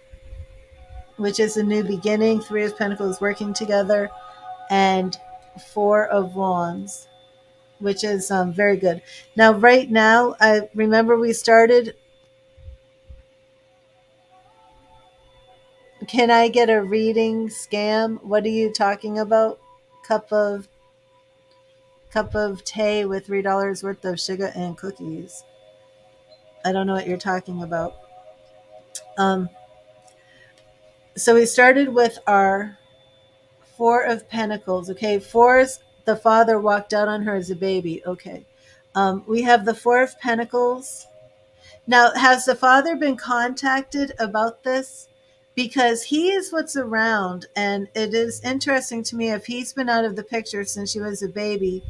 which is a new beginning, Three of Pentacles working together, and Four of Wands, which is very good. Now, right now, I remember we started. Can I get a reading scam? What are you talking about? Cup of tea with $3 worth of sugar and cookies. I don't know what you're talking about. So we started with our Four of Pentacles. Okay, four is the father walked out on her as a baby. Okay, we have the Four of Pentacles. Now, has the father been contacted about this? Because he is what's around, and it is interesting to me if he's been out of the picture since she was a baby.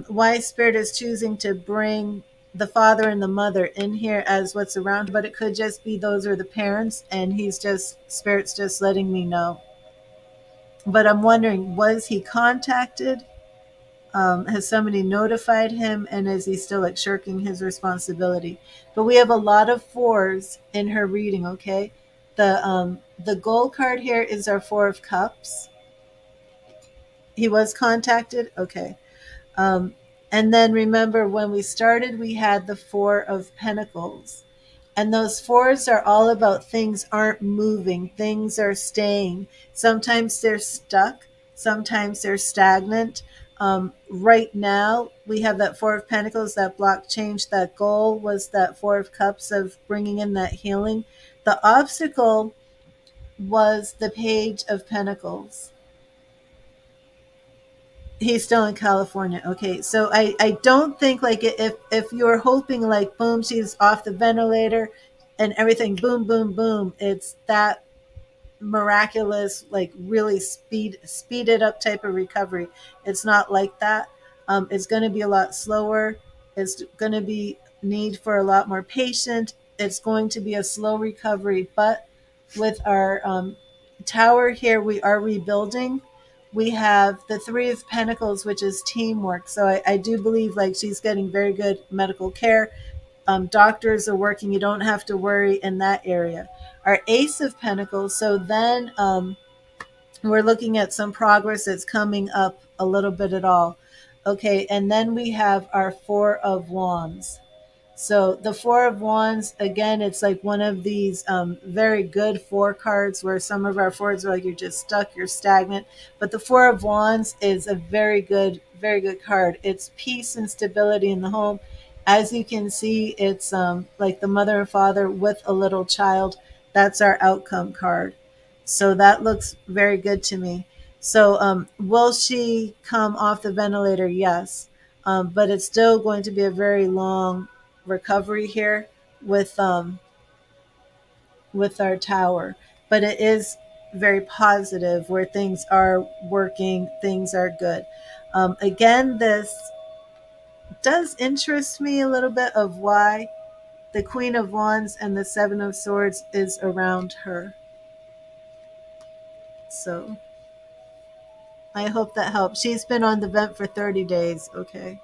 Why Spirit is choosing to bring the father and the mother in here as what's around, but it could just be those are the parents, and he's just, spirit's just letting me know. But I'm wondering, was he contacted? Has somebody notified him, and is he still like shirking his responsibility? But we have a lot of fours in her reading. Okay, the gold card here is our Four of Cups. He was contacted. Okay. Um, and then remember when we started, we had the Four of Pentacles. And those fours are all about things aren't moving, things are staying. Sometimes they're stuck, sometimes they're stagnant. Right now, we have that Four of Pentacles, that block change. That goal was that Four of Cups of bringing in that healing. The obstacle was the Page of Pentacles. He's still in California. Okay, so I don't think like if you're hoping like boom, she's off the ventilator and everything boom boom boom, it's that miraculous like really speeded up type of recovery. It's not like that. It's going to be a lot slower. It's going to be need for a lot more patient. It's going to be a slow recovery, but with our tower here, we are rebuilding. We have the Three of Pentacles, which is teamwork. So I do believe like she's getting very good medical care. Doctors are working. You don't have to worry in that area. Our Ace of Pentacles. So then we're looking at some progress that's coming up a little bit at all. Okay, and then we have our Four of Wands. So the Four of Wands, again, it's like one of these very good four cards where some of our fours are like you're just stuck, you're stagnant. But the Four of Wands is a very good card. It's peace and stability in the home. As you can see, it's like the mother and father with a little child. That's our outcome card. So that looks very good to me. So will she come off the ventilator? Yes. But it's still going to be a very long recovery here with our tower, but it is very positive where things are working, things are good. Again, this does interest me a little bit of why the Queen of Wands and the Seven of Swords is around her. So I hope that helps. She's been on the vent for 30 days. Okay.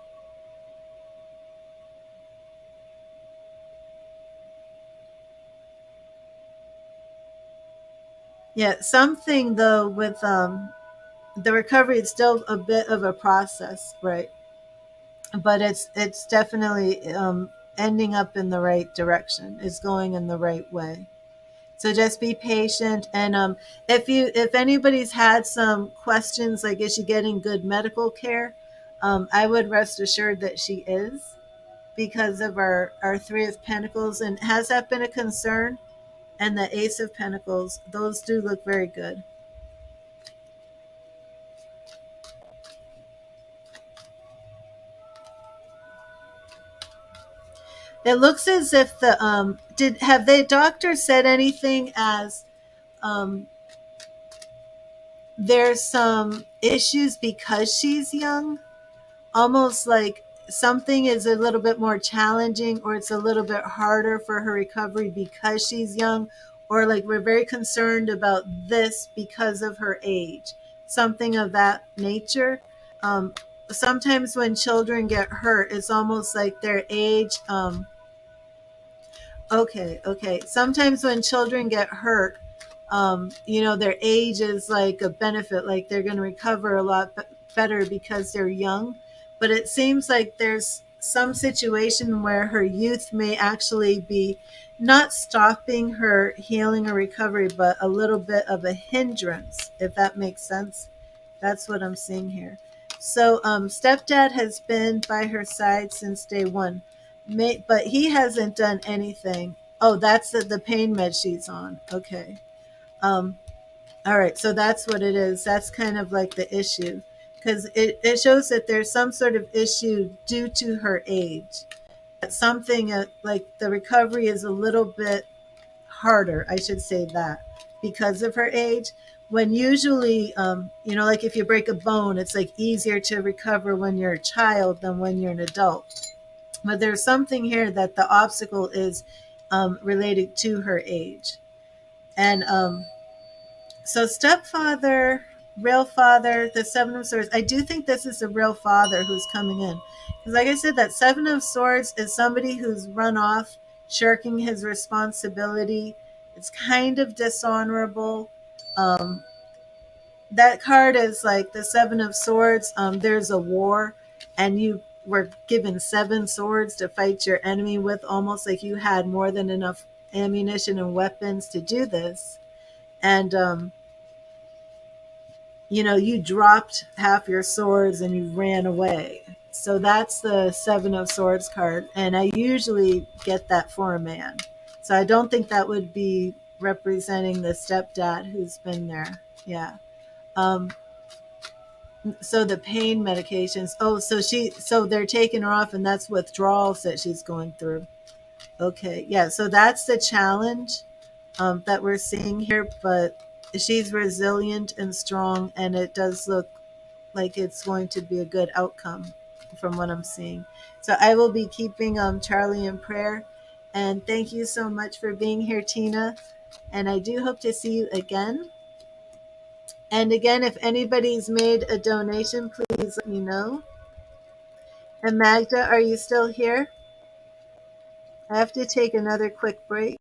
Yeah, something though with the recovery, it's still a bit of a process, right? But it's definitely ending up in the right direction. It's going in the right way. So just be patient, and if anybody's had some questions, like is she getting good medical care, I would rest assured that she is, because of our Three of Pentacles. And has that been a concern? And the Ace of Pentacles, those do look very good. It looks as if the have they doctors said anything as um, there's some issues because she's young, almost like something is a little bit more challenging, or it's a little bit harder for her recovery because she's young, or like we're very concerned about this because of her age, something of that nature. Sometimes when children get hurt, it's almost like their age. Okay. Sometimes when children get hurt, their age is like a benefit, like they're going to recover a lot better because they're young. But it seems like there's some situation where her youth may actually be not stopping her healing or recovery, but a little bit of a hindrance, if that makes sense. That's what I'm seeing here. So stepdad has been by her side since day one, but he hasn't done anything. Oh, that's the pain med she's on. Okay. Um, all right. So that's what it is. That's kind of like the issue, because it shows that there's some sort of issue due to her age. Something like the recovery is a little bit harder, I should say that, because of her age. When usually, like if you break a bone, it's like easier to recover when you're a child than when you're an adult. But there's something here that the obstacle is related to her age. And so stepfather, real father, the Seven of Swords. I do think this is a real father who's coming in. Because like I said, that Seven of Swords is somebody who's run off, shirking his responsibility. It's kind of dishonorable. Um, that card is like the Seven of Swords. There's a war, and you were given seven swords to fight your enemy with, almost like you had more than enough ammunition and weapons to do this. And you dropped half your swords and you ran away. So that's the Seven of Swords card. And I usually get that for a man. So I don't think that would be representing the stepdad who's been there. Yeah. Um, so the pain medications. Oh, so they're taking her off, and that's withdrawals that she's going through. Okay. Yeah. So that's the challenge that we're seeing here. But she's resilient and strong, and it does look like it's going to be a good outcome from what I'm seeing. So I will be keeping Charlie in prayer. And thank you so much for being here, Tina. And I do hope to see you again. And again, if anybody's made a donation, please let me know. And Magda, are you still here? I have to take another quick break.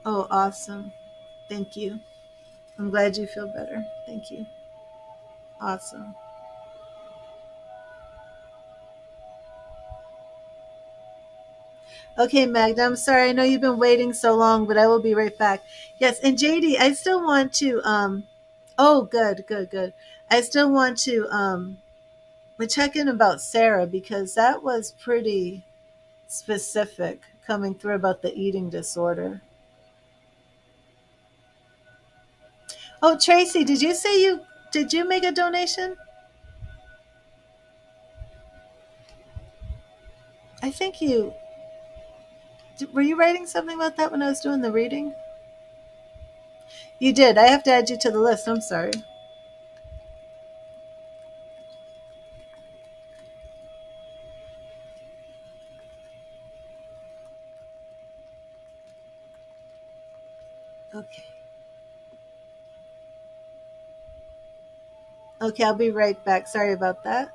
Oh, awesome. Thank you. I'm glad you feel better. Thank you. Awesome. Okay, Magda, I'm sorry. I know you've been waiting so long, but I will be right back. Yes, and JD, I still want to oh, good, good, good. I still want to check in about Sarah, because that was pretty specific coming through about the eating disorder. Oh, Tracy, did you make a donation? I think were you writing something about that when I was doing the reading? You did. I have to add you to the list. I'm sorry. Okay. Okay, I'll be right back. Sorry about that.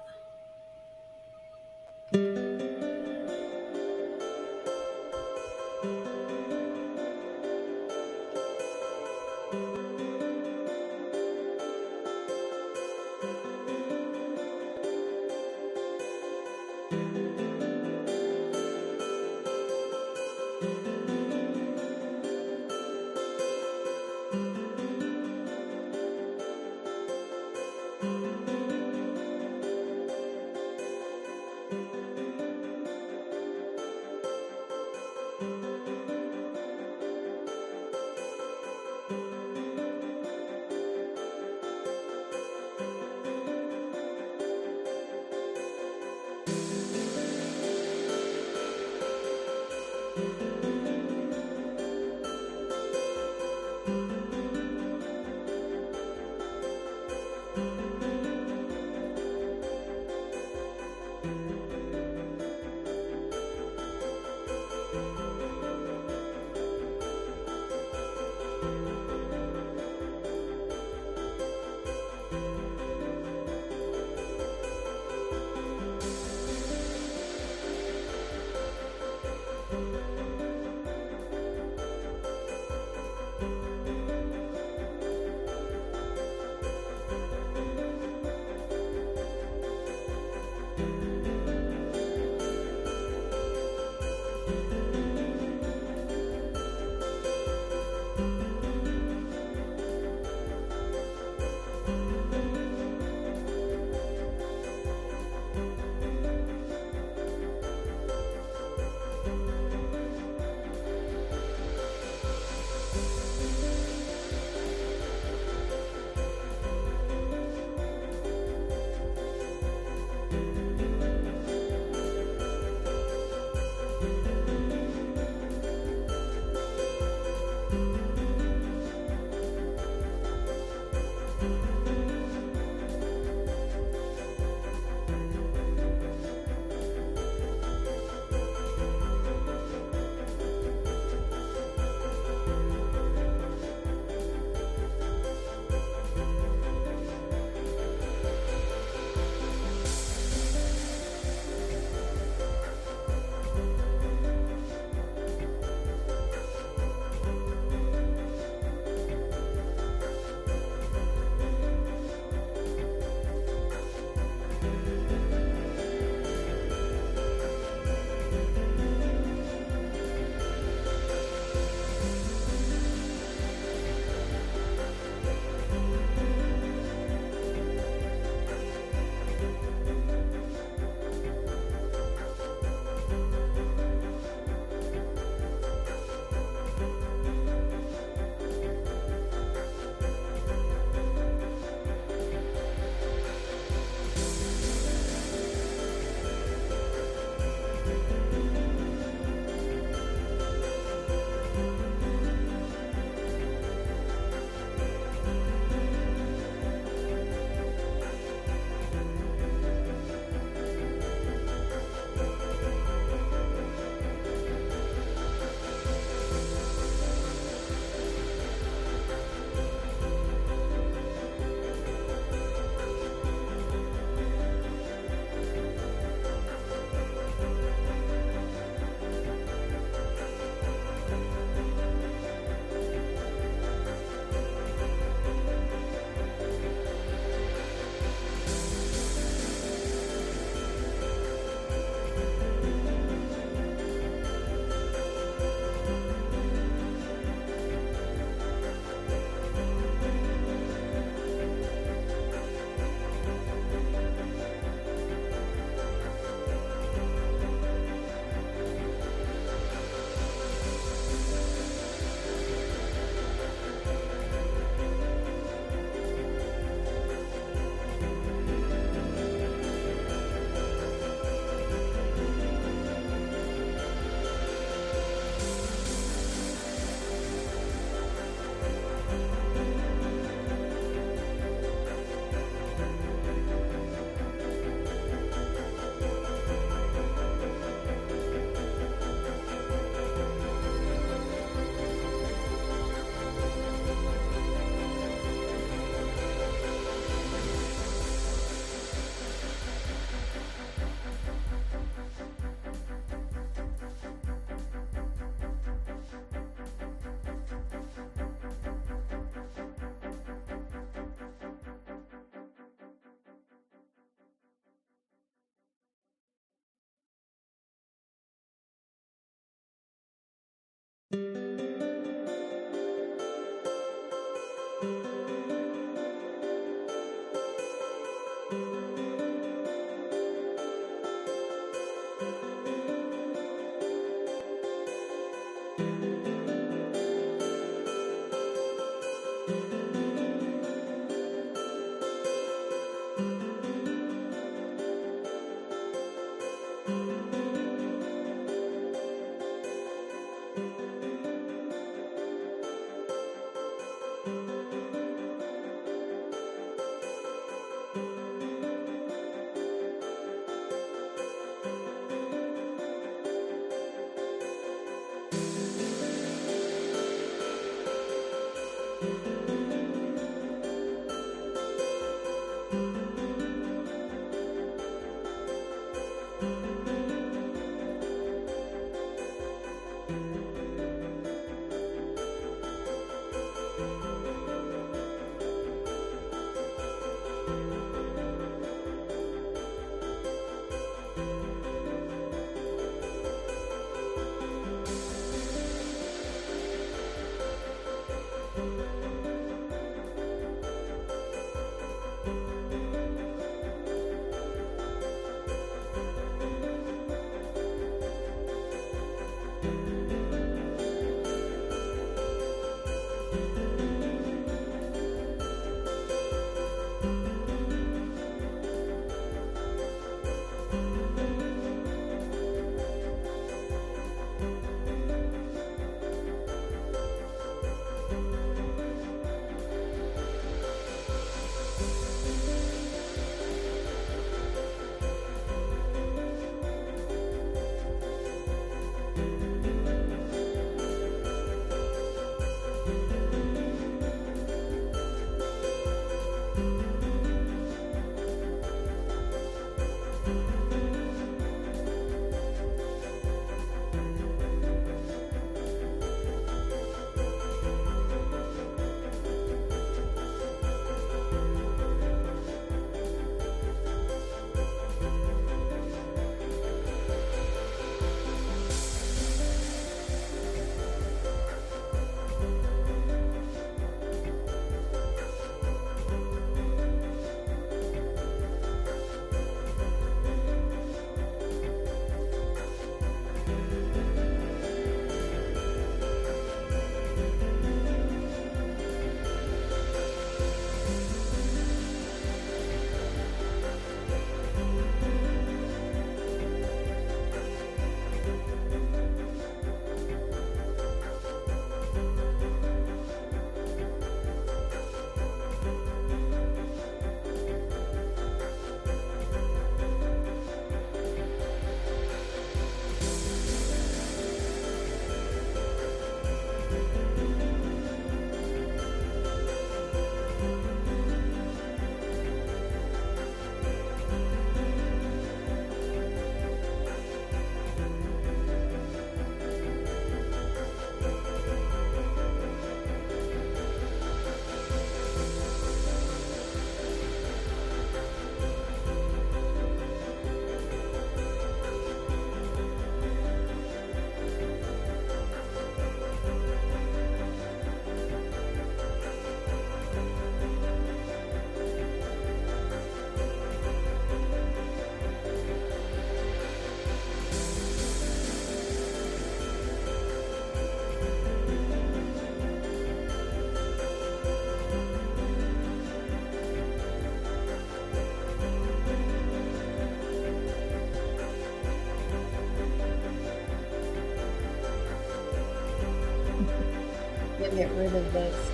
get rid of this.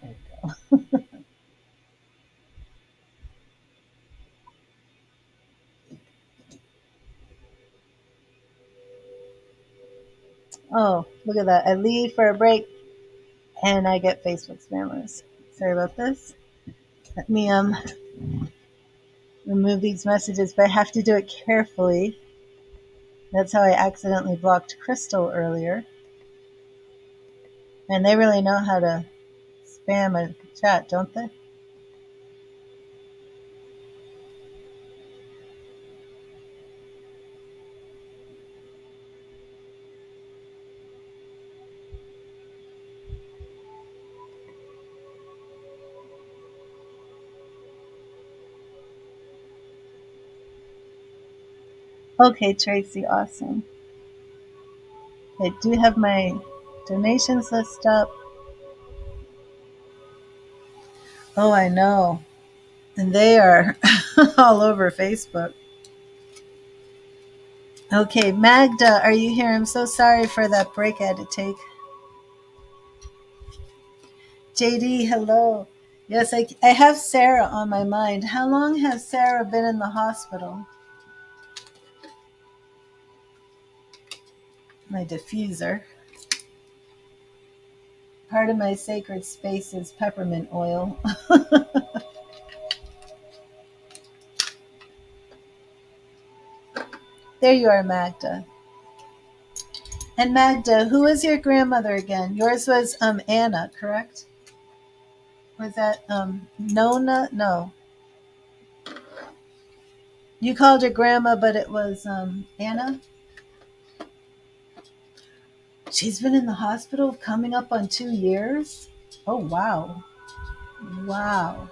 There we go. Oh, look at that. I leave for a break and I get Facebook spammers. Sorry about this. Let me remove these messages, but I have to do it carefully. That's how I accidentally blocked Crystal earlier. And they really know how to spam a chat, don't they? Okay, Tracy, awesome. I do have my donations list up. Oh, I know. And they are all over Facebook. Okay, Magda, are you here? I'm so sorry for that break I had to take. JD, hello. Yes, I have Sarah on my mind. How long has Sarah been in the hospital? My diffuser. Part of my sacred space is peppermint oil. There you are, Magda. And Magda, who is your grandmother again? Yours was Anna, correct? Was that Nona? No. You called her grandma, but it was Anna? She's been in the hospital coming up on 2 years? Oh, wow. Wow.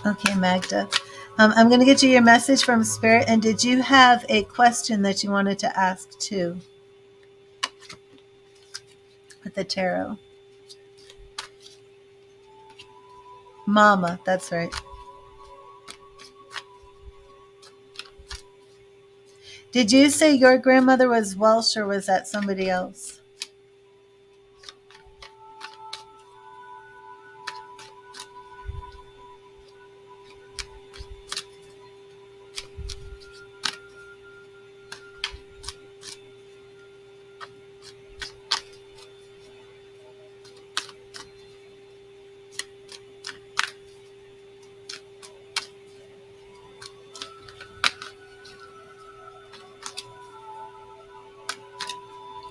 Okay, Magda. I'm going to get you your message from Spirit. And did you have a question that you wanted to ask too with the tarot? Mama, that's right. Did you say your grandmother was Welsh or was that somebody else?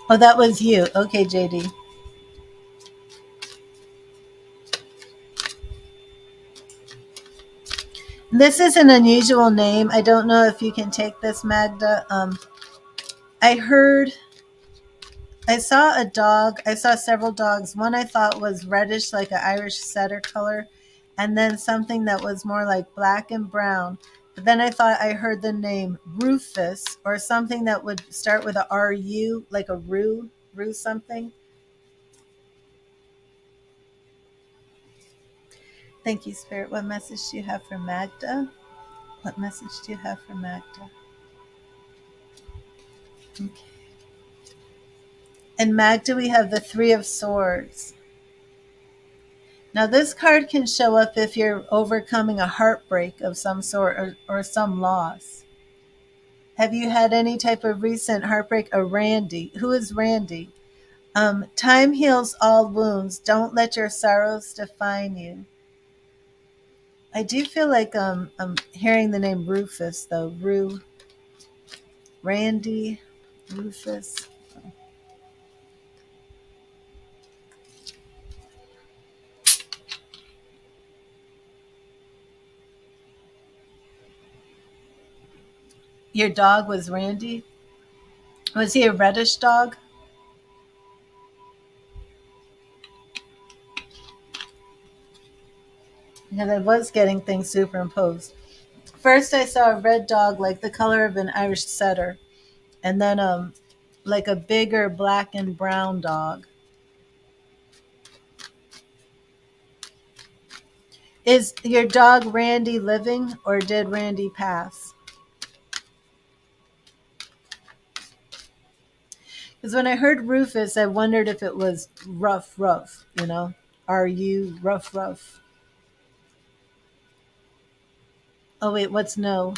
Oh, that was you. Okay, JD. This is an unusual name. I don't know if you can take this, Magda. I saw a dog. I saw several dogs. One I thought was reddish, like an Irish setter color, and then something that was more like black and brown. But then I thought I heard the name Rufus or something that would start with a R-U, like a Rue something. Thank you, Spirit. What message do you have for Magda? What message do you have for Magda? Okay. And Magda, we have the Three of Swords. Now, this card can show up if you're overcoming a heartbreak of some sort or some loss. Have you had any type of recent heartbreak? Or Randy? Who is Randy? Time heals all wounds. Don't let your sorrows define you. I do feel like I'm hearing the name Rufus, though. Randy, Rufus. Your dog was Randy? Was he a reddish dog? Because I was getting things superimposed. First, I saw a red dog, like the color of an Irish setter, and then like a bigger black and brown dog. Is your dog Randy living, or did Randy pass? Because when I heard Rufus, I wondered if it was rough, you know? Are you rough? Oh, wait, what's no?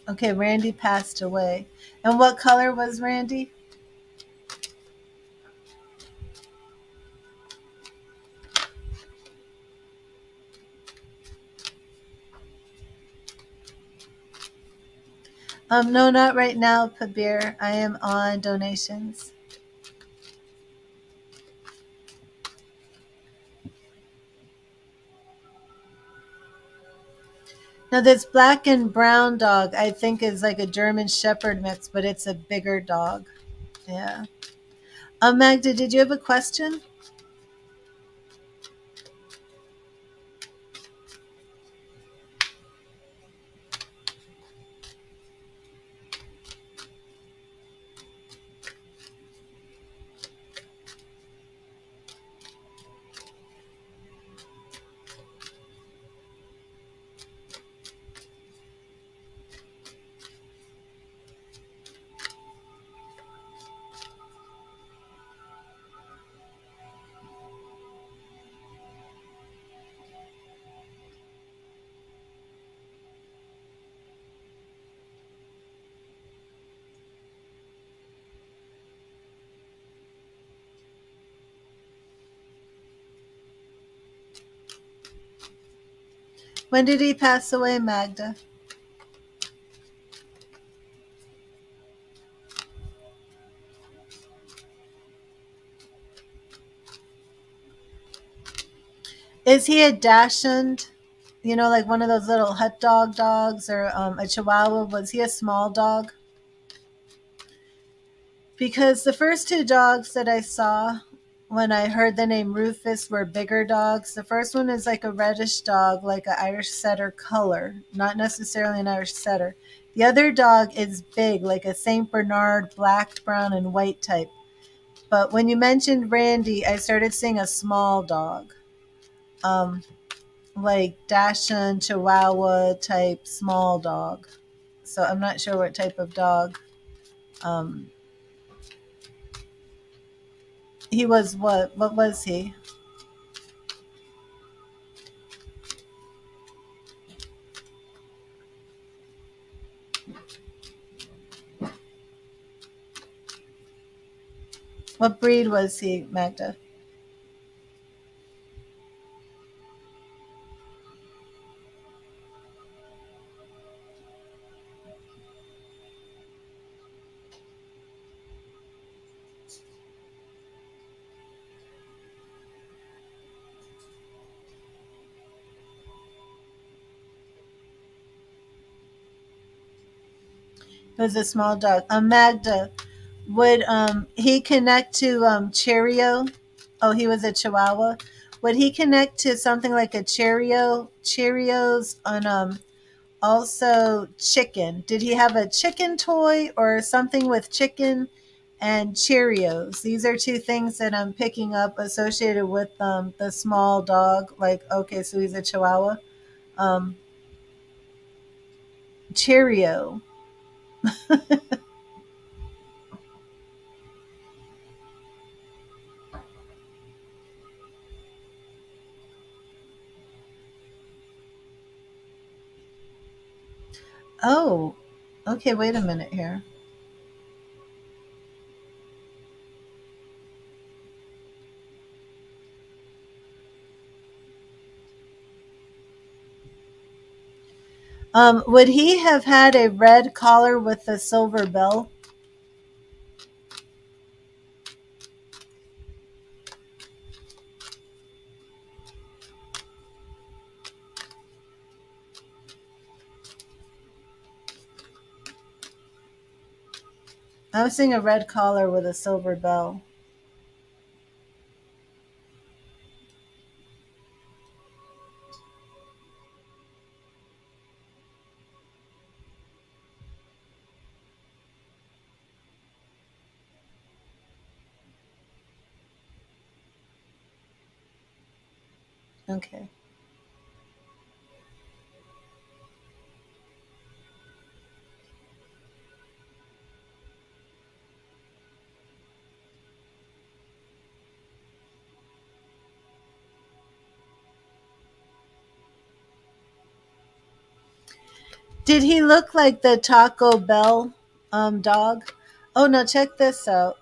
Okay, Randy passed away. And what color was Randy? No, not right now, Pabir. I am on donations. Now, this black and brown dog, I think, is like a German Shepherd mix, but it's a bigger dog. Yeah. Magda, did you have a question? When did he pass away, Magda? Is he a Dachshund? You know, like one of those little hut dog dogs, or a Chihuahua? Was he a small dog? Because the first two dogs that I saw when I heard the name Rufus were bigger dogs. The first one is like a reddish dog, like an Irish setter color, not necessarily an Irish setter. The other dog is big, like a St. Bernard, black, brown, and white type. But when you mentioned Randy, I started seeing a small dog, um, like Dachshund, Chihuahua type small dog. So I'm not sure what type of dog. Um, he was what? What was he? What breed was he, Magda? It was a small dog. Magda, would he connect to Cheerio? Oh, he was a Chihuahua. Would he connect to something like a Cheerios on also chicken? Did he have a chicken toy or something with chicken and Cheerios? These are two things that I'm picking up associated with the small dog. Like, okay, so he's a Chihuahua. Um, Cheerio. Oh, okay. Wait a minute here. Would he have had a red collar with a silver bell? I was seeing a red collar with a silver bell. Okay. Did he look like the Taco Bell dog? Oh no, check this out.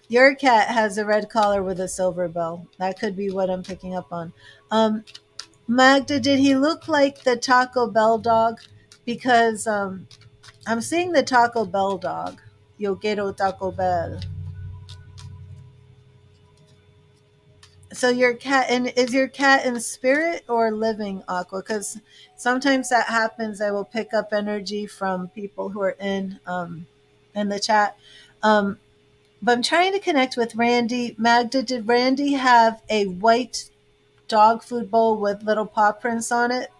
Your cat has a red collar with a silver bell. That could be what I'm picking up on. Um, Magda, did he look like the Taco Bell dog? Because I'm seeing the Taco Bell dog. Yo quiero Taco Bell. So your cat, and is your cat in spirit or living, Aqua? Because sometimes that happens. I will pick up energy from people who are in the chat. Um, but I'm trying to connect with Randy. Magda, did Randy have a white dog food bowl with little paw prints on it?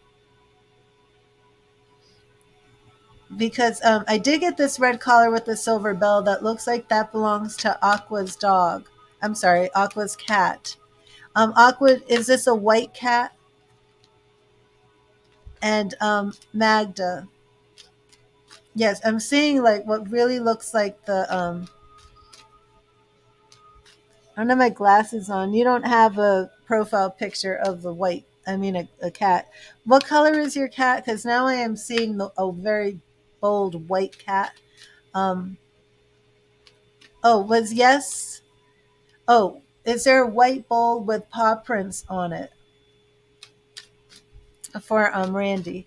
Because I did get this red collar with the silver bell that looks like that belongs to Aqua's dog. I'm sorry, Aqua's cat. Aqua, is this a white cat? And Magda, yes, I'm seeing like what really looks like the I don't have my glasses on. You don't have a profile picture of the white. I mean, a cat. What color is your cat? Because now I am seeing a very bold white cat. Um, oh, was yes. Oh, is there a white bowl with paw prints on it for Randy?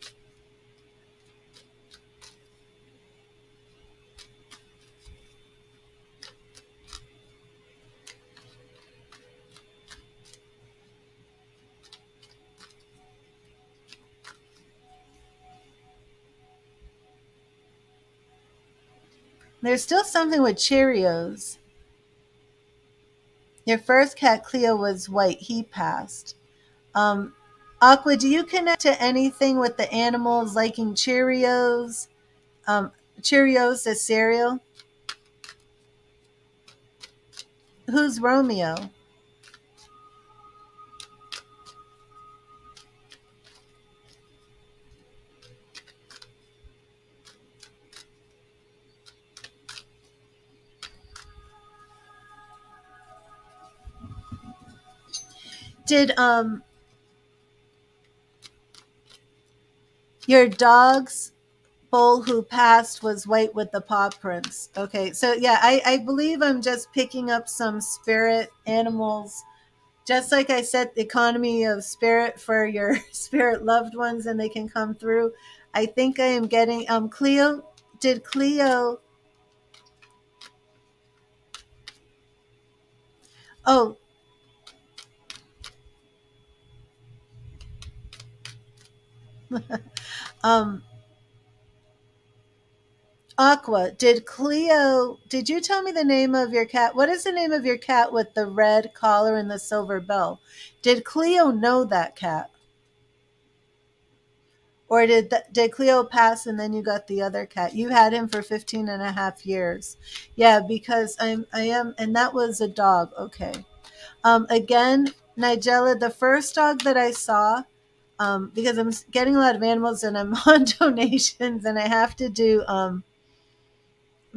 There's still something with Cheerios. Your first cat, Cleo, was white. He passed. Um, Aqua, do you connect to anything with the animals liking Cheerios? Um, Cheerios, the cereal. Who's Romeo? Did your dog's bowl who passed was white with the paw prints? Okay, so yeah, I believe I'm just picking up some spirit animals. Just like I set the economy of spirit for your spirit loved ones and they can come through. I think I am getting Cleo. Did Cleo? Oh, um Aqua, did Cleo, did you tell me the name of your cat? What is the name of your cat with the red collar and the silver bell? Did Cleo know that cat? Or did Cleo pass and then you got the other cat? You had him for 15 and a half years. Yeah, because I am, and that was a dog. Okay. Again, Nigella, the first dog that I saw, because I'm getting a lot of animals and I'm on donations and I have to do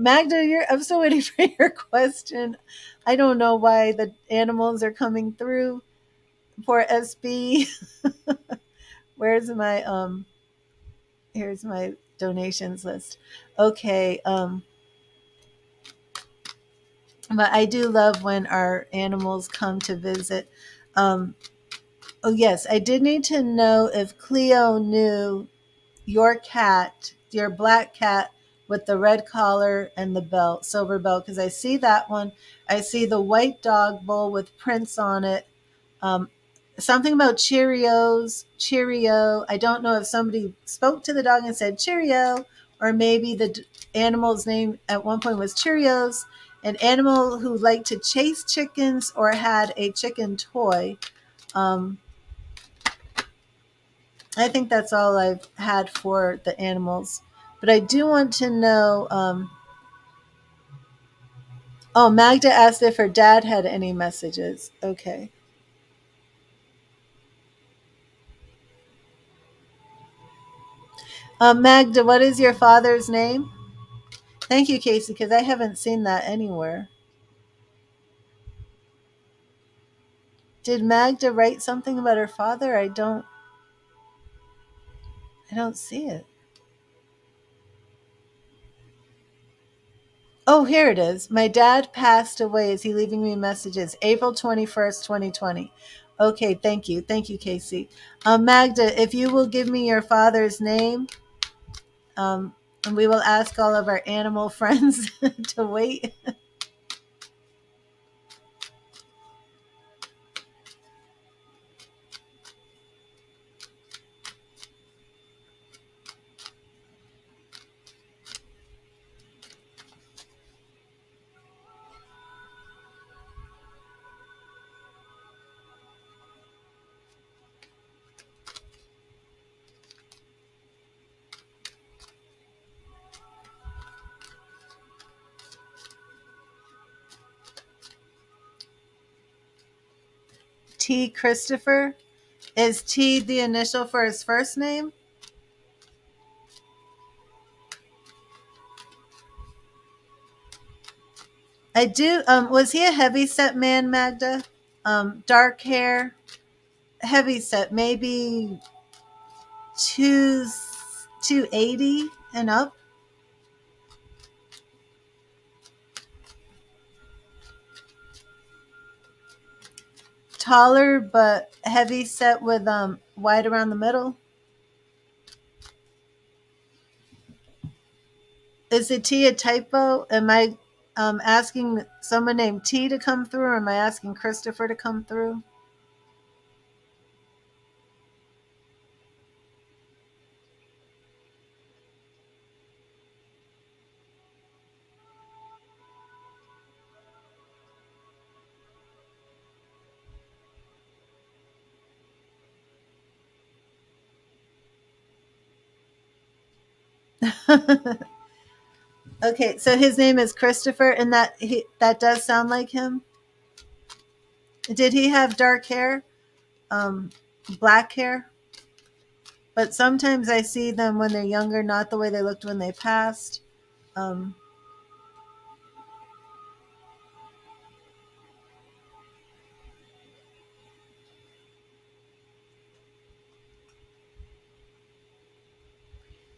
Magda, I'm still waiting for your question. I don't know why the animals are coming through for SB. Where's my here's my donations list. Okay, but I do love when our animals come to visit. Um oh yes, I did need to know if Cleo knew your cat, your black cat with the red collar and the belt, silver belt, because I see that one. I see the white dog bowl with prints on it. Um, Something about Cheerios, Cheerio. I don't know if somebody spoke to the dog and said Cheerio, or maybe the animal's name at one point was Cheerios. An animal who liked to chase chickens or had a chicken toy. Um, I think that's all I've had for the animals. But I do want to know Oh, Magda asked if her dad had any messages. Okay. Magda, what is your father's name? Thank you, Casey, because I haven't seen that anywhere. Did Magda write something about her father? I don't see it. Oh, here it is. My dad passed away. Is he leaving me messages? April 21st, 2020. Okay, thank you. Thank you, Casey. Magda, if you will give me your father's name, and we will ask all of our animal friends to wait. T. Christopher. Is T the initial for his first name? I do. Was he a heavy set man, Magda? Dark hair, heavy set, maybe two 280 and up. Taller but heavy set with wide around the middle. Is the T a typo? Am I asking someone named T to come through, or am I asking Christopher to come through? Okay, so his name is Christopher, and that does sound like him. Did he have dark hair? Um, Black hair? But sometimes I see them when they're younger, not the way they looked when they passed. Um,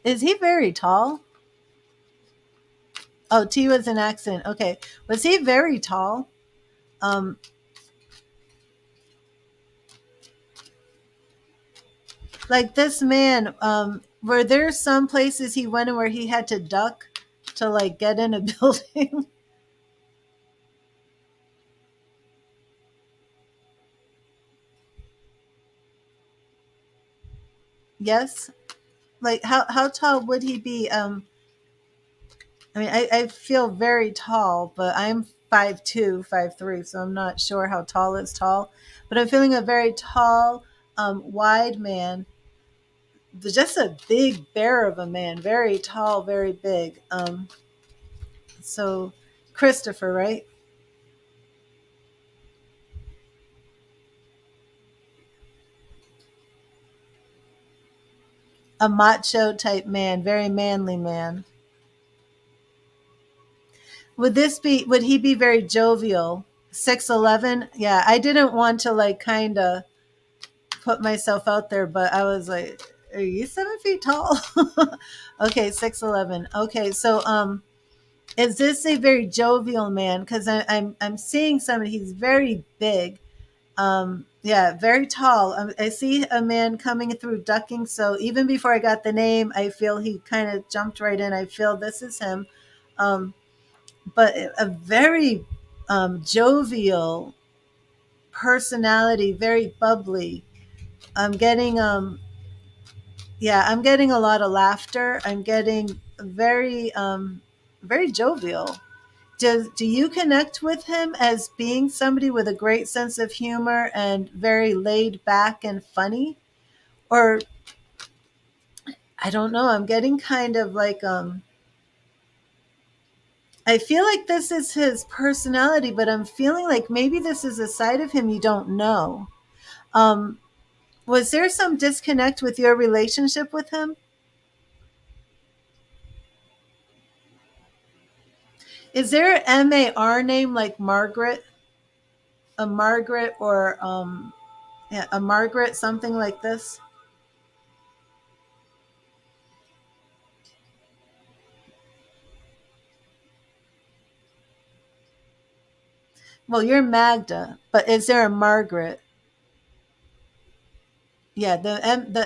is he very tall? Oh, T was an accent. Okay, was he very tall? Um, like this man. Were there some places he went in where he had to duck to like get in a building? Yes. Like how tall would he be? I mean, I feel very tall, but I'm 5'2", 5'3", so I'm not sure how tall is tall. But I'm feeling a very tall, wide man, just a big bear of a man, very tall, very big. So Christopher, right? A macho type man, very manly man. Would he be very jovial? 6'11"? Yeah, I didn't want to like kind of put myself out there, but I was like, "Are you 7 feet tall?" Okay, 6'11". Okay, so is this a very jovial man? Because I'm seeing somebody. He's very big. Yeah, very tall. I see a man coming through ducking. So even before I got the name, I feel he kind of jumped right in. I feel this is him. Um, but a very jovial personality, very bubbly. I'm getting yeah, I'm getting a lot of laughter. I'm getting very jovial. Do you connect with him as being somebody with a great sense of humor and very laid back and funny? Or I don't know, I'm getting kind of like I feel like this is his personality, but I'm feeling like maybe this is a side of him you don't know. Um, was there some disconnect with your relationship with him? Is there an MAR name like Margaret? A Margaret or yeah, a Margaret, something like this? Well, you're Magda, but is there a Margaret? Yeah,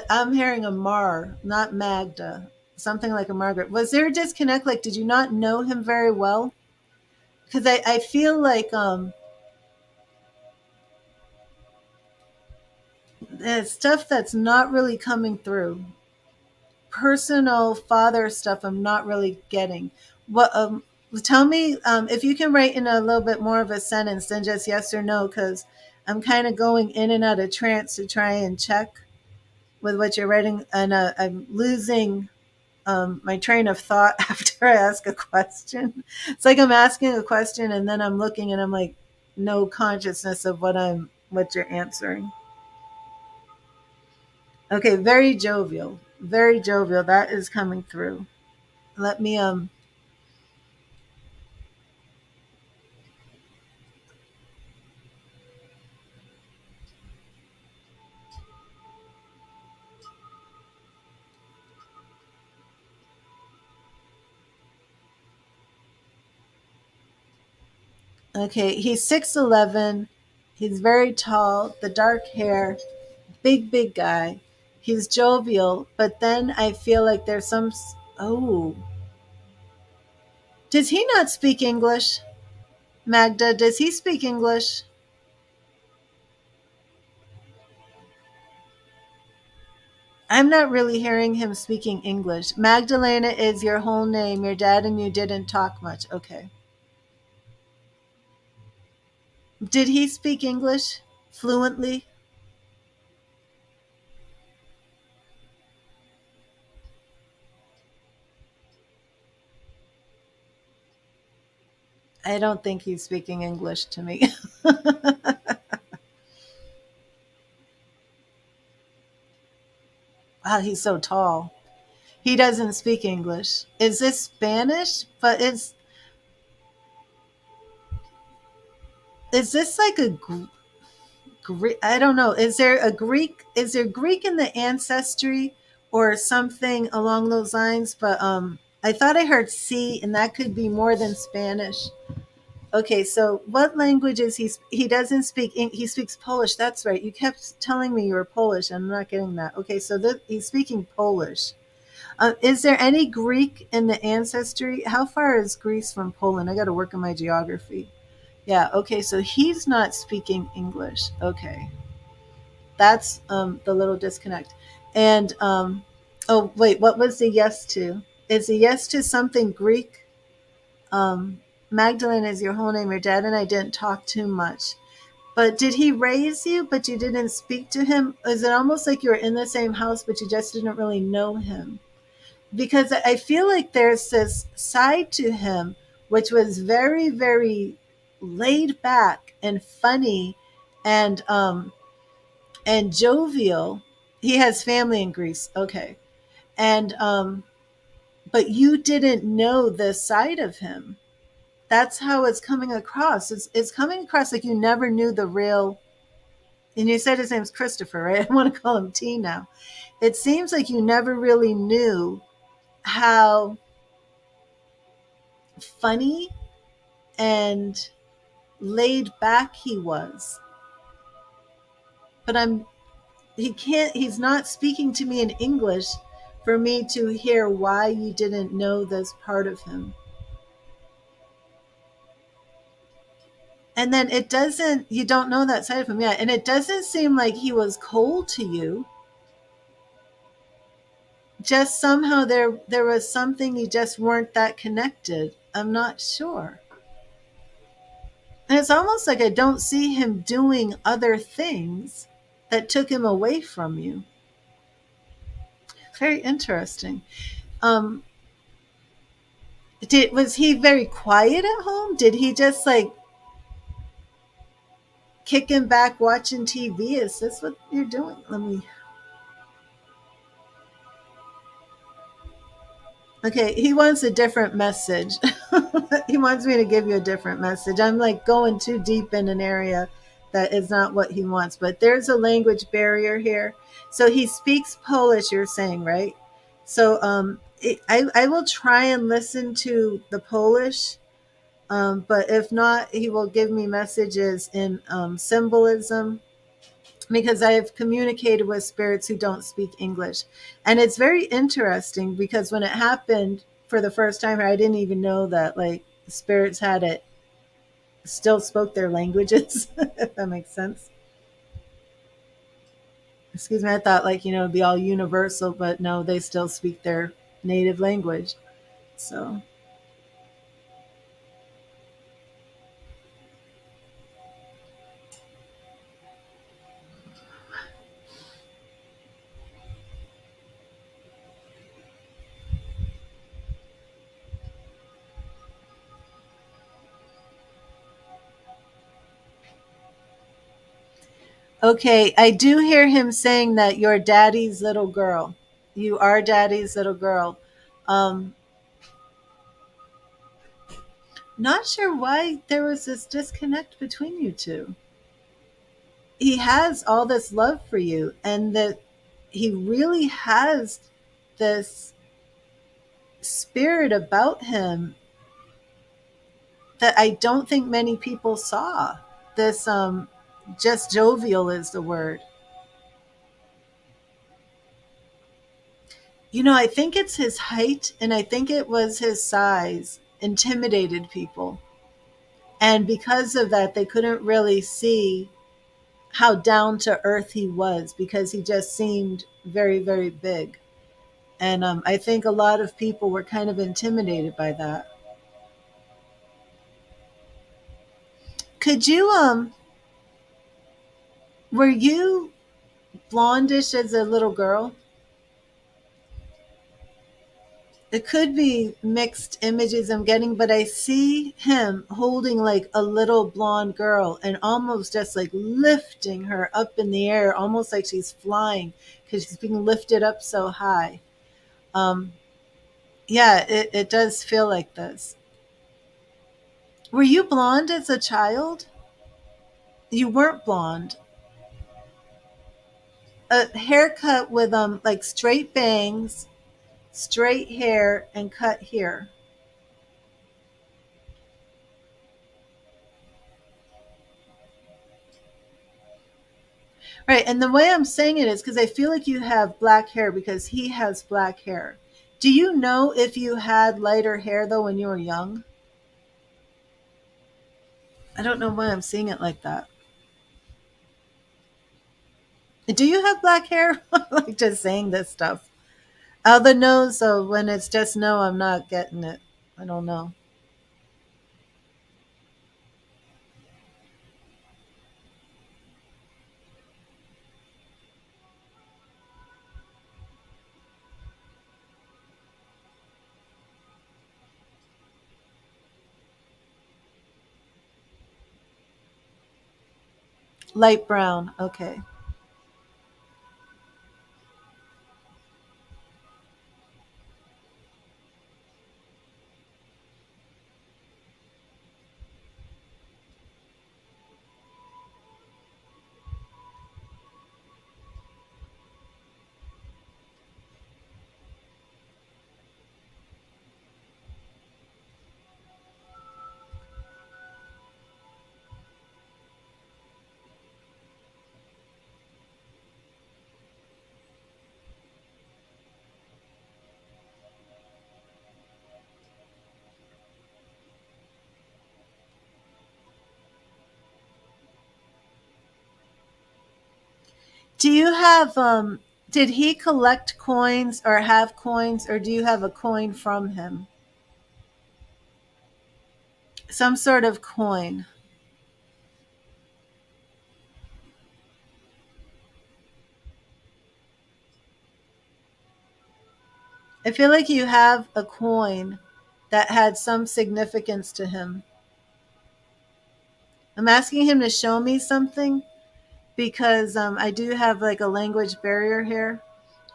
I'm hearing a Mar, not Magda. Something like a Margaret. Was there a disconnect? Like, did you not know him very well? Because I feel like there's stuff that's not really coming through. Personal father stuff I'm not really getting. What tell me if you can write in a little bit more of a sentence than just yes or no, because I'm kind of going in and out of trance to try and check with what you're writing, and I'm losing my train of thought after I ask a question. It's like I'm asking a question and then I'm looking and I'm like no consciousness of what you're answering. Okay, very jovial. Very jovial. That is coming through. Let me okay, he's 6'11". He's very tall, the dark hair, big guy. He's jovial, but then I feel like there's some oh. Does he not speak English? Magda, does he speak English? I'm not really hearing him speaking English. Magdalena is your whole name. Your dad and you didn't talk much. Okay. Did he speak English fluently? I don't think he's speaking English to me. Wow, he's so tall. He doesn't speak English. Is this Spanish? But is this like a Greek? I don't know. Is there a Greek? Is there Greek in the ancestry or something along those lines? But I thought I heard C, and that could be more than Spanish. Okay, so what language is he? He doesn't speak. He speaks Polish. That's right. You kept telling me you were Polish. I'm not getting that. Okay, so he's speaking Polish. Is there any Greek in the ancestry? How far is Greece from Poland? I got to work on my geography. Yeah. Okay, so he's not speaking English. Okay, that's the little disconnect. And oh wait, what was the yes to? Is the yes to something Greek? Magdalene is your whole name. Your dad and I didn't talk too much. But did he raise you, but you didn't speak to him? Is it almost like you were in the same house, but you just didn't really know him? Because I feel like there's this side to him which was very laid back and funny and jovial. He has family in Greece. Okay. And but you didn't know this side of him. That's how it's coming across. It's coming across like you never knew the real. And you said his name's Christopher, right? I want to call him T now. It seems like you never really knew how funny and laid back he was. But he's not speaking to me in English for me to hear why you didn't know this part of him. And then you don't know that side of him yet. And it doesn't seem like he was cold to you. Just somehow there was something you just weren't that connected. I'm not sure. And it's almost like I don't see him doing other things that took him away from you. Very interesting. Um, Was he very quiet at home? Did he just like kicking back watching TV? Is this what you're doing? Let me. Okay, he wants a different message. He wants me to give you a different message. I'm like going too deep in an area that is not what he wants, but there's a language barrier here. So he speaks Polish, you're saying, right? So I will try and listen to the Polish, but if not, he will give me messages in symbolism, because I have communicated with spirits who don't speak English. And it's very interesting because when it happened for the first time, I didn't even know that like spirits had it still spoke their languages, if that makes sense. Excuse me, I thought like, it'd be all universal, but no, they still speak their native language. So, okay, I do hear him saying that you're daddy's little girl. You are daddy's little girl. Um, Not sure why there was this disconnect between you two. He has all this love for you, and that he really has this spirit about him that I don't think many people saw. This just jovial is the word. I think it's his height and I think it was his size intimidated people. And because of that, they couldn't really see how down to earth he was because he just seemed very, very big. And I think a lot of people were kind of intimidated by that. Could you, were you blondish as a little girl? It could be mixed images I'm getting, but I see him holding like a little blonde girl and almost just like lifting her up in the air, almost like she's flying because she's being lifted up so high. Um, yeah, it does feel like this. Were you blonde as a child? You weren't blonde. A haircut with like straight bangs, straight hair, and cut here. Right, and the way I'm saying it is because I feel like you have black hair because he has black hair. Do you know if you had lighter hair though when you were young? I don't know why I'm seeing it like that. Do you have black hair? Like just saying this stuff. Other no, so when it's just no, I'm not getting it. I don't know. Light brown. Okay. Do you have did he collect coins or have coins or do you have a coin from him? Some sort of coin. I feel like you have a coin that had some significance to him. I'm asking him to show me something because I do have like a language barrier here,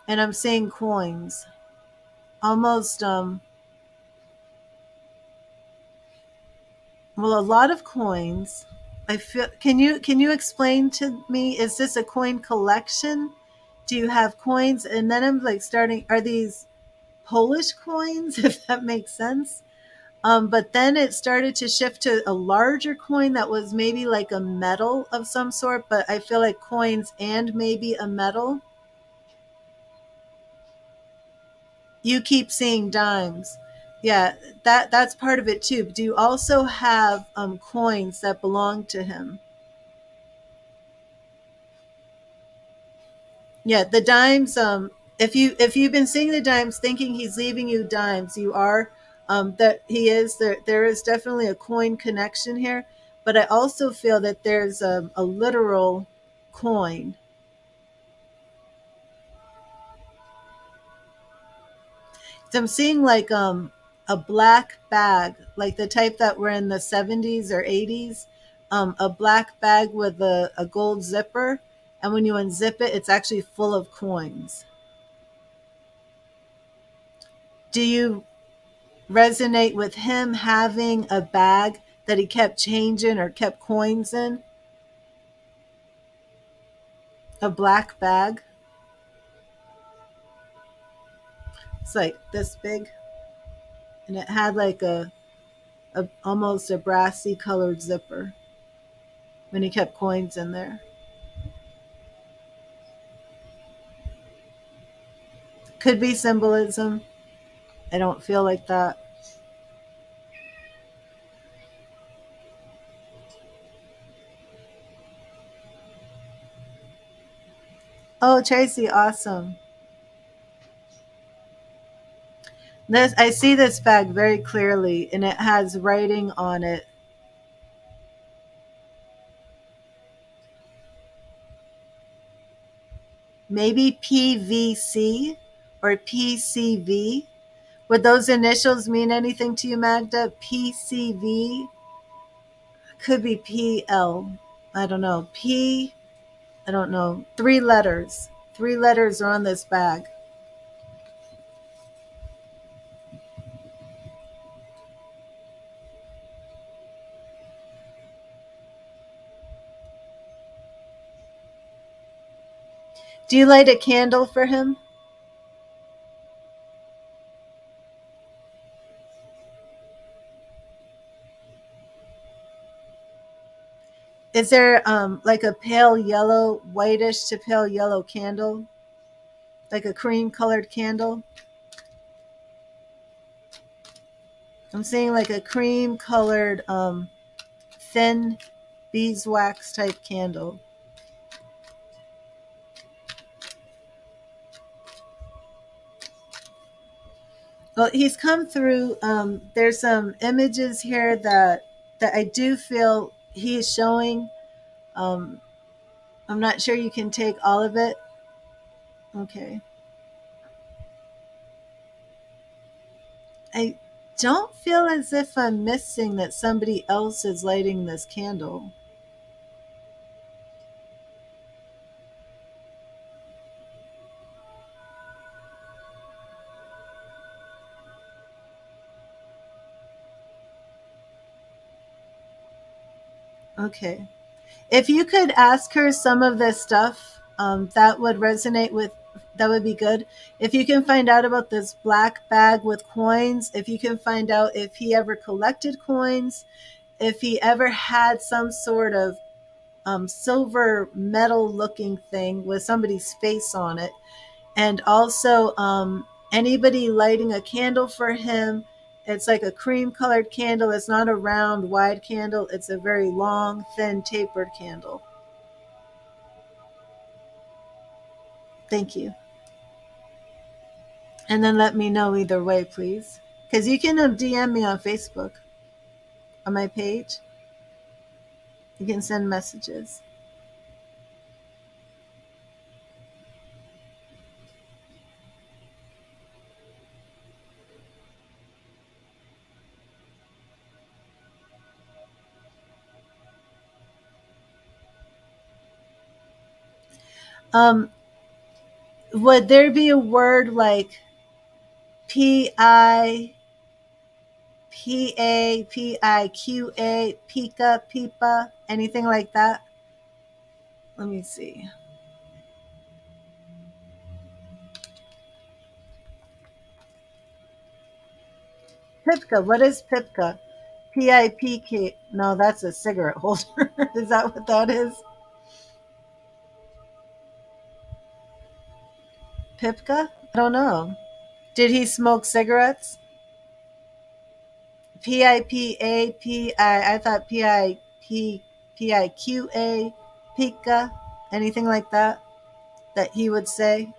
and I'm seeing coins, almost well, a lot of coins. I feel. Can you explain to me? Is this a coin collection? Do you have coins? And then I'm like starting. Are these Polish coins? If that makes sense. But then it started to shift to a larger coin that was maybe like a metal of some sort. But I feel like coins and maybe a metal. You keep seeing dimes. Yeah, that's part of it too. Do you also have coins that belong to him? Yeah, the dimes. If you've been seeing the dimes, thinking he's leaving you dimes, you are. That he is there. There is definitely a coin connection here, but I also feel that there's a literal coin. So I'm seeing like a black bag, like the type that were in the 70s or 80s, a black bag with a gold zipper, and when you unzip it, it's actually full of coins. Do you resonate with him having a bag that he kept changing or kept coins in? A black bag. It's like this big, and it had like a almost a brassy colored zipper when he kept coins in there. Could be symbolism. I don't feel like that. Oh, Tracy, awesome. This I see this bag very clearly, and it has writing on it. Maybe PVC or PCV. Would those initials mean anything to you, Magda? PCV could be PL. I don't know. P. I don't know. Three letters. Three letters are on this bag. Do you light a candle for him? Is there like a pale yellow, whitish to pale yellow candle, like a cream colored candle? I'm seeing like a cream colored, thin beeswax type candle. Well, he's come through. There's some images here that I do feel he is showing. Um, I'm not sure you can take all of it. Okay. I don't feel as if I'm missing that somebody else is lighting this candle. Okay. If you could ask her some of this stuff, that would resonate with, that would be good. If you can find out about this black bag with coins, if you can find out if he ever collected coins, if he ever had some sort of silver metal looking thing with somebody's face on it, and also anybody lighting a candle for him. It's like a cream colored candle. It's not a round wide candle, it's a very long thin tapered candle. Thank you. And then let me know either way, please, because you can DM me on Facebook, on my page. You can send messages. Um, would there be a word like Piqa, Pika, Pipa, anything like that? Let me see. Pipka. What is Pipka? Pipk. No, that's a cigarette holder. Is that what that is? Pipka? I don't know. Did he smoke cigarettes? Pipa. I thought Piqa. Pika. Anything like that that he would say?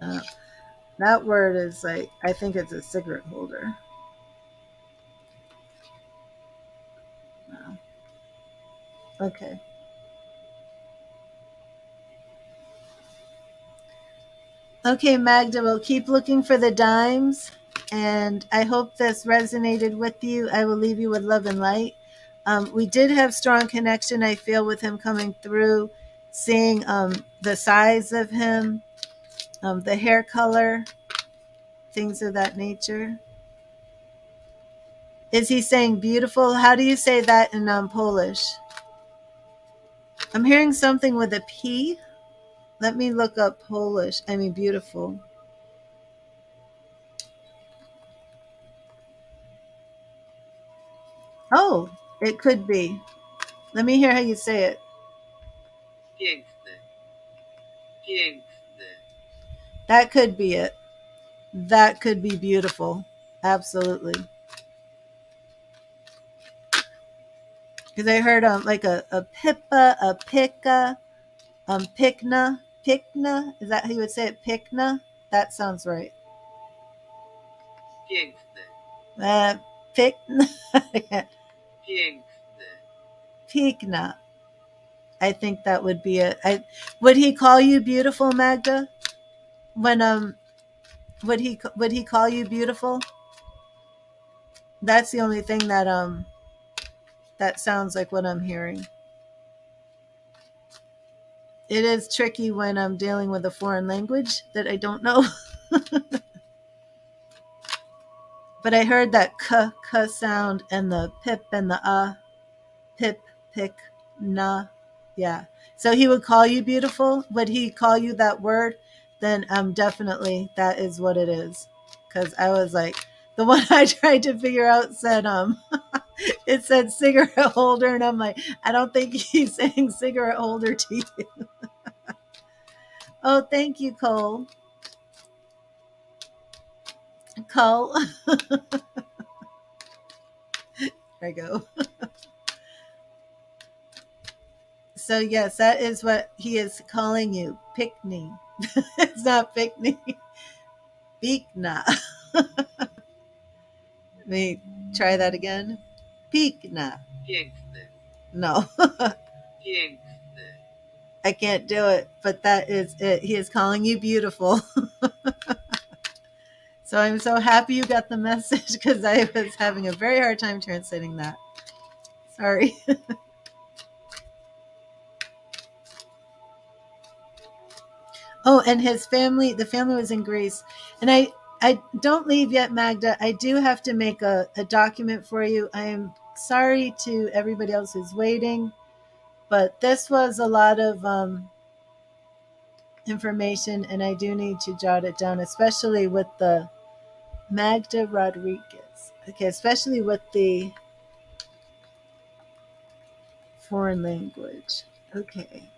Uh, that word is like, I think it's a cigarette holder. No. Okay. Okay, Magda, we'll keep looking for the dimes. And I hope this resonated with you. I will leave you with love and light. We did have strong connection, I feel, with him coming through, seeing the size of him, the hair color, things of that nature. Is he saying beautiful? How do you say that in Polish? I'm hearing something with a P. Let me look up Polish. I mean, beautiful. Oh, it could be. Let me hear how you say it. Piękny. Piękny. That could be it. That could be beautiful. Absolutely. Because I heard like a pippa, a pika, pikna, pikna. Is that how you would say it? Pikna? That sounds right. Piękny. Uh, pikna. Piękny. Pikna. I think that would be it. Would he call you beautiful, Magda? When would he call you beautiful? That's the only thing that sounds like what I'm hearing. It is tricky when I'm dealing with a foreign language that I don't know. But I heard that k sound and the pip and the pip pick na. Yeah. So he would call you beautiful. Would he call you that word? Then definitely that is what it is. Because I was like, the one I tried to figure out said it said cigarette holder, and I'm like, I don't think he's saying cigarette holder to you. Oh, thank you, Cole. Cole. There I go. So yes, that is what he is calling you. Pickney. It's not pickney. Peakna. Let me try that again. Peakna. Piękny. No, Piękny. I can't do it, but that is it. He is calling you beautiful. So I'm so happy you got the message because I was having a very hard time translating that. Sorry. Oh, and his family, the family was in Greece. And I don't leave yet, Magda. I do have to make a document for you. I am sorry to everybody else who's waiting, but this was a lot of information, and I do need to jot it down, especially with the Magda Rodriguez. Okay, especially with the foreign language. Okay.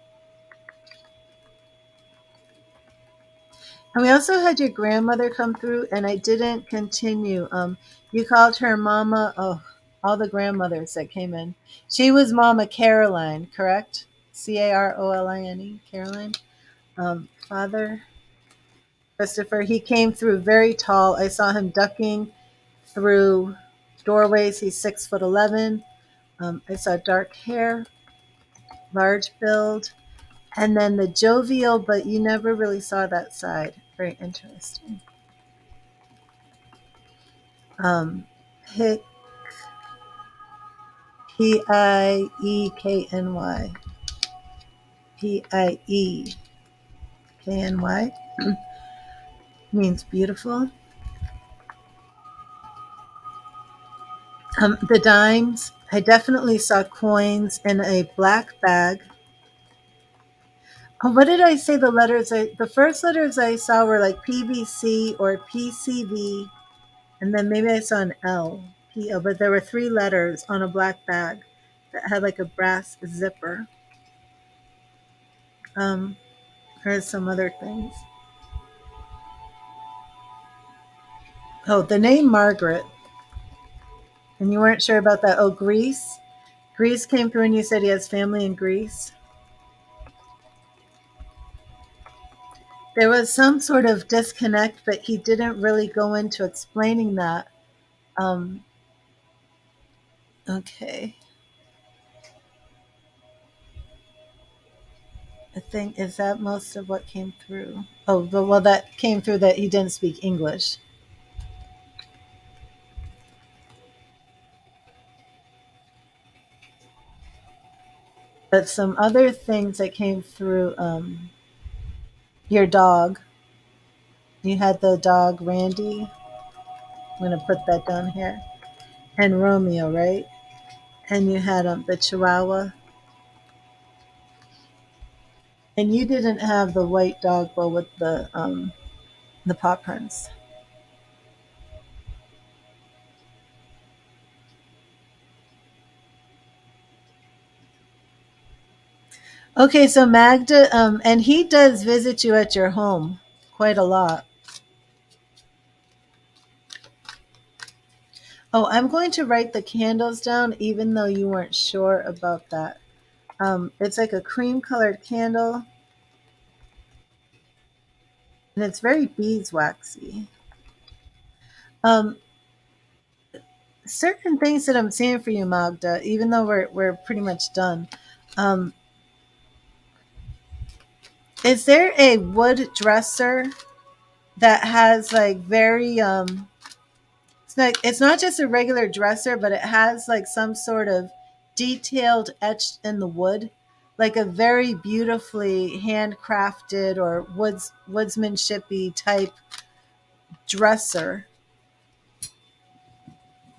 And we also had your grandmother come through, and I didn't continue. You called her Mama. Oh, all the grandmothers that came in. She was Mama Caroline, correct? Caroline, Caroline. Father. Christopher. He came through very tall. I saw him ducking through doorways. He's 6'11". I saw dark hair, large build, and then the jovial, but you never really saw that side. Very interesting. Hick, Piekny. Piekny means beautiful. The dimes, I definitely saw coins in a black bag. Oh, what did I say? The letters, the first letters I saw were like PVC or PCV, and then maybe I saw an L, PO, but there were 3 letters on a black bag that had like a brass zipper. Here's some other things. Oh, the name Margaret. And you weren't sure about that. Oh, Greece. Greece came through and you said he has family in Greece. There was some sort of disconnect, but he didn't really go into explaining that. Um, okay. I think, is that most of what came through? Oh, well, that came through that he didn't speak English. But some other things that came through, your dog. You had the dog Randy. I'm going to put that down here. And Romeo, right? And you had the Chihuahua. And you didn't have the white dog, but with the paw prints. Okay, so Magda, and he does visit you at your home quite a lot. Oh, I'm going to write the candles down, even though you weren't sure about that. It's like a cream colored candle, and it's very beeswaxy. Um, Certain things that I'm seeing for you, Magda, even though we're pretty much done. Um, is there a wood dresser that has like very it's not just a regular dresser, but it has like some sort of detailed etched in the wood, like a very beautifully handcrafted or woodsmanshipy type dresser.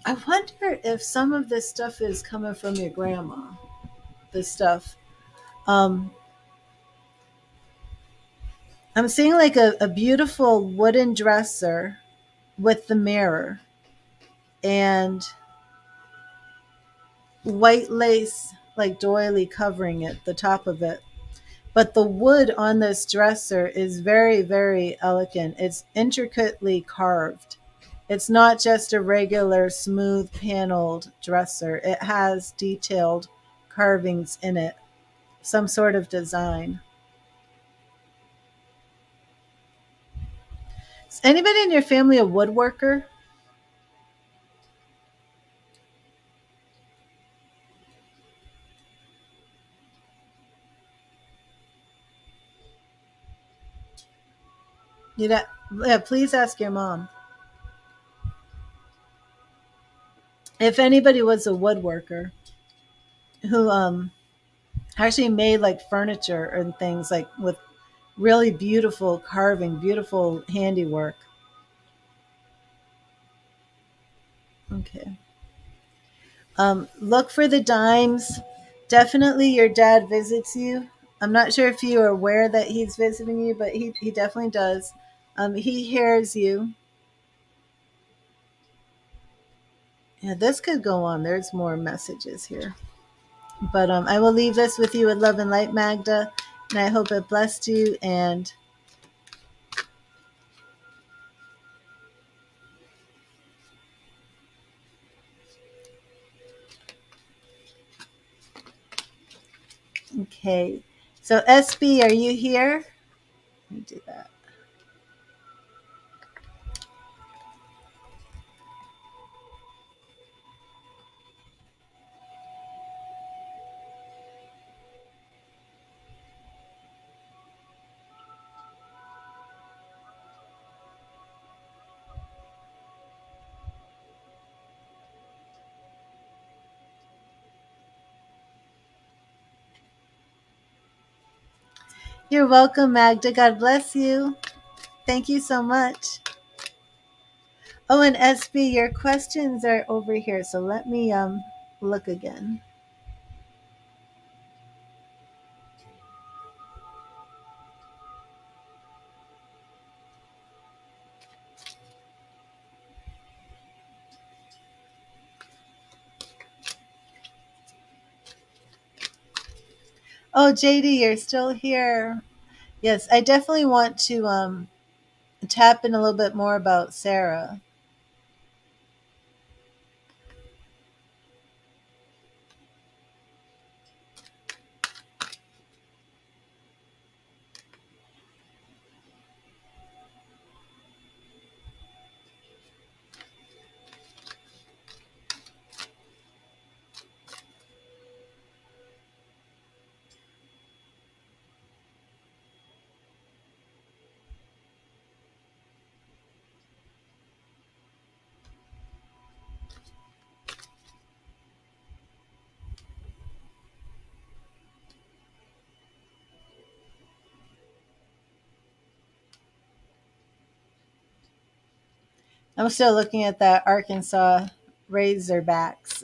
I wonder if some of this stuff is coming from your grandma. This stuff. Um, I'm seeing like a beautiful wooden dresser with the mirror and white lace like doily covering it, the top of it. But the wood on this dresser is very, very elegant. It's intricately carved. It's not just a regular smooth paneled dresser. It has detailed carvings in it, some sort of design. Is anybody in your family a woodworker? You know, yeah, please ask your mom. If anybody was a woodworker who actually made like furniture and things like with really beautiful carving, beautiful handiwork. Okay. Look for the dimes. Definitely your dad visits you. I'm not sure if you are aware that he's visiting you, but he definitely does. He hears you. Yeah, this could go on. There's more messages here. But I will leave this with you with love and light, Magda. And I hope it blessed you. And okay. So, SB, are you here? Let me do that. You're welcome, Magda. God bless you. Thank you so much. Oh, and SB, your questions are over here. So let me look again. Oh, JD, you're still here. Yes, I definitely want to tap in a little bit more about Sarah. I'm still looking at that Arkansas Razorbacks.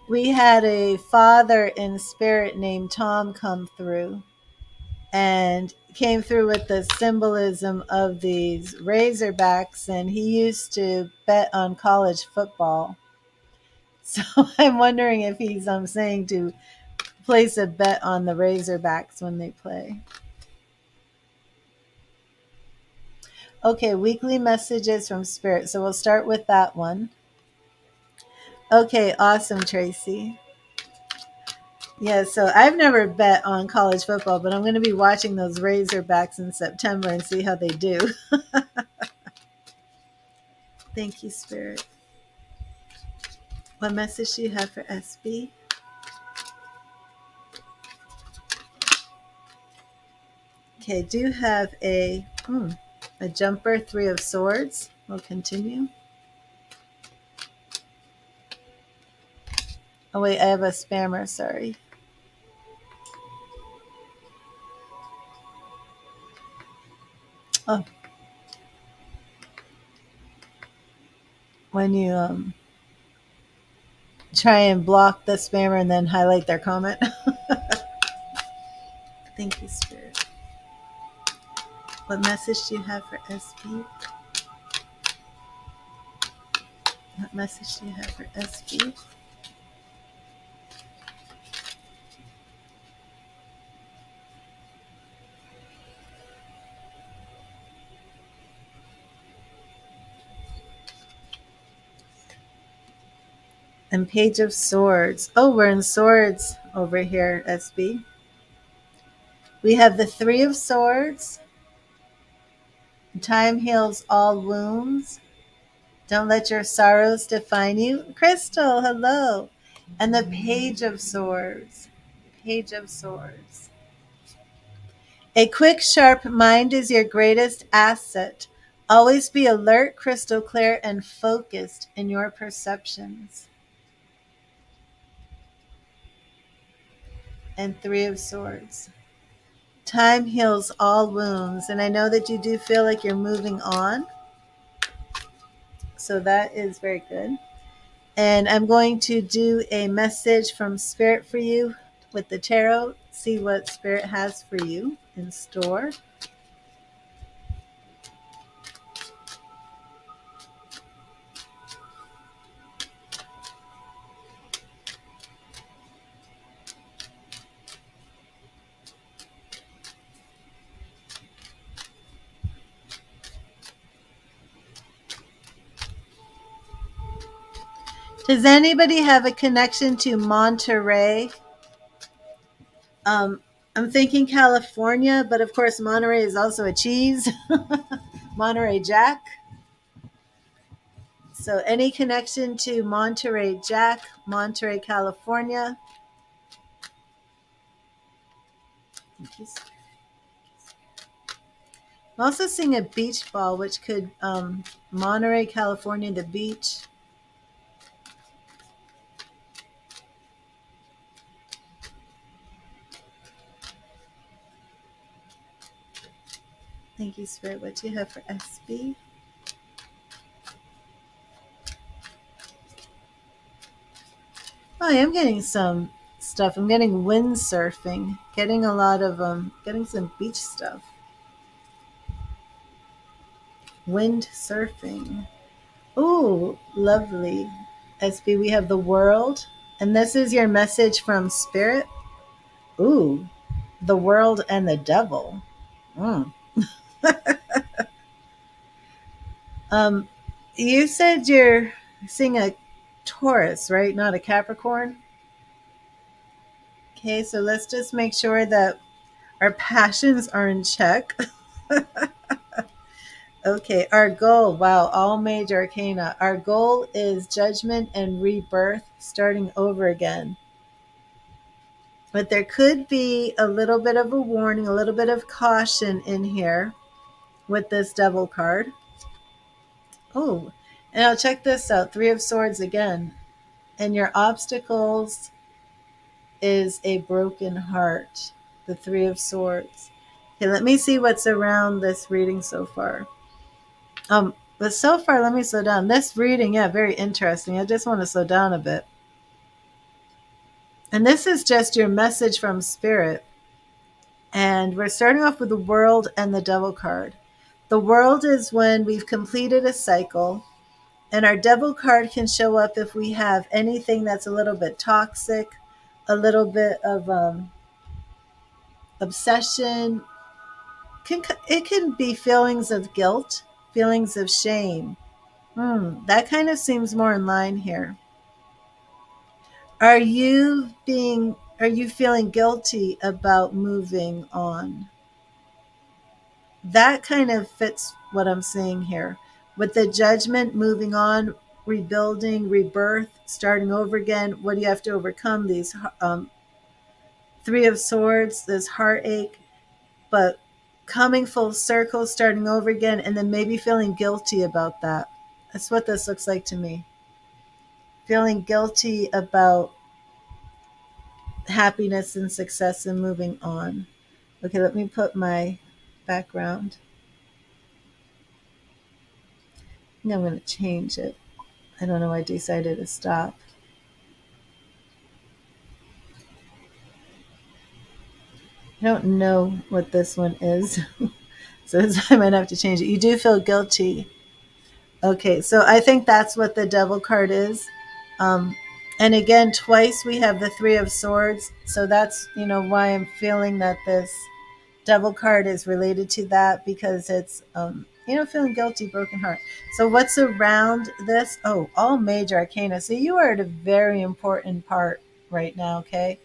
We had a father in spirit named Tom come through and came through with the symbolism of these Razorbacks, and he used to bet on college football. So I'm wondering if he's saying to place a bet on the Razorbacks when they play. Okay, weekly messages from Spirit. So we'll start with that one. Okay, awesome, Tracy. Yeah, so I've never bet on college football, but I'm going to be watching those Razorbacks in September and see how they do. Thank you, Spirit. What message do you have for SB? Okay, do have a jumper, 3 of Swords. We'll continue. Oh, wait, I have a spammer, sorry. Oh. When you try and block the spammer and then highlight their comment. Thank you, Spirit. What message do you have for SB? What message do you have for SB? And Page of Swords. Oh, we're in Swords over here, SB. We have the 3 of Swords. Time heals all wounds. Don't let your sorrows define you. Crystal, hello. And the Page of Swords. Page of Swords. A quick, sharp mind is your greatest asset. Always be alert, crystal clear, and focused in your perceptions. And 3 of Swords. Time heals all wounds. And I know that you do feel like you're moving on. So that is very good. And I'm going to do a message from Spirit for you with the tarot. See what Spirit has for you in store. Does anybody have a connection to Monterey? I'm thinking California, but of course Monterey is also a cheese. Monterey Jack. So any connection to Monterey Jack, Monterey, California? I'm also seeing a beach ball, which could Monterey, California, the beach. Thank you, Spirit. What do you have for SB? Oh, I am getting some stuff. I'm getting windsurfing, getting a lot of getting some beach stuff. Windsurfing. Ooh, lovely. SB, we have the world, and this is your message from Spirit. Ooh, the world and the devil. Mm. Um, you said you're seeing a Taurus, right? Not a Capricorn. Okay, so let's just make sure that our passions are in check. Okay, our goal, wow, all major arcana. Our goal is judgment and rebirth, starting over again. But there could be a little bit of a warning, a little bit of caution in here with this devil card. Oh, and I'll check this out. Three of Swords again. And your obstacles is a broken heart. The Three of Swords. Okay, let me see what's around this reading so far. But so far, let me slow down. This reading, yeah, very interesting. I just want to slow down a bit. And this is just your message from Spirit. And we're starting off with the World and the Devil card. The World is when we've completed a cycle, and our Devil card can show up if we have anything that's a little bit toxic, a little bit of obsession. It can be feelings of guilt, feelings of shame. That kind of seems more in line here. Are you feeling guilty about moving on? That kind of fits what I'm seeing here. With the judgment, moving on, rebuilding, rebirth, starting over again, what do you have to overcome? These Three of Swords, this heartache, but coming full circle, starting over again, and then maybe feeling guilty about that. That's what this looks like to me. Feeling guilty about happiness and success and moving on. Okay, let me put my background. I think I'm going to change it. I don't know why I decided to stop. I don't know what this one is. So I might have to change it. You do feel guilty. Okay, so I think that's what the devil card is. Um, and again, twice we have the Three of Swords. So that's, why I'm feeling that this devil card is related to that, because it's, feeling guilty, broken heart. So what's around this? Oh, all major arcana. So you are at a very important part right now, okay?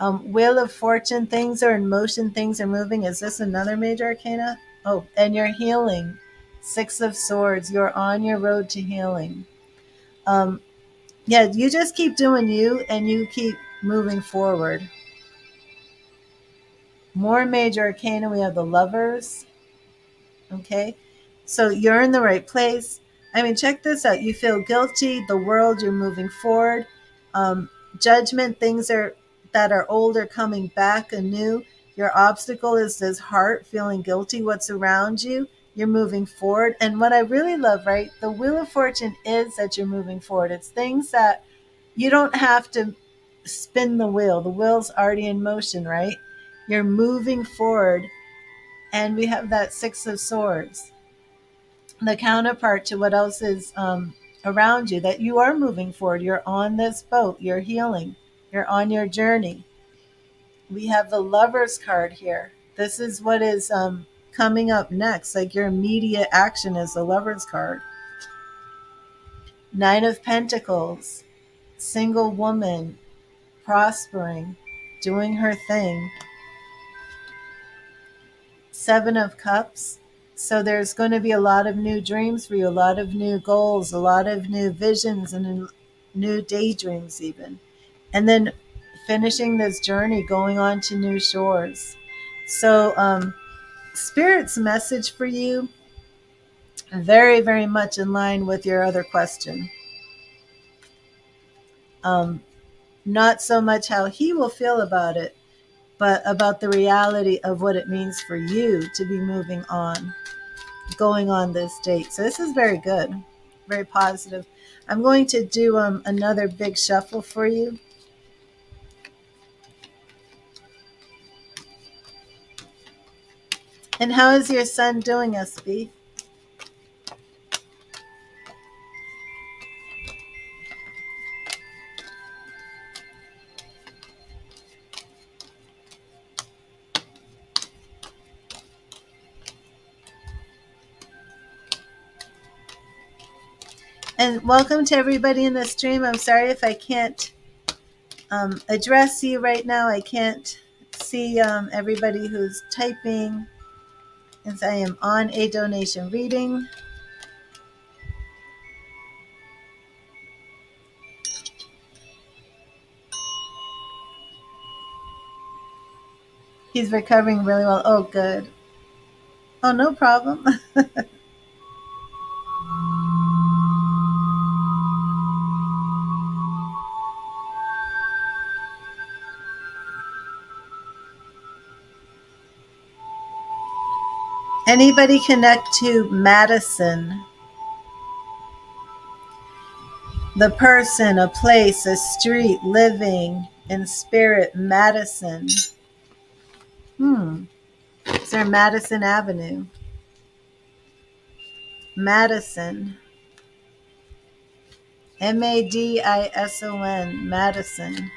Wheel of Fortune, things are in motion, things are moving. Is this another major arcana? Oh, and you're healing. Six of Swords, you're on your road to healing. Yeah, you just keep doing you and you keep moving forward. More major arcana, we have the Lovers. Okay, so you're in the right place. I mean, check this out. You feel guilty, the world, you're moving forward. Judgment, things that are old are coming back anew. Your obstacle is this heart feeling guilty. What's around you, you're moving forward. And what I really love, right, the Wheel of Fortune is that you're moving forward. It's things that you don't have to spin the wheel. The wheel's already in motion, right? You're moving forward. And we have that Six of Swords, the counterpart to what else is around you, that you are moving forward. You're on this boat. You're healing. You're on your journey. We have the Lovers card here. This is what is coming up next. Like your immediate action is the Lovers card. Nine of Pentacles, single woman, prospering, doing her thing. Seven of Cups. So there's going to be a lot of new dreams for you, a lot of new goals, a lot of new visions, and new daydreams even. And then finishing this journey, going on to new shores. So Spirit's message for you, very, very much in line with your other question. Not so much how he will feel about it, but about the reality of what it means for you to be moving on, going on this date. So this is very good, very positive. I'm going to do another big shuffle for you. And how is your son doing, SB? And welcome to everybody in the stream. I'm sorry if I can't address you right now. I can't see everybody who's typing, as I am on a donation reading. He's recovering really well. Oh, good. Oh, no problem. Anybody connect to Madison? The person, a place, a street, living in spirit, Madison. Is there Madison Avenue? Madison. Madison, Madison.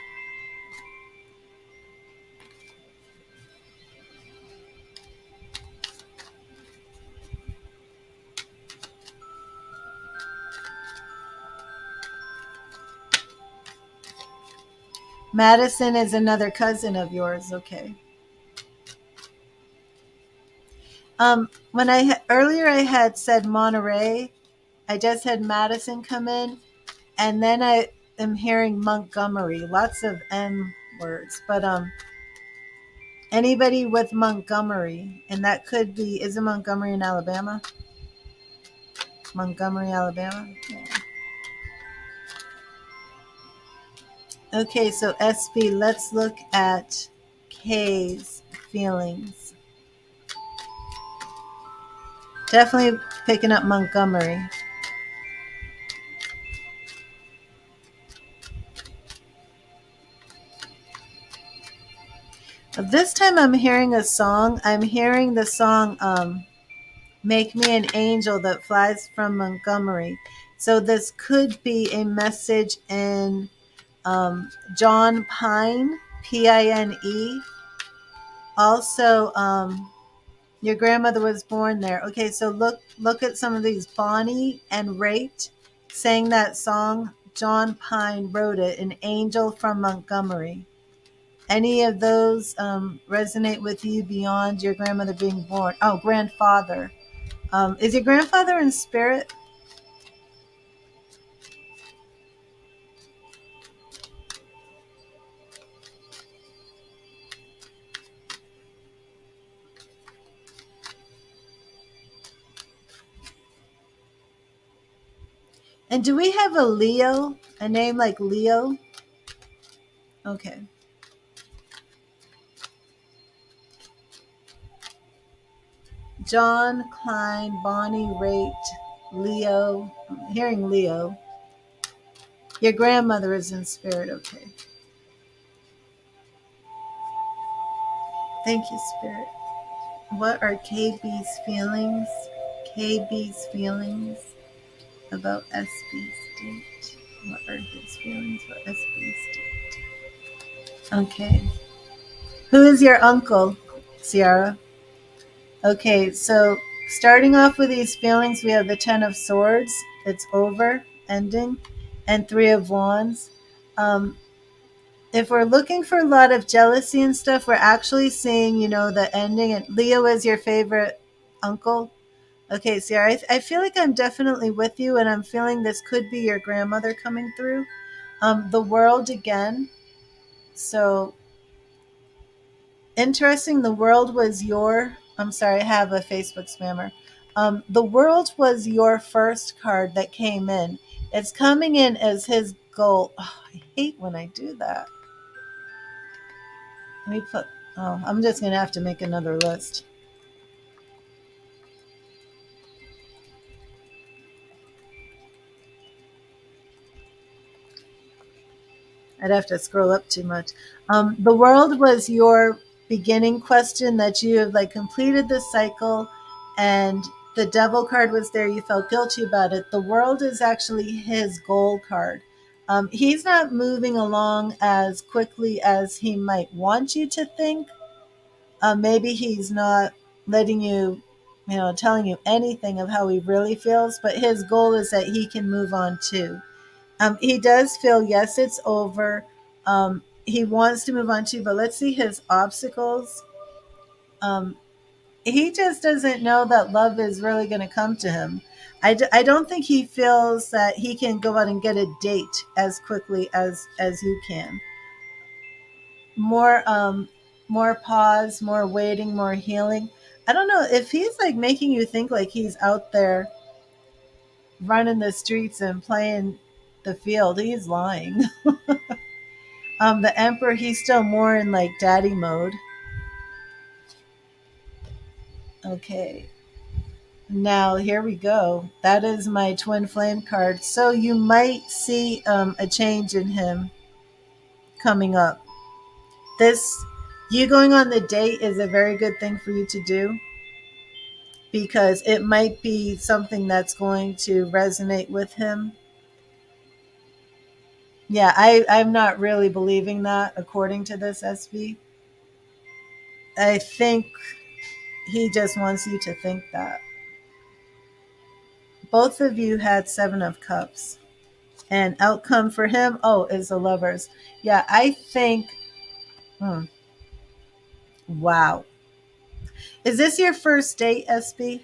Madison is another cousin of yours. Okay. When earlier I had said Monterey, I just had Madison come in, and then I am hearing Montgomery. Lots of M words, but anybody with Montgomery, and that could be, is it Montgomery in Alabama? Montgomery, Alabama. Yeah. Okay, so SB, let's look at K's feelings. Definitely picking up Montgomery. This time I'm hearing a song. I'm hearing the song Make Me an Angel That Flies from Montgomery. So this could be a message in John Pine, Pine. Also, your grandmother was born there. Okay, so look at some of these. Bonnie and Rate sang that song. John Pine wrote it, An Angel from Montgomery. Any of those resonate with you beyond your grandmother being born? Oh, grandfather. Is your grandfather in spirit? And do we have a Leo? A name like Leo? Okay. John, Klein, Bonnie, Rate, Leo. I'm hearing Leo. Your grandmother is in spirit. Okay. Thank you, Spirit. What are KB's feelings? KB's feelings about SB's date. What are his feelings about SB's date? Okay. Who is your uncle, Ciara? Okay, so starting off with these feelings, we have the Ten of Swords. It's over, ending, and Three of Wands. If we're looking for a lot of jealousy and stuff, we're actually seeing, the ending. And Leo is your favorite uncle. Okay, Ciara, I feel like I'm definitely with you, and I'm feeling this could be your grandmother coming through. The World again. So interesting. The World was I'm sorry, I have a Facebook spammer. The World was your first card that came in. It's coming in as his goal. Oh, I hate when I do that. Let me put Oh, I'm just going to have to make another list. I'd have to scroll up too much. The world was your beginning question that you have like completed the cycle, and the devil card was there. You felt guilty about it. The world is actually his goal card. He's not moving along as quickly as he might want you to think. Maybe he's not letting you, telling you anything of how he really feels, but his goal is that he can move on too. He does feel, yes, it's over. He wants to move on too, but let's see his obstacles. Um, he just doesn't know that love is really going to come to him. I don't think he feels that he can go out and get a date as quickly as you can. More pause, more waiting, more healing. I don't know if he's like making you think like he's out there running the streets and playing the field. He's lying. The Emperor, he's still more in like daddy mode. Okay. Now here we go. That is my twin flame card. So you might see a change in him coming up. This, you going on the date is a very good thing for you to do, because it might be something that's going to resonate with him. Yeah, I'm not really believing that according to this SV. I think he just wants you to think that. Both of you had Seven of Cups. And outcome for him, is the Lovers. Yeah, I think, wow. Is this your first date, SB?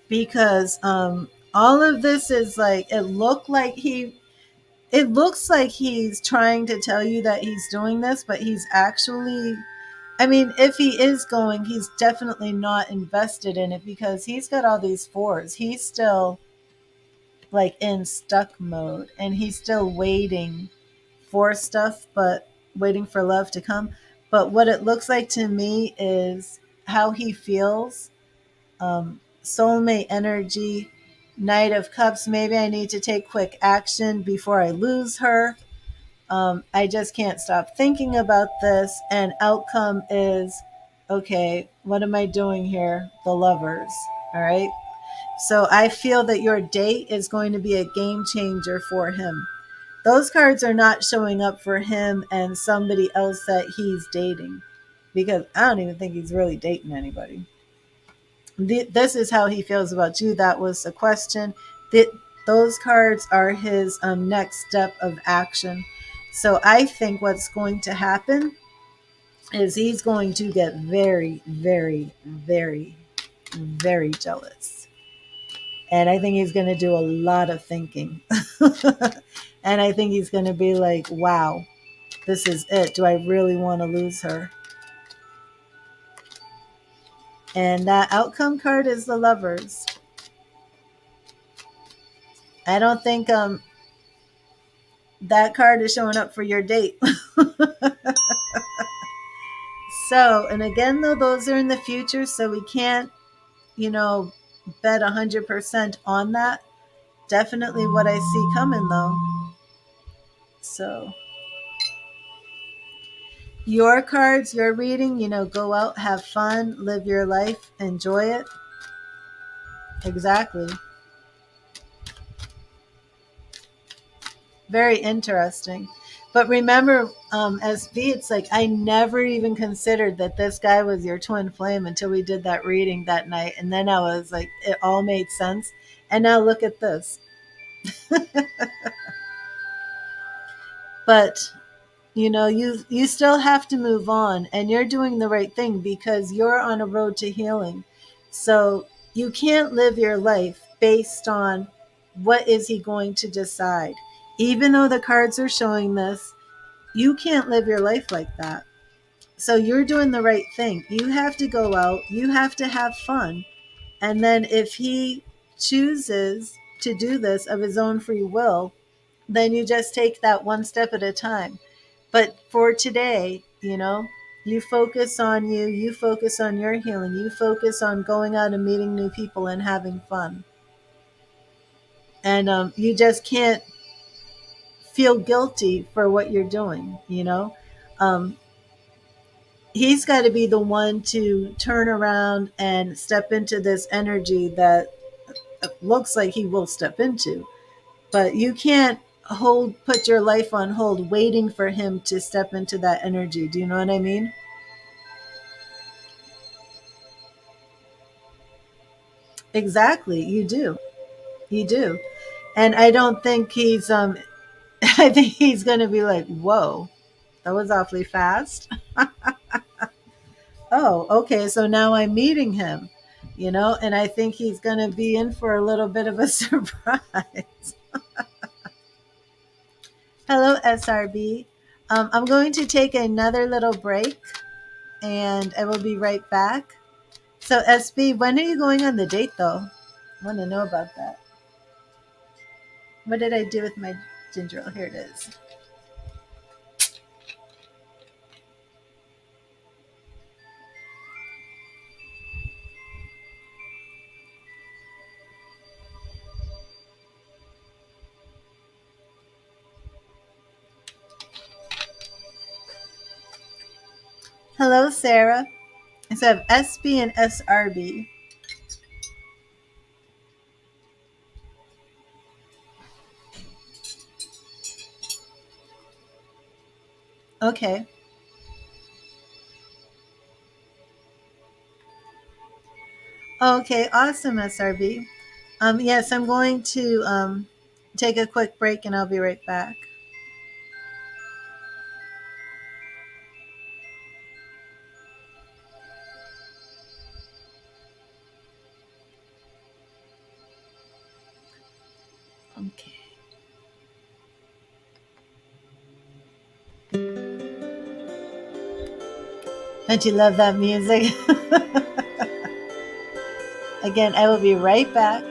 Because all of this is like, it looks like he's trying to tell you that he's doing this, but he's actually, I mean, if he is going, he's definitely not invested in it, because he's got all these fours. He's still like in stuck mode, and he's still waiting for stuff, but waiting for love to come. But what it looks like to me is how he feels. Soulmate energy, Knight of Cups. Maybe I need to take quick action before I lose her. I just can't stop thinking about this. And outcome is, okay, what am I doing here? The Lovers. All right. So I feel that your date is going to be a game changer for him. Those cards are not showing up for him and somebody else that he's dating, because I don't even think he's really dating anybody. This is how he feels about you. That was the question. Those cards are his next step of action. So I think what's going to happen is he's going to get very, very, very, very jealous. And I think he's going to do a lot of thinking. And I think he's going to be like, wow, this is it. Do I really want to lose her? And that outcome card is the Lovers. I don't think that card is showing up for your date. So, and again, though, those are in the future, so we can't, bet 100% on that. Definitely what I see coming, though. So, your cards, your reading, go out, have fun, live your life, enjoy it. Exactly. Very interesting. But remember, SB, it's like I never even considered that this guy was your twin flame until we did that reading that night. And then I was like, it all made sense. And now look at this. But you still have to move on, and you're doing the right thing because you're on a road to healing. So you can't live your life based on what is he going to decide. Even though the cards are showing this, you can't live your life like that. So you're doing the right thing. You have to go out, you have to have fun. And then if he chooses to do this of his own free will, then you just take that one step at a time. But for today, you focus on you, you focus on your healing, you focus on going out and meeting new people and having fun. And you just can't feel guilty for what you're doing. Um, he's got to be the one to turn around and step into this energy that looks like he will step into. But you can't put your life on hold waiting for him to step into that energy. Do you know what I mean? Exactly. You do. You do. And I don't think he's I think he's going to be like, "Whoa, that was awfully fast." Oh, okay, so now I'm meeting him. And I think he's going to be in for a little bit of a surprise. Hello, SRB. I'm going to take another little break and I will be right back. So, SB, when are you going on the date though? I want to know about that. What did I do with my ginger ale? Here it is. Hello, Sarah. So I have SB and SRB. Okay. Okay, awesome, SRB. Yes, I'm going to take a quick break and I'll be right back. Okay. Don't you love that music? Again, I will be right back.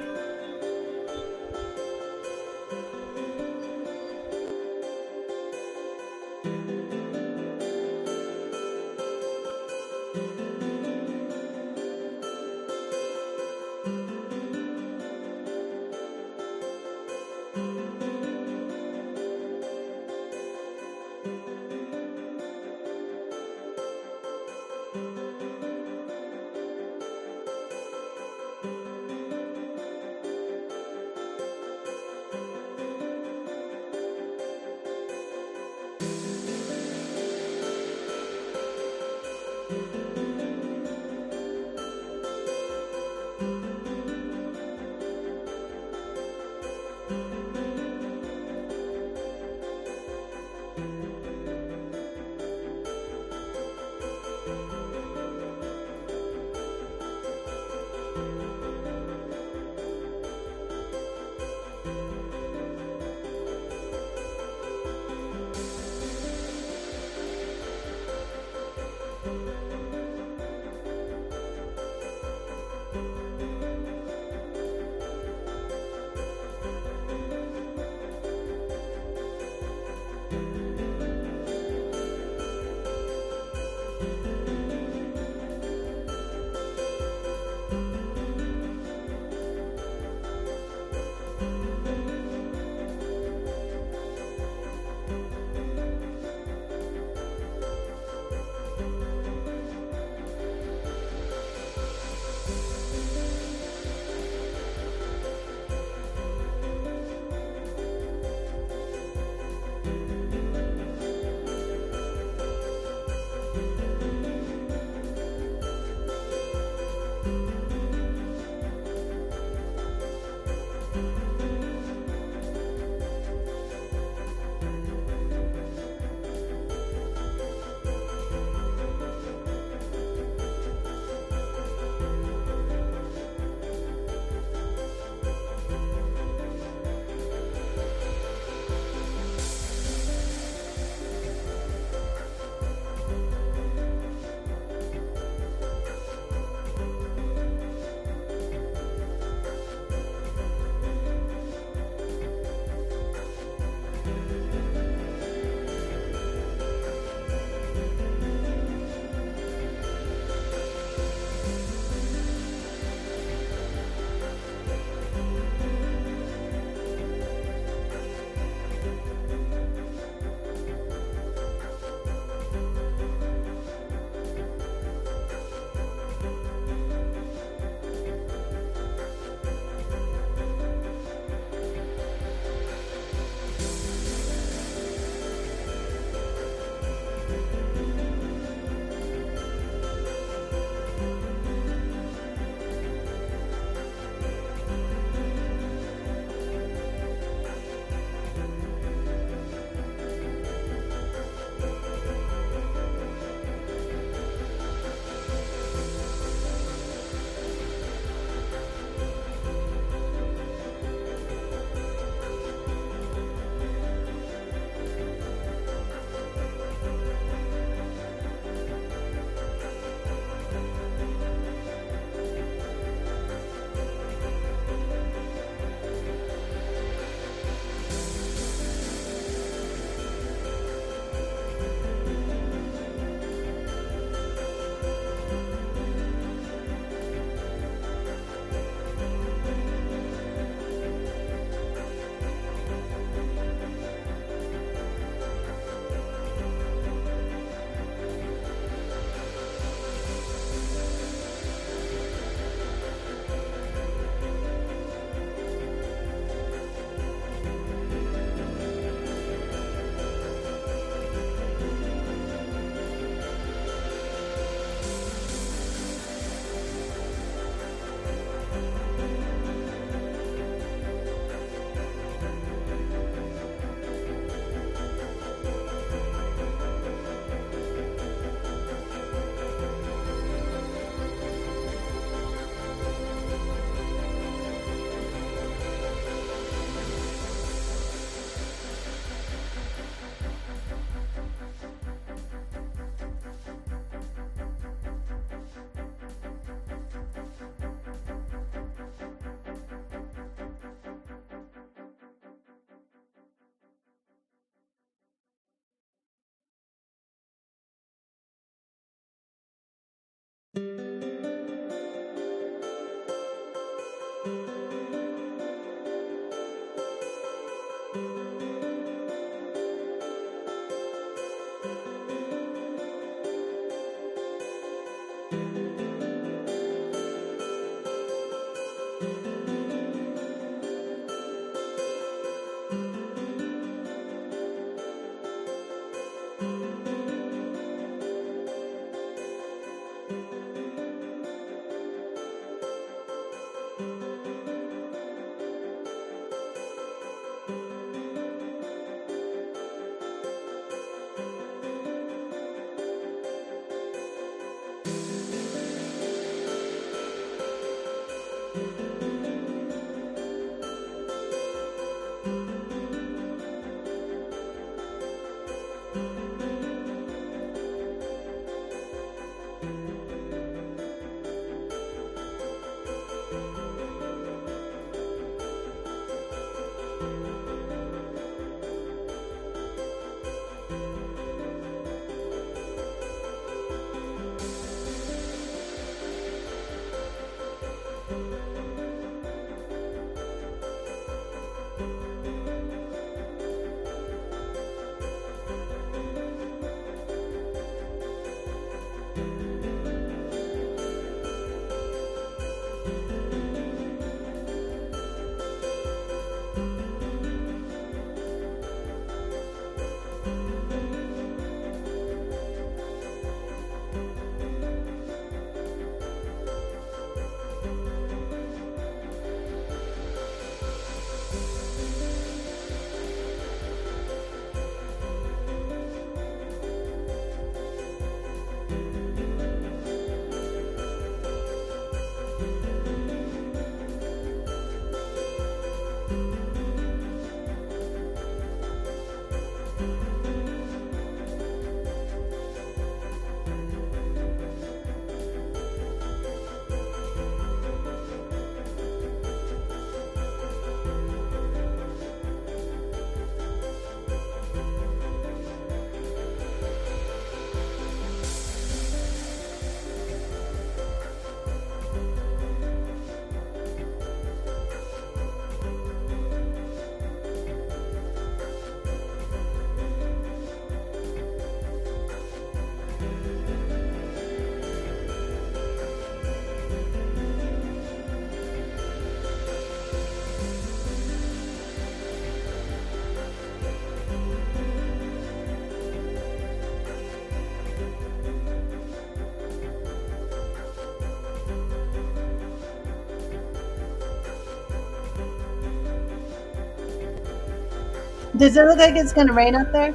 Does it look like it's going to rain up there?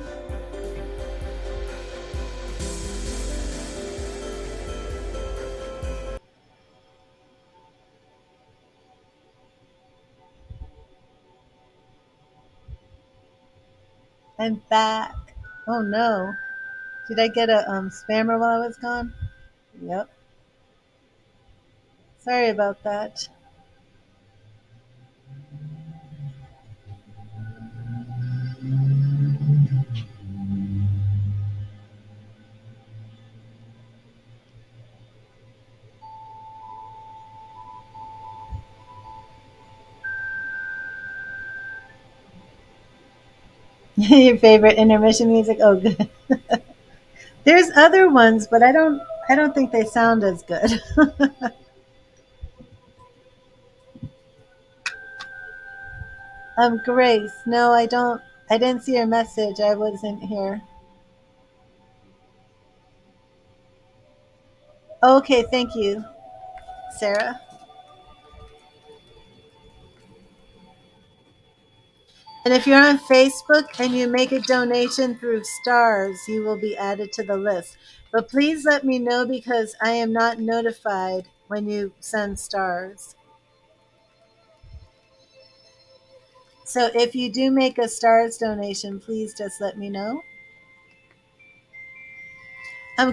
I'm back. Oh no. Did I get a spammer while I was gone? Yep. Sorry about that. Your favorite intermission music? Oh, good. There's other ones, but I don't think they sound as good. Grace. No, I don't. I didn't see your message. I wasn't here. Okay, thank you, Sarah. And if you're on Facebook and you make a donation through stars, you will be added to the list. But please let me know because I am not notified when you send stars. So if you do make a stars donation, please just let me know.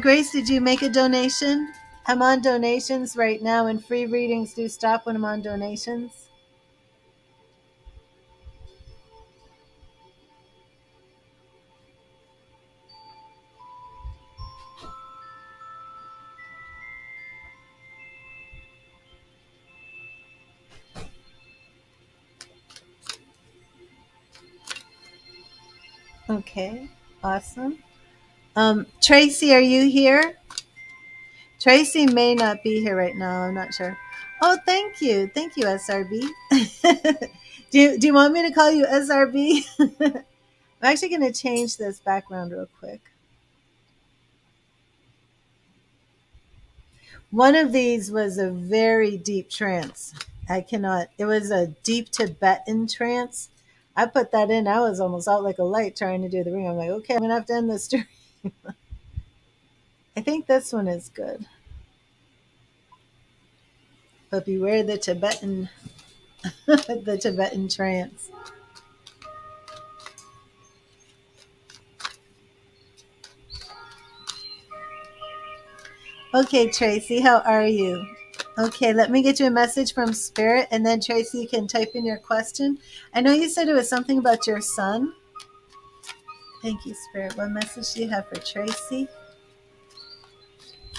Grace, did you make a donation? I'm on donations right now, and free readings do stop when I'm on donations. Okay, awesome. Tracy, are you here? Tracy may not be here right now. I'm not sure. Oh, thank you. Thank you, SRB. Do you want me to call you SRB? I'm actually going to change this background real quick. One of these was a very deep trance. I cannot, it was a deep Tibetan trance. I put that in. I was almost out like a light trying to do the ring. I'm like, okay, I'm going to have to end this stream. I think this one is good. but beware the Tibetan, the Tibetan trance. Okay, Tracy, how are you? Okay, let me get you a message from Spirit, and then Tracy, you can type in your question. I know you said it was something about your son. Thank you, Spirit. What message do you have for Tracy?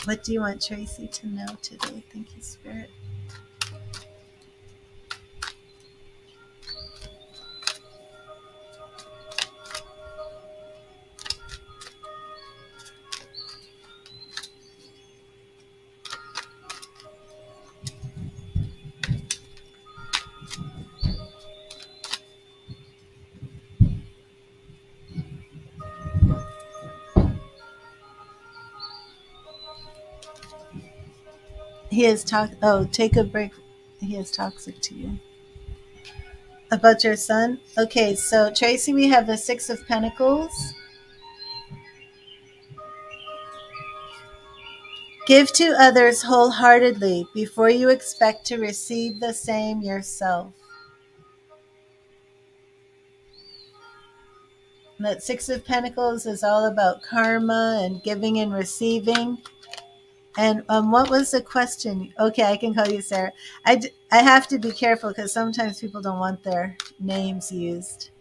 What do you want Tracy to know today? Thank you, Spirit. He is take a break. He is toxic to you. About your son? Okay, so Tracy, we have the Six of Pentacles. Give to others wholeheartedly before you expect to receive the same yourself. And that Six of Pentacles is all about karma and giving and receiving. And what was the question? Okay, I can call you Sarah. I have to be careful because sometimes people don't want their names used.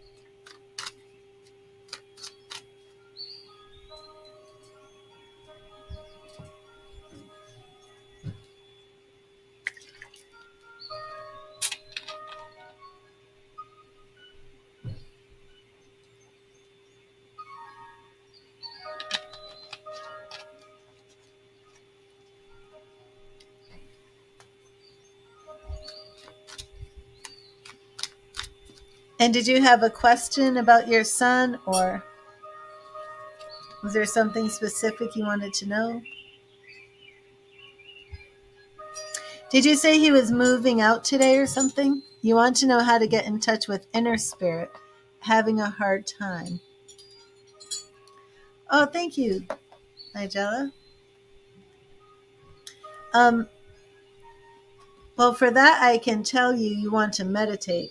And did you have a question about your son, or was there something specific you wanted to know? Did you say he was moving out today or something? You want to know how to get in touch with inner spirit, having a hard time. Oh, thank you, Nigella. Well, for that, I can tell you want to meditate.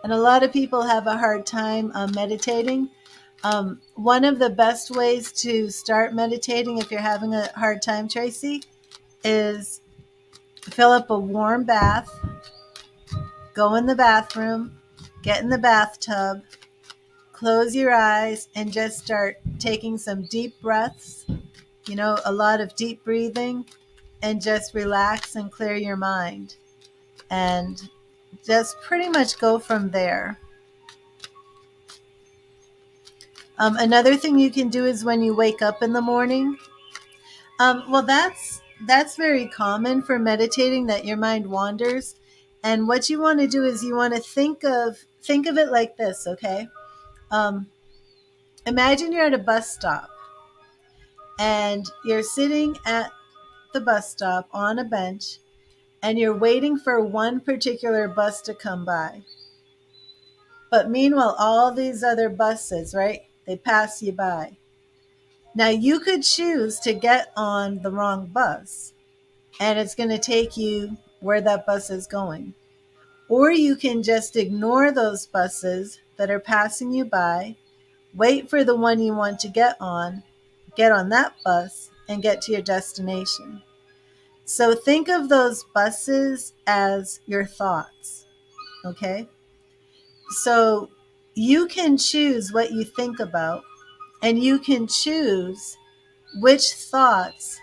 And a lot of people have a hard time meditating. One of the best ways to start meditating if you're having a hard time, Tracy, is fill up a warm bath, go in the bathroom, get in the bathtub, close your eyes, and just start taking some deep breaths, a lot of deep breathing, and just relax and clear your mind. And just pretty much go from there. Another thing you can do is when you wake up in the morning. Well, that's very common for meditating, that your mind wanders. And what you want to do is you want to think of it like this, okay? Imagine you're at a bus stop and you're sitting at the bus stop on a bench and you're waiting for one particular bus to come by. But meanwhile, all these other buses, right? They pass you by. Now you could choose to get on the wrong bus and it's going to take you where that bus is going. Or you can just ignore those buses that are passing you by, wait for the one you want to get on that bus, and get to your destination. So think of those buses as your thoughts, okay? So you can choose what you think about, and you can choose which thoughts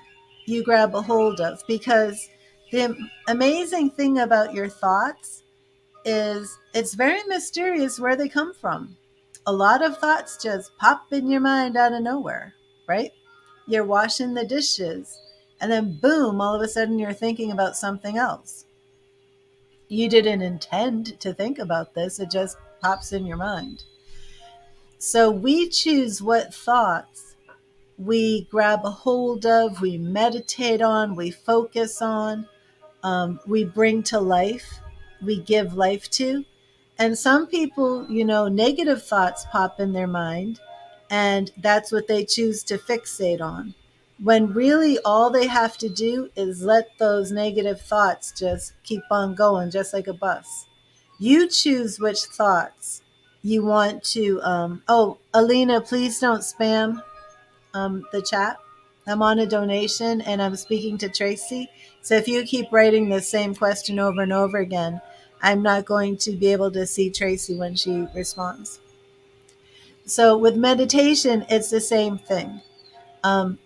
you grab a hold of, because the amazing thing about your thoughts is it's very mysterious where they come from. A lot of thoughts just pop in your mind out of nowhere, right? You're washing the dishes and then boom, all of a sudden you're thinking about something else. You didn't intend to think about this, it just pops in your mind. So we choose what thoughts we grab a hold of, we meditate on, we focus on, we bring to life, we give life to. And some people, negative thoughts pop in their mind, and that's what they choose to fixate on. when really all they have to do is let those negative thoughts just keep on going, just like a bus. You choose which thoughts you want to. Oh, Alina, please don't spam the chat. I'm on a donation and I'm speaking to Tracy. So if you keep writing the same question over and over again, I'm not going to be able to see Tracy when she responds. So with meditation, it's the same thing. Um,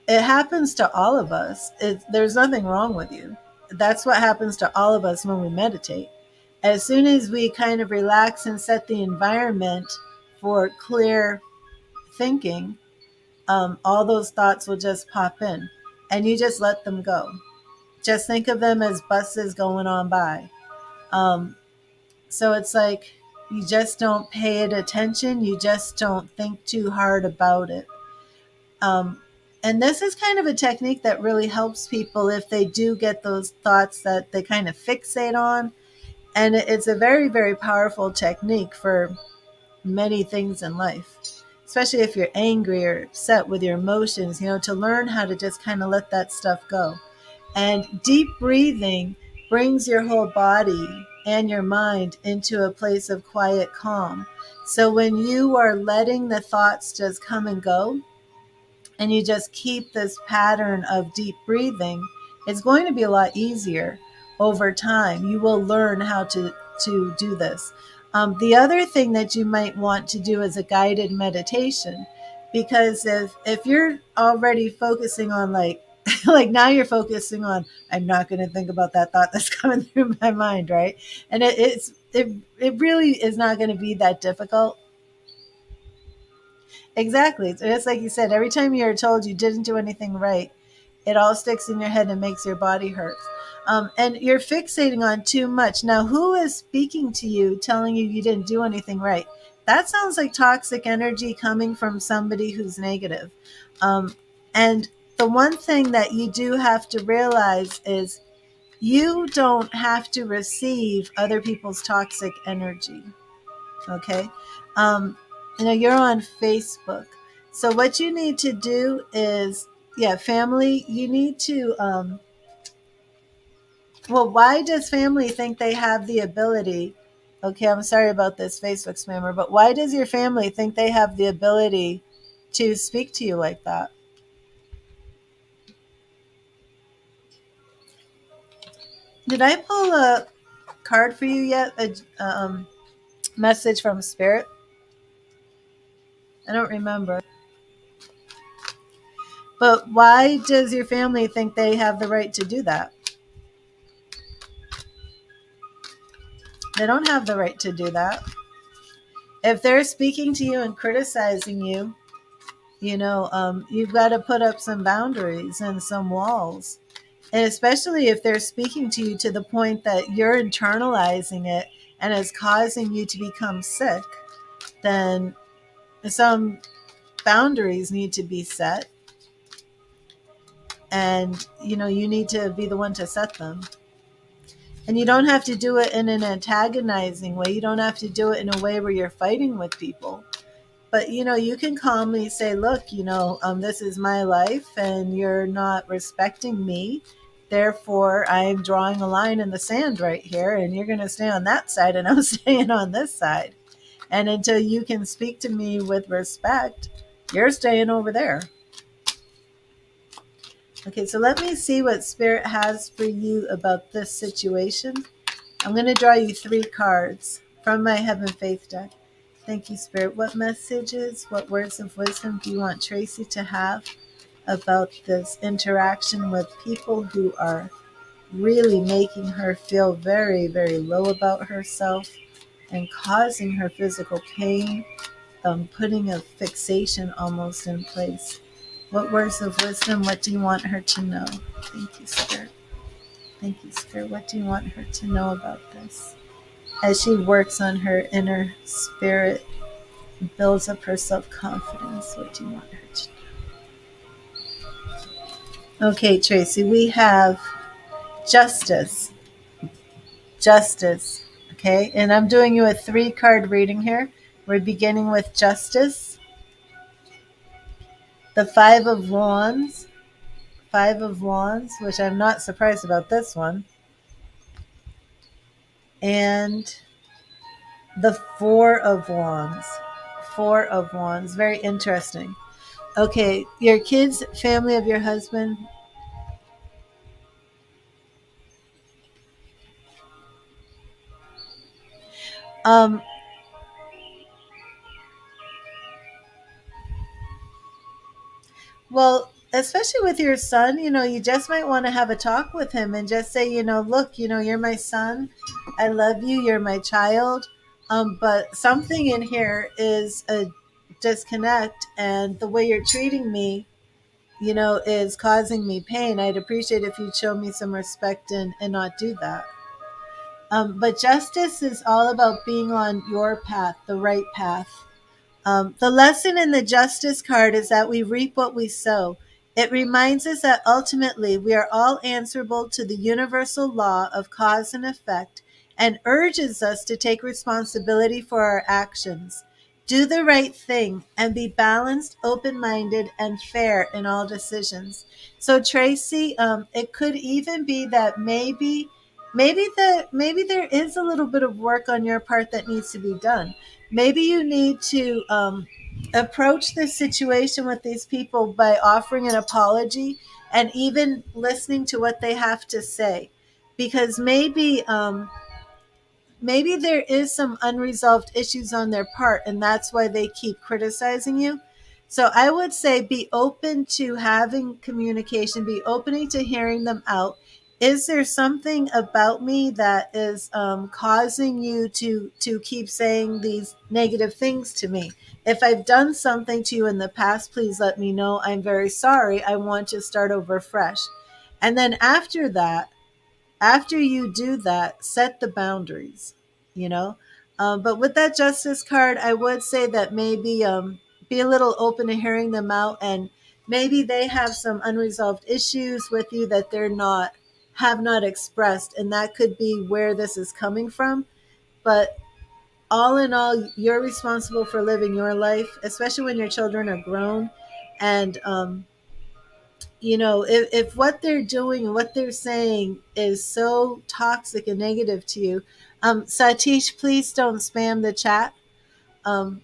it happens to all of us. There's nothing wrong with you. That's what happens to all of us when we meditate. As soon as we kind of relax and set the environment for clear thinking, all those thoughts will just pop in and you just let them go. Just think of them as buses going on by. Um, so it's like you just don't pay it attention. You just don't think too hard about it. Um, and this is kind of a technique that really helps people if they do get those thoughts that they kind of fixate on. And it's a very, very powerful technique for many things in life, especially if you're angry or upset with your emotions, to learn how to just kind of let that stuff go. And deep breathing brings your whole body and your mind into a place of quiet calm. So when you are letting the thoughts just come and go, and you just keep this pattern of deep breathing, it's going to be a lot easier over time. You will learn how to do this. The other thing that you might want to do is a guided meditation, because if you're already focusing on like now you're focusing on, I'm not going to think about that thought that's coming through my mind, right? And it really is not going to be that difficult. Exactly. So it's like you said, every time you're told you didn't do anything right, it all sticks in your head and makes your body hurt. And you're fixating on too much. Now, who is speaking to you, telling you you didn't do anything right? That sounds like toxic energy coming from somebody who's negative. And the one thing that you do have to realize is you don't have to receive other people's toxic energy. Okay. um you're on Facebook, so what you need to do is, yeah, family, you need to well, why does family think they have the ability? Okay, I'm sorry about this Facebook spammer, but why does your family think they have the ability to speak to you like that? Did I pull a card for you yet, a message from spirit? I don't remember. But why does your family think they have the right to do that? They don't have the right to do that. If they're speaking to you and criticizing you, you've got to put up some boundaries and some walls. And especially if they're speaking to you to the point that you're internalizing it and it's causing you to become sick, then some boundaries need to be set. And, you need to be the one to set them. And you don't have to do it in an antagonizing way. You don't have to do it in a way where you're fighting with people. But, you can calmly say, look, this is my life and you're not respecting me. Therefore, I'm drawing a line in the sand right here and you're going to stay on that side and I'm staying on this side. And until you can speak to me with respect, you're staying over there. Okay, so let me see what Spirit has for you about this situation. I'm going to draw you 3 cards from my Heaven Faith deck. Thank you, Spirit. What messages, what words of wisdom do you want Tracy to have about this interaction with people who are really making her feel very, very low about herself and causing her physical pain, putting a fixation almost in place? What words of wisdom, what do you want her to know? Thank you, Spirit. Thank you, Spirit. What do you want her to know about this? As she works on her inner spirit, builds up her self-confidence, what do you want her to know? Okay, Tracy, we have justice. Justice. Okay, and I'm doing you a 3-card reading here. We're beginning with justice, the 5 of Wands, Five of Wands, which I'm not surprised about this one, and the Four of Wands. Four of Wands. Very interesting. Okay, your kids, family of your husband. Um, well, especially with your son, you just might want to have a talk with him and just say, look, you're my son. I love you. You're my child. But something in here is a disconnect, and the way you're treating me, is causing me pain. I'd appreciate if you'd show me some respect and not do that. But justice is all about being on your path, the right path. The lesson in the Justice card is that we reap what we sow. It reminds us that ultimately we are all answerable to the universal law of cause and effect, and urges us to take responsibility for our actions. Do the right thing and be balanced, open minded, and fair in all decisions. So, Tracy, it could even be that maybe there is a little bit of work on your part that needs to be done. Maybe you need to approach this situation with these people by offering an apology and even listening to what they have to say, because maybe there is some unresolved issues on their part, and that's why they keep criticizing you. So I would say be open to having communication, be open to hearing them out. Is there something about me that is causing you to keep saying these negative things to me? If I've done something to you in the past, please let me know. I'm very sorry. I want to start over fresh. And then after you do that, set the boundaries, you know. But with that Justice card, I would say that maybe be a little open to hearing them out, and maybe they have some unresolved issues with you that they're not have not expressed, and that could be where this is coming from. But all in all, you're responsible for living your life, especially when your children are grown. And if what they're doing and what they're saying is so toxic and negative to you, Satish, please don't spam the chat. um,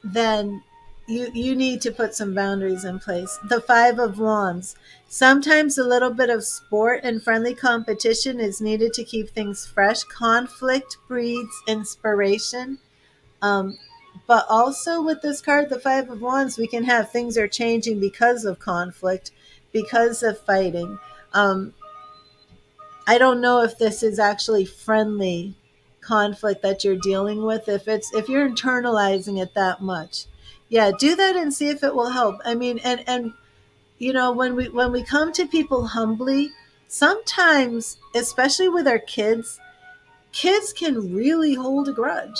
then you need to put some boundaries in place. The Five of Wands. Sometimes a little bit of sport and friendly competition is needed to keep things fresh. Conflict breeds inspiration. um, but also with this card, the Five of Wands, we can have things are changing because of conflict, because of fighting. Um, I don't know if this is actually friendly conflict that you're dealing with. If you're internalizing it that much, yeah, do that and see if it will help. I mean, and when we come to people humbly, sometimes, especially with our kids can really hold a grudge,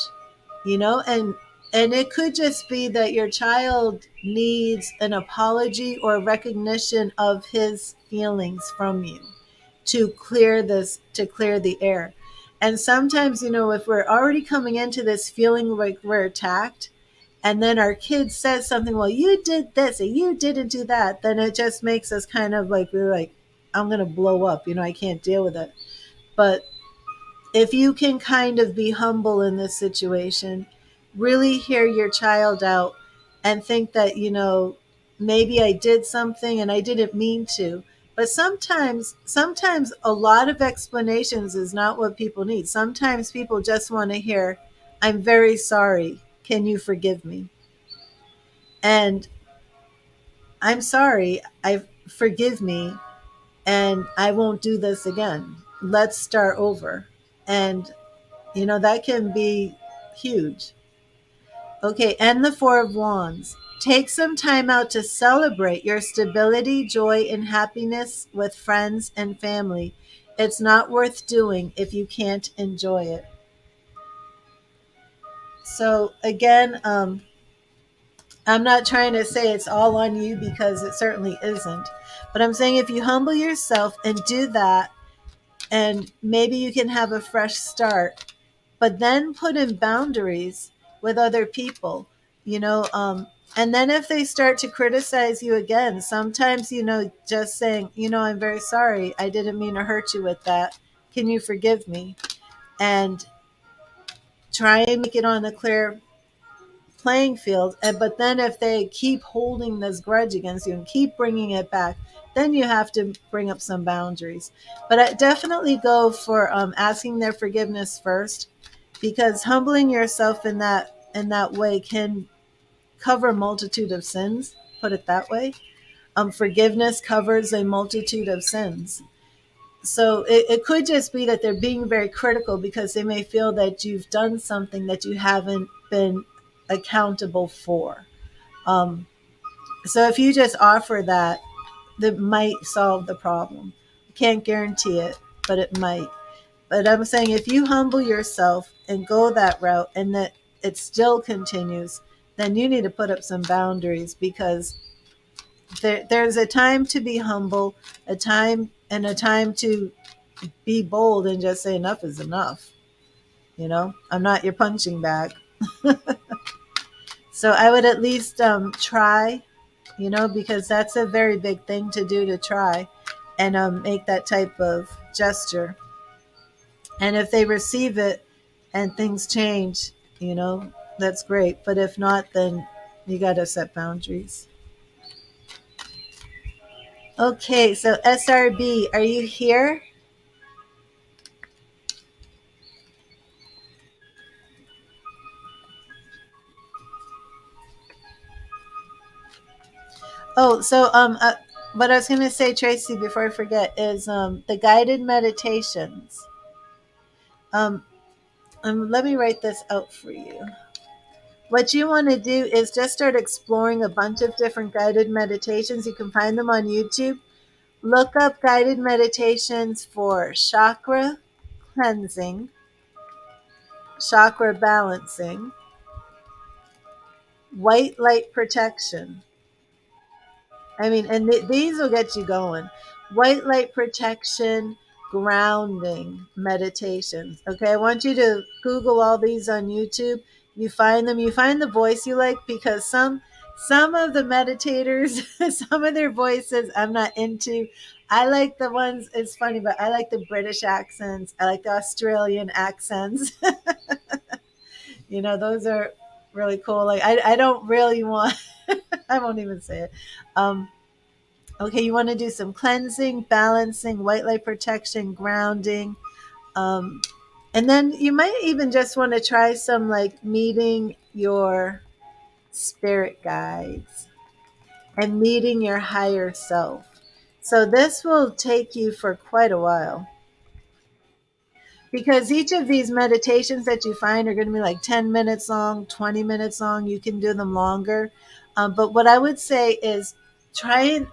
and it could just be that your child needs an apology or recognition of his feelings from you to clear the air. And sometimes, if we're already coming into this feeling like we're attacked, and then our kid says something, well, you did this and you didn't do that, then it just makes us kind of like, we're like, I'm going to blow up, I can't deal with it. But if you can kind of be humble in this situation, really hear your child out and think that, maybe I did something and I didn't mean to. But sometimes a lot of explanations is not what people need. Sometimes people just want to hear, I'm very sorry. Can you forgive me? And I'm sorry. I forgive me, and I won't do this again. Let's start over. And that can be huge. Okay, and the Four of Wands. Take some time out to celebrate your stability, joy, and happiness with friends and family. It's not worth doing if you can't enjoy it. So, again, I'm not trying to say it's all on you, because it certainly isn't. But I'm saying if you humble yourself and do that, and maybe you can have a fresh start, but then put in boundaries with other people. And then if they start to criticize you again, sometimes, just saying, I'm very sorry. I didn't mean to hurt you with that. Can you forgive me? And try and make it on a clear playing field. But then if they keep holding this grudge against you and keep bringing it back, then you have to bring up some boundaries. But I definitely go for asking their forgiveness first, because humbling yourself in that way can cover a multitude of sins. Put it that way. Forgiveness covers a multitude of sins. So it could just be that they're being very critical because they may feel that you've done something that you haven't been accountable for. Um, so if you just offer that, that might solve the problem. Can't guarantee it, but it might. But I'm saying if you humble yourself and go that route and that it still continues, then you need to put up some boundaries, because there's a time to be humble, a time to be bold and just say enough is enough. I'm not your punching bag. So I would at least try, because that's a very big thing to do, to try and make that type of gesture. And if they receive it and things change, that's great. But if not, then you got to set boundaries. Okay, so SRB, are you here? Oh, so what I was going to say, Tracy, before I forget, is the guided meditations. Um, Let me write this out for you. What you want to do is just start exploring a bunch of different guided meditations. You can find them on YouTube. Look up guided meditations for chakra cleansing, chakra balancing, white light protection. I mean, and these will get you going. White light protection, grounding meditations. Okay, I want you to Google all these on YouTube. You find them. You find the voice you like, because some of the meditators, some of their voices I'm not into. I like the ones. It's funny, but I like the British accents. I like the Australian accents. Those are really cool. Like I don't really want. I won't even say it. Um, Okay, you want to do some cleansing, balancing, white light protection, grounding. Um, and then you might even just want to try some, like, meeting your spirit guides and meeting your higher self. So this will take you for quite a while, because each of these meditations that you find are going to be like 10 minutes long, 20 minutes long. You can do them longer. But what I would say is try and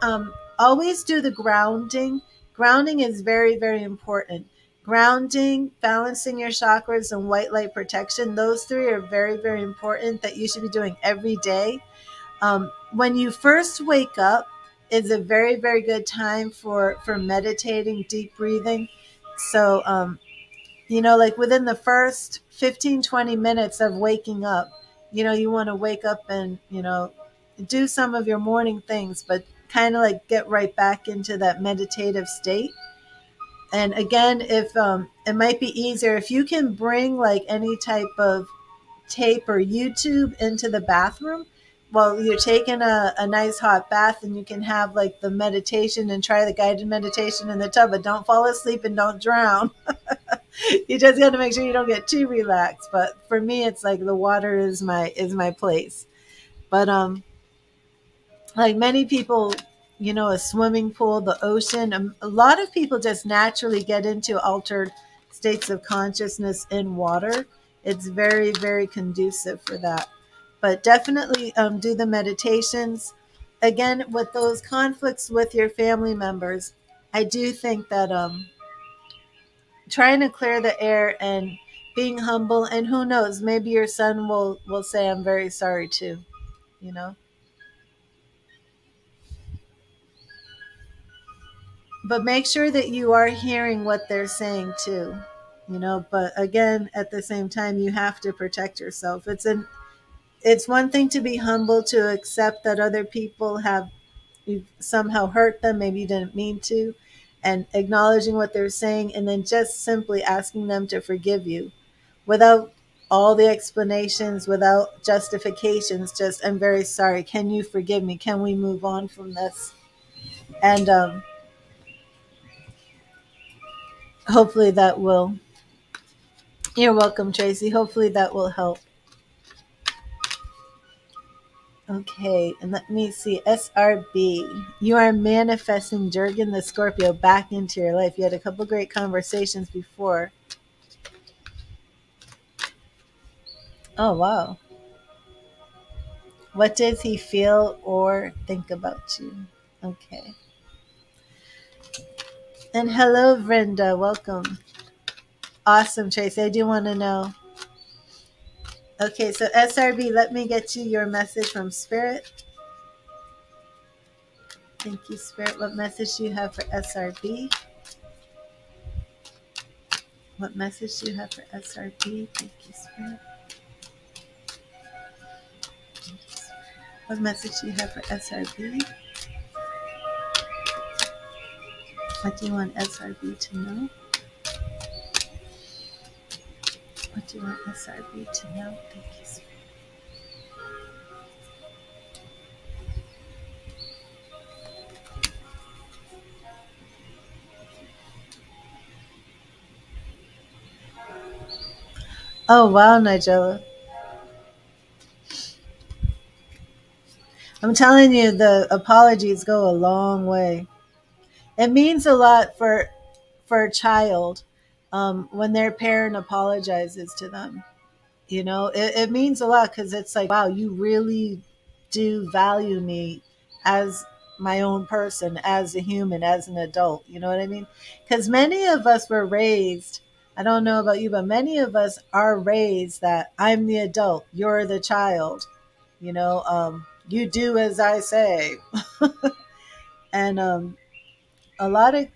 always do the grounding. Grounding is very, very important. Grounding, balancing your chakras, and white light protection, those three are very, very important that you should be doing every day. When you first wake up is a very, very good time for meditating, deep breathing. So like within the first 15, 20 minutes of waking up, you want to wake up and, do some of your morning things, but kind of like get right back into that meditative state. And again, if it might be easier if you can bring like any type of tape or YouTube into the bathroom while you're taking a nice hot bath, and you can have like the meditation and try the guided meditation in the tub, but don't fall asleep and don't drown. You just got to make sure you don't get too relaxed. But for me, it's like the water is my place. But like many people, a swimming pool, the ocean. A lot of people just naturally get into altered states of consciousness in water. It's very, very conducive for that. But definitely do the meditations. Again, with those conflicts with your family members, I do think that trying to clear the air and being humble, and who knows, maybe your son will say I'm very sorry too, you know but make sure that you are hearing what they're saying too, but again, at the same time, you have to protect yourself. it's one thing to be humble, to accept that other people have, you somehow hurt them, maybe you didn't mean to, and acknowledging what they're saying, and then just simply asking them to forgive you without all the explanations, without justifications. Just, I'm very sorry. Can you forgive me? Can we move on from this? And hopefully that will. You're welcome, Tracy. Hopefully that will help. Okay, and let me see. SRB. You are manifesting Jurgen the Scorpio back into your life. You had a couple great conversations before. Oh, wow. What does he feel or think about you? Okay. And hello, Brenda. Welcome. Awesome, Tracy. I do want to know. Okay, so SRB, let me get you your message from Spirit. Thank you, Spirit. What message do you have for SRB? What message do you have for SRB? Thank you, Spirit. What message do you have for SRB? What do you want SRB to know? What do you want SRB to know? Thank you, Spirit. Oh, wow, Nigella. I'm telling you, the apologies go a long way. It means a lot for a child when their parent apologizes to them. You know, it means a lot because it's like, wow, you really do value me as my own person, as a human, as an adult. You know what I mean? Because many of us were raised, I don't know about you, but many of us are raised that I'm the adult, you're the child. You know, you do as I say. And a lot of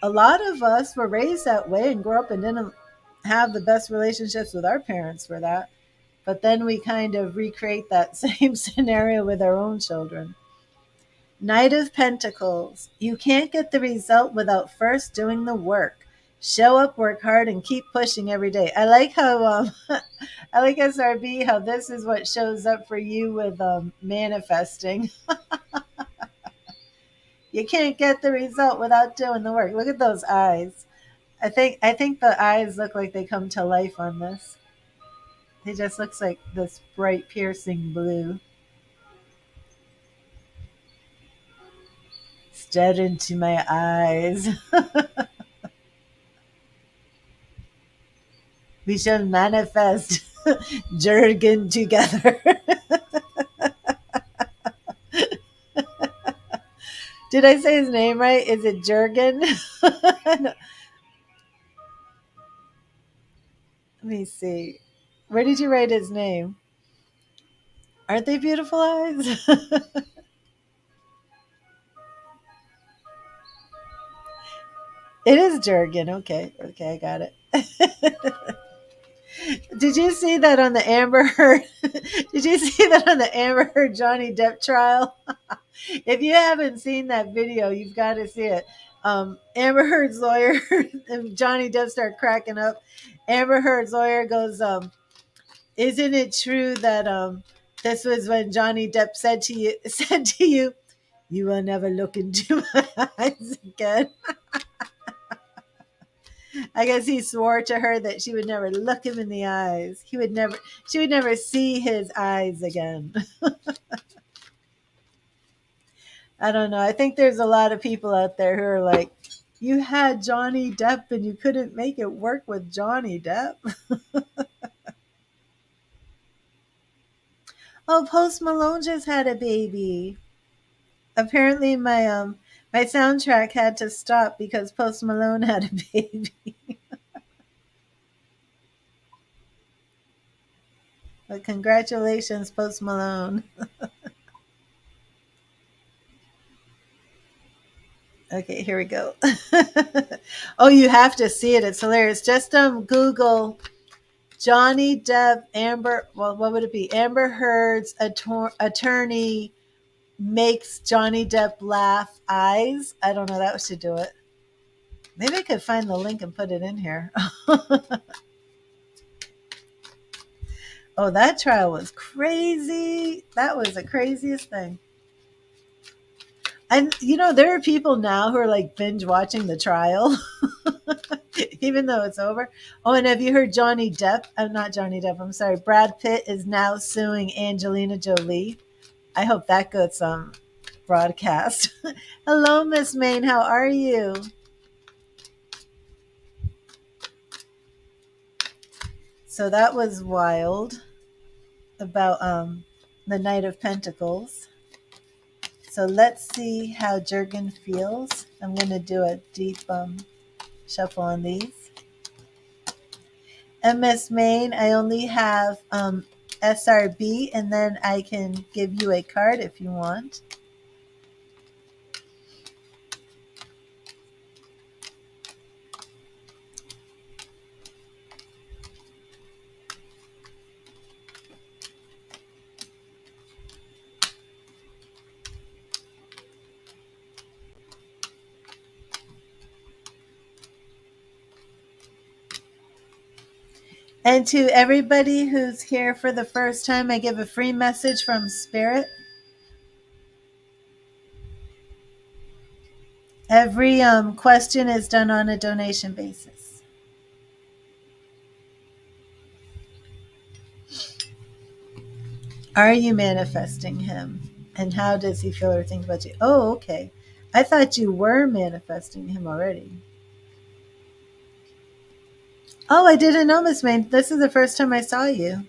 a lot of us were raised that way and grew up and didn't have the best relationships with our parents for that. But then we kind of recreate that same scenario with our own children. Knight of Pentacles. You can't get the result without first doing the work. Show up, work hard, and keep pushing every day. I like how I like SRB, how this is what shows up for you with manifesting. You can't get the result without doing the work. Look at those eyes. I think the eyes look like they come to life on this. It just looks like this bright, piercing blue. Stare into my eyes. We shall manifest Jurgen together. Did I say his name right? Is it Jurgen? No. Let me see. Where did you write his name? Aren't they beautiful eyes? It is Jurgen. Okay. Okay, I got it. Did you see that on the Amber Heard? Did you see that on the Amber Heard Johnny Depp trial? If you haven't seen that video, you've got to see it. Amber Heard's lawyer and Johnny Depp start cracking up. Amber Heard's lawyer goes, "Isn't it true that this was when Johnny Depp said to you, you will never look into my eyes again?" I guess he swore to her that she would never look him in the eyes. She would never see his eyes again. I don't know. I think there's a lot of people out there who are like, you had Johnny Depp and you couldn't make it work with Johnny Depp. Oh, Post Malone just had a baby. Apparently my soundtrack had to stop because Post Malone had a baby. But congratulations, Post Malone. Okay, here we go. Oh, you have to see it. It's hilarious. Just Johnny Depp, Amber, well, what would it be? Amber Heard's attorney makes Johnny Depp laugh eyes. I don't know. That should do it. Maybe I could find the link and put it in here. Oh, that trial was crazy. That was the craziest thing. And, there are people now who are like binge watching the trial, even though it's over. Oh, and have you heard Johnny Depp? Not Johnny Depp, I'm sorry. Brad Pitt is now suing Angelina Jolie. I hope that gets broadcast. Hello, Miss Main. How are you? So that was wild about the Knight of Pentacles. So let's see how Jurgen feels. I'm going to do a deep shuffle on these. MS Main, I only have SRB, and then I can give you a card if you want. And to everybody who's here for the first time, I give a free message from Spirit. Every question is done on a donation basis. Are you manifesting him? And how does he feel or think about you? Oh, okay. I thought you were manifesting him already. Oh, I didn't know, Miss Main. This is the first time I saw you.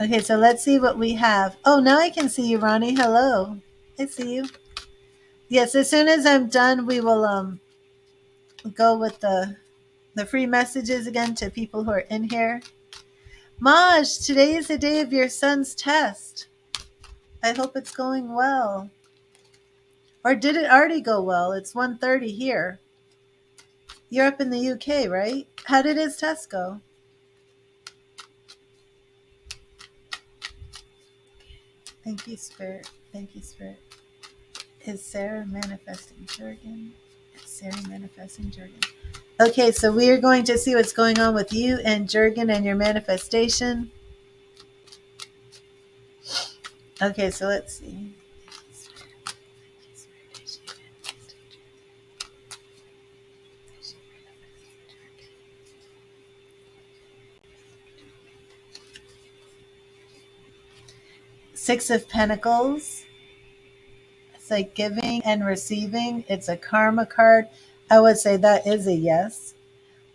Okay, so let's see what we have. Oh, now I can see you, Ronnie. Hello. I see you. Yes, as soon as I'm done, we will go with the free messages again to people who are in here. Maj, today is the day of your son's test. I hope it's going well. Or did it already go well? It's 1:30 here. You're up in the UK, right? How did his test go? Thank you, Spirit. Thank you, Spirit. Is Sarah manifesting Jurgen? Is Sarah manifesting Jurgen? Okay, so we are going to see what's going on with you and Jurgen and your manifestation. Okay, so let's see. Six of Pentacles. It's like giving and receiving. It's a karma card. I would say that is a yes.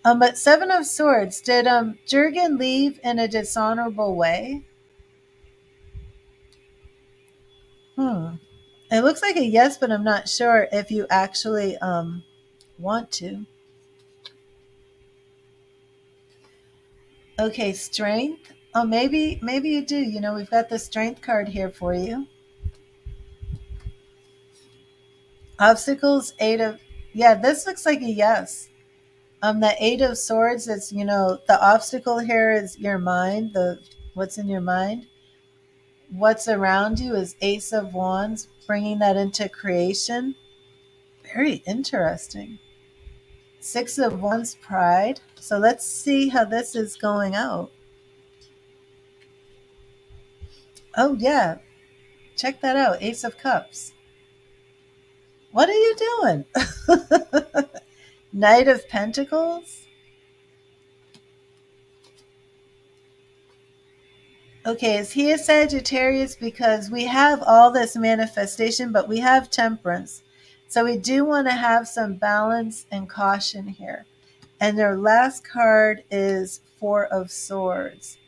But Seven of Swords. Did Jurgen leave in a dishonorable way? It looks like a yes, but I'm not sure if you actually want to. Okay, Strength. Oh, maybe you do. We've got the Strength card here for you. Obstacles, yeah, this looks like a yes. The Eight of Swords, it's, the obstacle here is your mind, what's in your mind. What's around you is Ace of Wands, bringing that into creation. Very interesting. Six of Wands, Pride. So let's see how this is going out. Oh, yeah. Check that out. Ace of Cups. What are you doing? Knight of Pentacles. Okay, is he a Sagittarius? Because we have all this manifestation, but we have Temperance. So we do want to have some balance and caution here. And their last card is Four of Swords.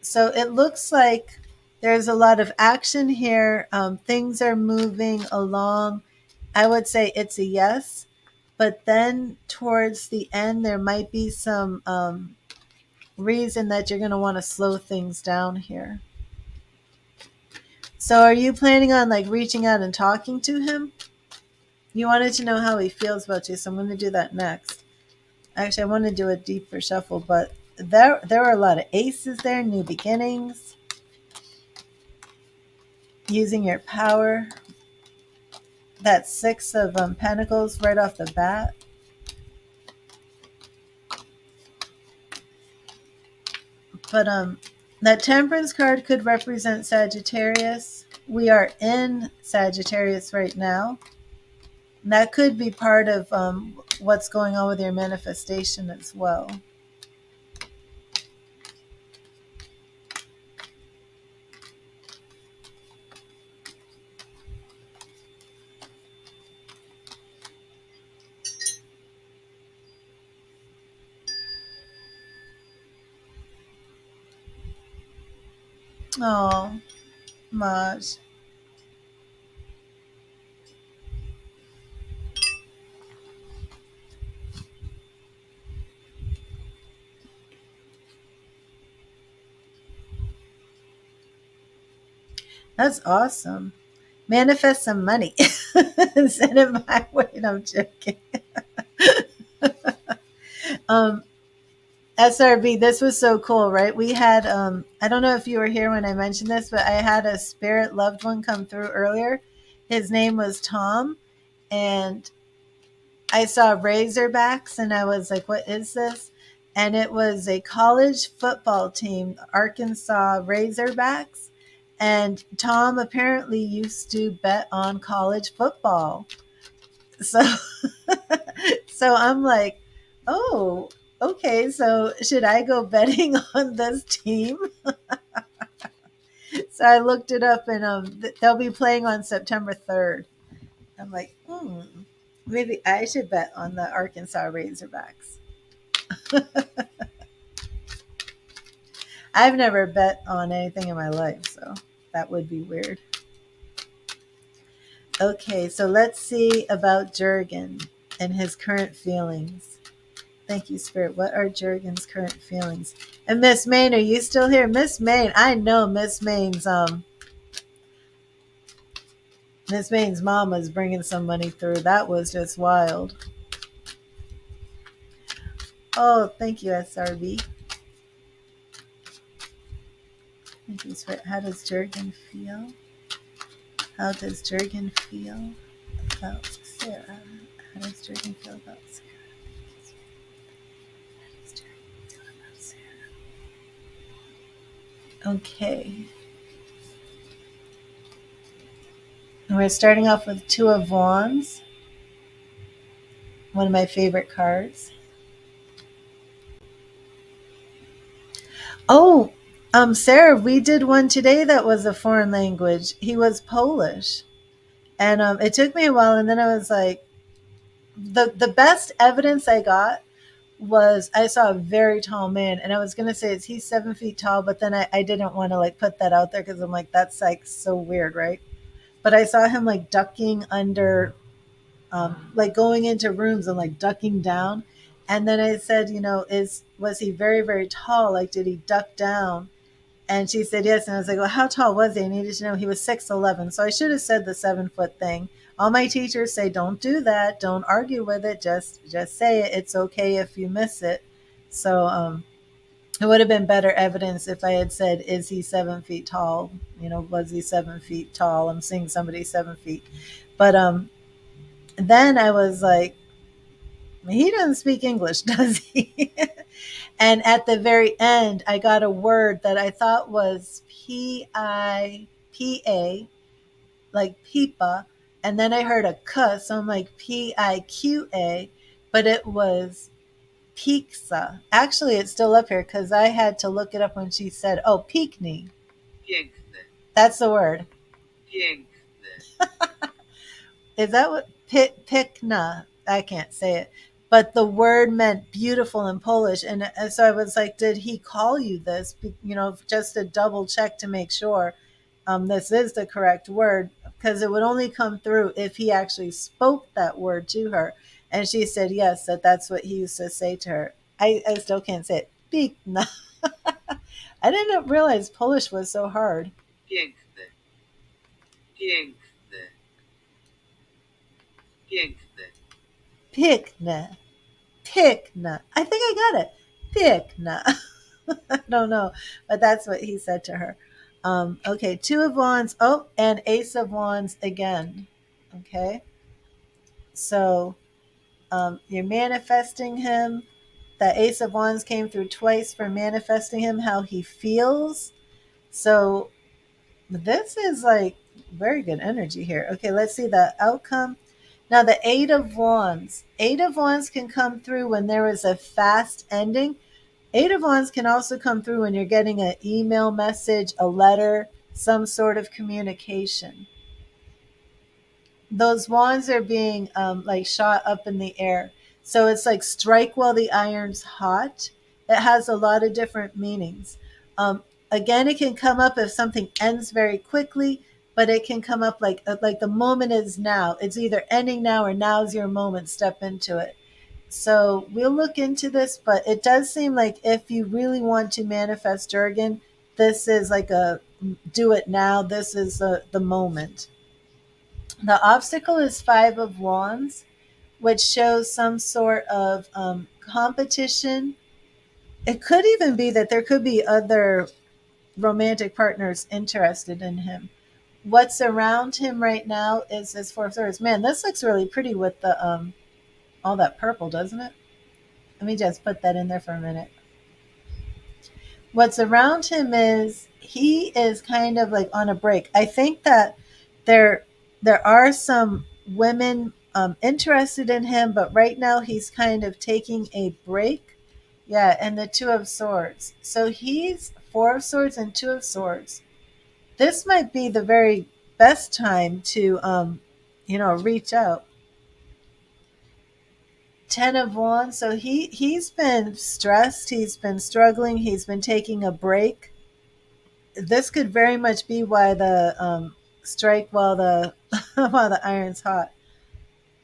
So it looks like there's a lot of action here. Things are moving along. I would say it's a yes. But then towards the end, there might be some reason that you're going to want to slow things down here. So are you planning on like reaching out and talking to him? You wanted to know how he feels about you, so I'm going to do that next. Actually, I want to do a deeper shuffle, but there are a lot of aces there, new beginnings, using your power. That six of Pentacles right off the bat. But that Temperance card could represent Sagittarius. We are in Sagittarius right now. And that could be part of what's going on with your manifestation as well. Oh, Maj. That's awesome. Manifest some money. Send it my way. No, I'm joking. um, SRB, this was so cool, right? We had, I don't know if you were here when I mentioned this, but I had a spirit loved one come through earlier. His name was Tom, and I saw Razorbacks, and I was like, what is this? And it was a college football team, Arkansas Razorbacks. And Tom apparently used to bet on college football. So, so I'm like, oh, okay. So should I go betting on this team? So I looked it up, and they'll be playing on September 3rd. I'm like, maybe I should bet on the Arkansas Razorbacks. I've never bet on anything in my life, so that would be weird. Okay, so let's see about Jurgen and his current feelings. Thank you, Spirit. What are Jurgen's current feelings? And Miss Main, are you still here? Miss Main, I know Miss Main's mom was bringing some money through. That was just wild. Oh, thank you, SRB. Thank you, Spirit. How does Jurgen feel? How does Jurgen feel about Sarah? How does Jurgen feel about Sarah? Okay. And we're starting off with Two of Wands, one of my favorite cards. Oh, Sarah, we did one today that was a foreign language. He was Polish. And it took me a while, and then I was like, the best evidence I got was I saw a very tall man, and I was gonna say, is he 7 feet tall? But then I didn't want to like put that out there because I'm like, that's like so weird, right? But I saw him like ducking under, like going into rooms and like ducking down. And then I said, was he very, very tall? Like, did he duck down? And she said yes. And I was like, well, how tall was he? I needed to know. He was 6'11". So I should have said the 7 foot thing. All my teachers say, don't do that. Don't argue with it. Just say it. It's okay if you miss it. So it would have been better evidence if I had said, is he 7 feet tall? Was he 7 feet tall? I'm seeing somebody 7 feet. But then I was like, he doesn't speak English, does he? And at the very end, I got a word that I thought was Pipa, like pipa. And then I heard a K, so I'm like Piqa, but it was pizza. Actually, it's still up here because I had to look it up when she said, oh, Piękny. Piękny. That's the word. Piękny. Is that what? Pikna. I can't say it. But the word meant beautiful in Polish. And so I was like, did he call you this? Just to double check to make sure this is the correct word. Because it would only come through if he actually spoke that word to her. And she said, yes, that's what he used to say to her. I still can't say it. Pikna. I didn't realize Polish was so hard. Piękny. Piękne. Piękne. Piękne. Piękne. I think I got it. Piękne. I don't know, but that's what he said to her. Okay, Two of Wands. Oh, and Ace of Wands again. Okay, so you're manifesting him. That Ace of Wands came through twice for manifesting him, how he feels. So this is like very good energy here. Okay, let's see the outcome. Now, the Eight of Wands. Eight of Wands can come through when there is a fast ending. Eight of Wands can also come through when you're getting an email message, a letter, some sort of communication. Those wands are being like shot up in the air. So it's like strike while the iron's hot. It has a lot of different meanings. Again, it can come up if something ends very quickly, but it can come up like the moment is now. It's either ending now or now's your moment. Step into it. So we'll look into this, but it does seem like if you really want to manifest Jurgen, this is like a do it now. This is the moment. The obstacle is Five of Wands, which shows some sort of competition. It could even be that there could be other romantic partners interested in him. What's around him right now is his Four of Swords. Man, this looks really pretty with the all that purple, doesn't it? Let me just put that in there for a minute. What's around him is he is kind of like on a break. I think that there there are some women interested in him, but right now he's kind of taking a break. Yeah, and the Two of Swords. So he's Four of Swords and Two of Swords. This might be the very best time to reach out. Ten of Wands. So he's been stressed, he's been struggling, he's been taking a break. This could very much be why the strike while the while the iron's hot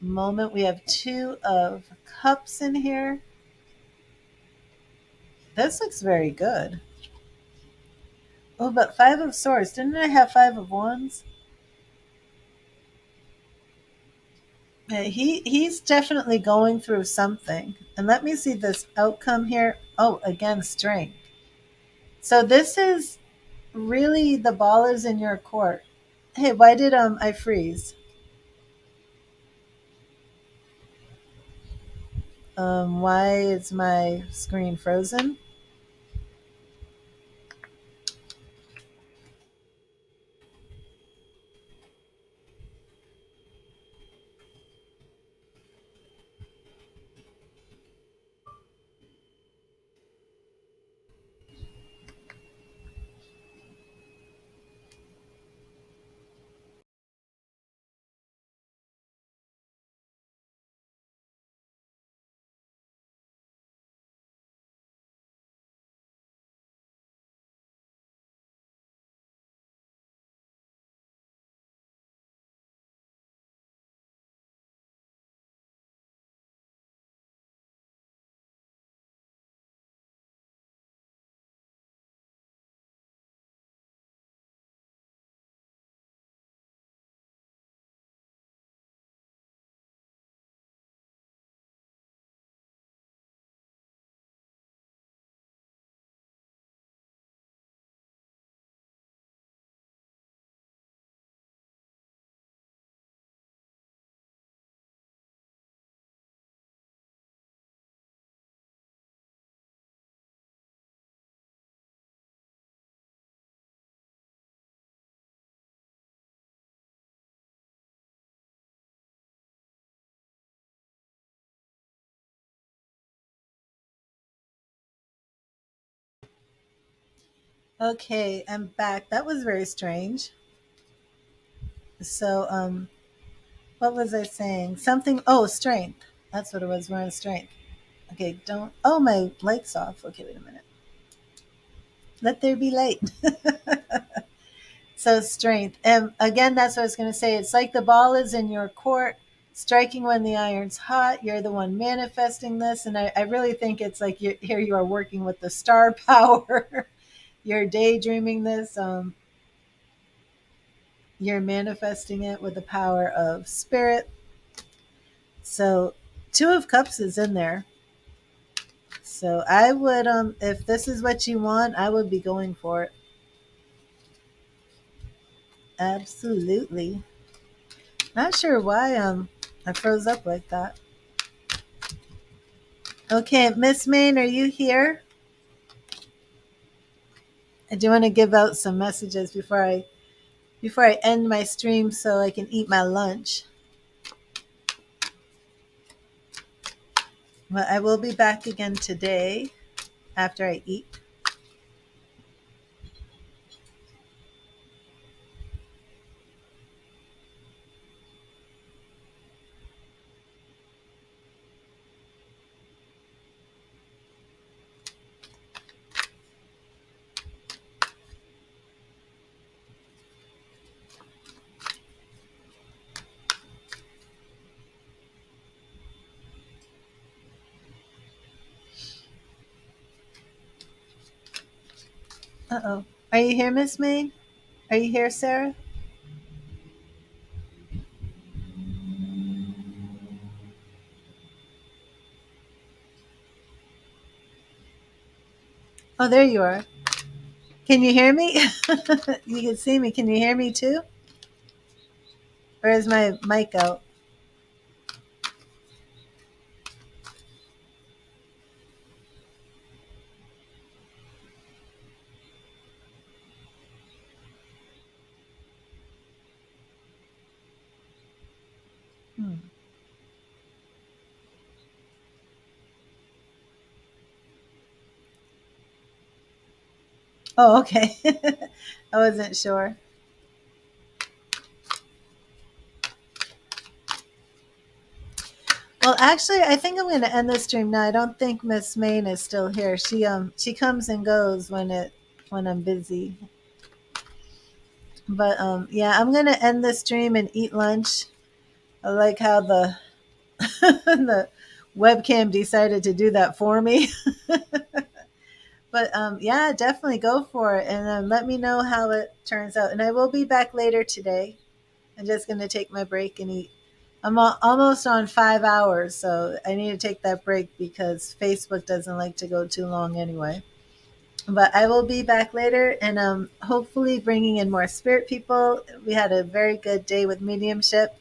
moment. We have Two of Cups in here. This looks very good. Oh, but Five of Swords. Didn't I have Five of Wands? Yeah, he's definitely going through something. And let me see this outcome here. Oh, again, strength. So this is really the ball is in your court. Hey, why did I freeze? Why is my screen frozen? Okay, I'm back. That was very strange. So, what was I saying? Something. Oh, strength. That's what it was. We're on strength. Okay, don't. Oh, my light's off. Okay, wait a minute. Let there be light. So, strength. And again, that's what I was going to say. It's like the ball is in your court, striking when the iron's hot. You're the one manifesting this. And I really think it's like here you are working with the star power. You're daydreaming this. You're manifesting it with the power of spirit. So, Two of Cups is in there. So I would, if this is what you want, I would be going for it. Absolutely. Not sure why I froze up like that. Okay, Miss Main, are you here? I do want to give out some messages before I end my stream so I can eat my lunch. But I will be back again today after I eat. Uh-oh. Are you here, Miss Main? Are you here, Sarah? Oh, there you are. Can you hear me? You can see me. Can you hear me too? Or is my mic out? Hmm. Oh, okay. I wasn't sure. Well, actually, I think I'm going to end the stream now. I don't think Miss Main is still here. She comes and goes when I'm busy. But yeah, I'm going to end the stream and eat lunch. I like how the the webcam decided to do that for me. But yeah, definitely go for it and let me know how it turns out. And I will be back later today. I'm just going to take my break and eat. I'm almost on 5 hours, so I need to take that break because Facebook doesn't like to go too long anyway. But I will be back later and hopefully bringing in more spirit people. We had a very good day with mediumship.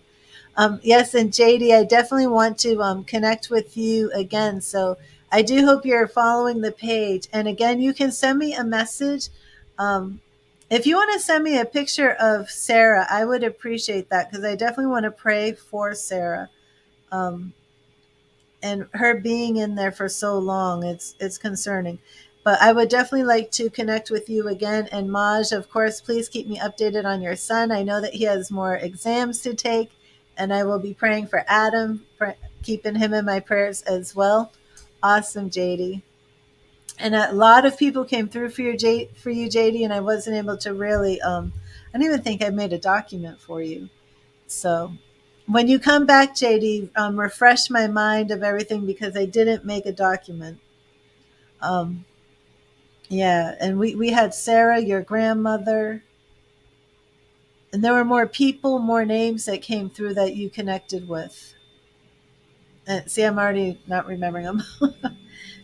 Yes, and JD, I definitely want to connect with you again. So I do hope you're following the page. And again, you can send me a message. Um, if you want to send me a picture of Sarah, I would appreciate that because I definitely want to pray for Sarah. Um, and her being in there for so long, it's concerning. But I would definitely like to connect with you again. And Maj, of course, please keep me updated on your son. I know that he has more exams to take, and I will be praying for Adam, keeping him in my prayers as well. Awesome, JD. And a lot of people came through for you, JD, and I wasn't able to really. I don't even think I made a document for you. So when you come back, JD, refresh my mind of everything because I didn't make a document. Um, yeah, and we had Sarah, your grandmother, and there were more people, more names that came through that you connected with. And see, I'm already not remembering them.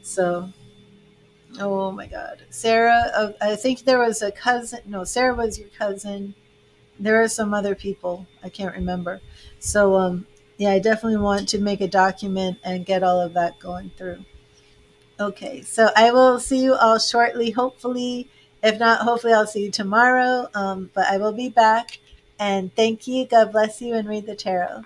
So, oh my God, Sarah. I think there was a cousin. No, Sarah was your cousin. There are some other people I can't remember. So yeah, I definitely want to make a document and get all of that going through. Okay, so I will see you all shortly, hopefully. If not, hopefully I'll see you tomorrow. But I will be back. And thank you. God bless you and read the tarot.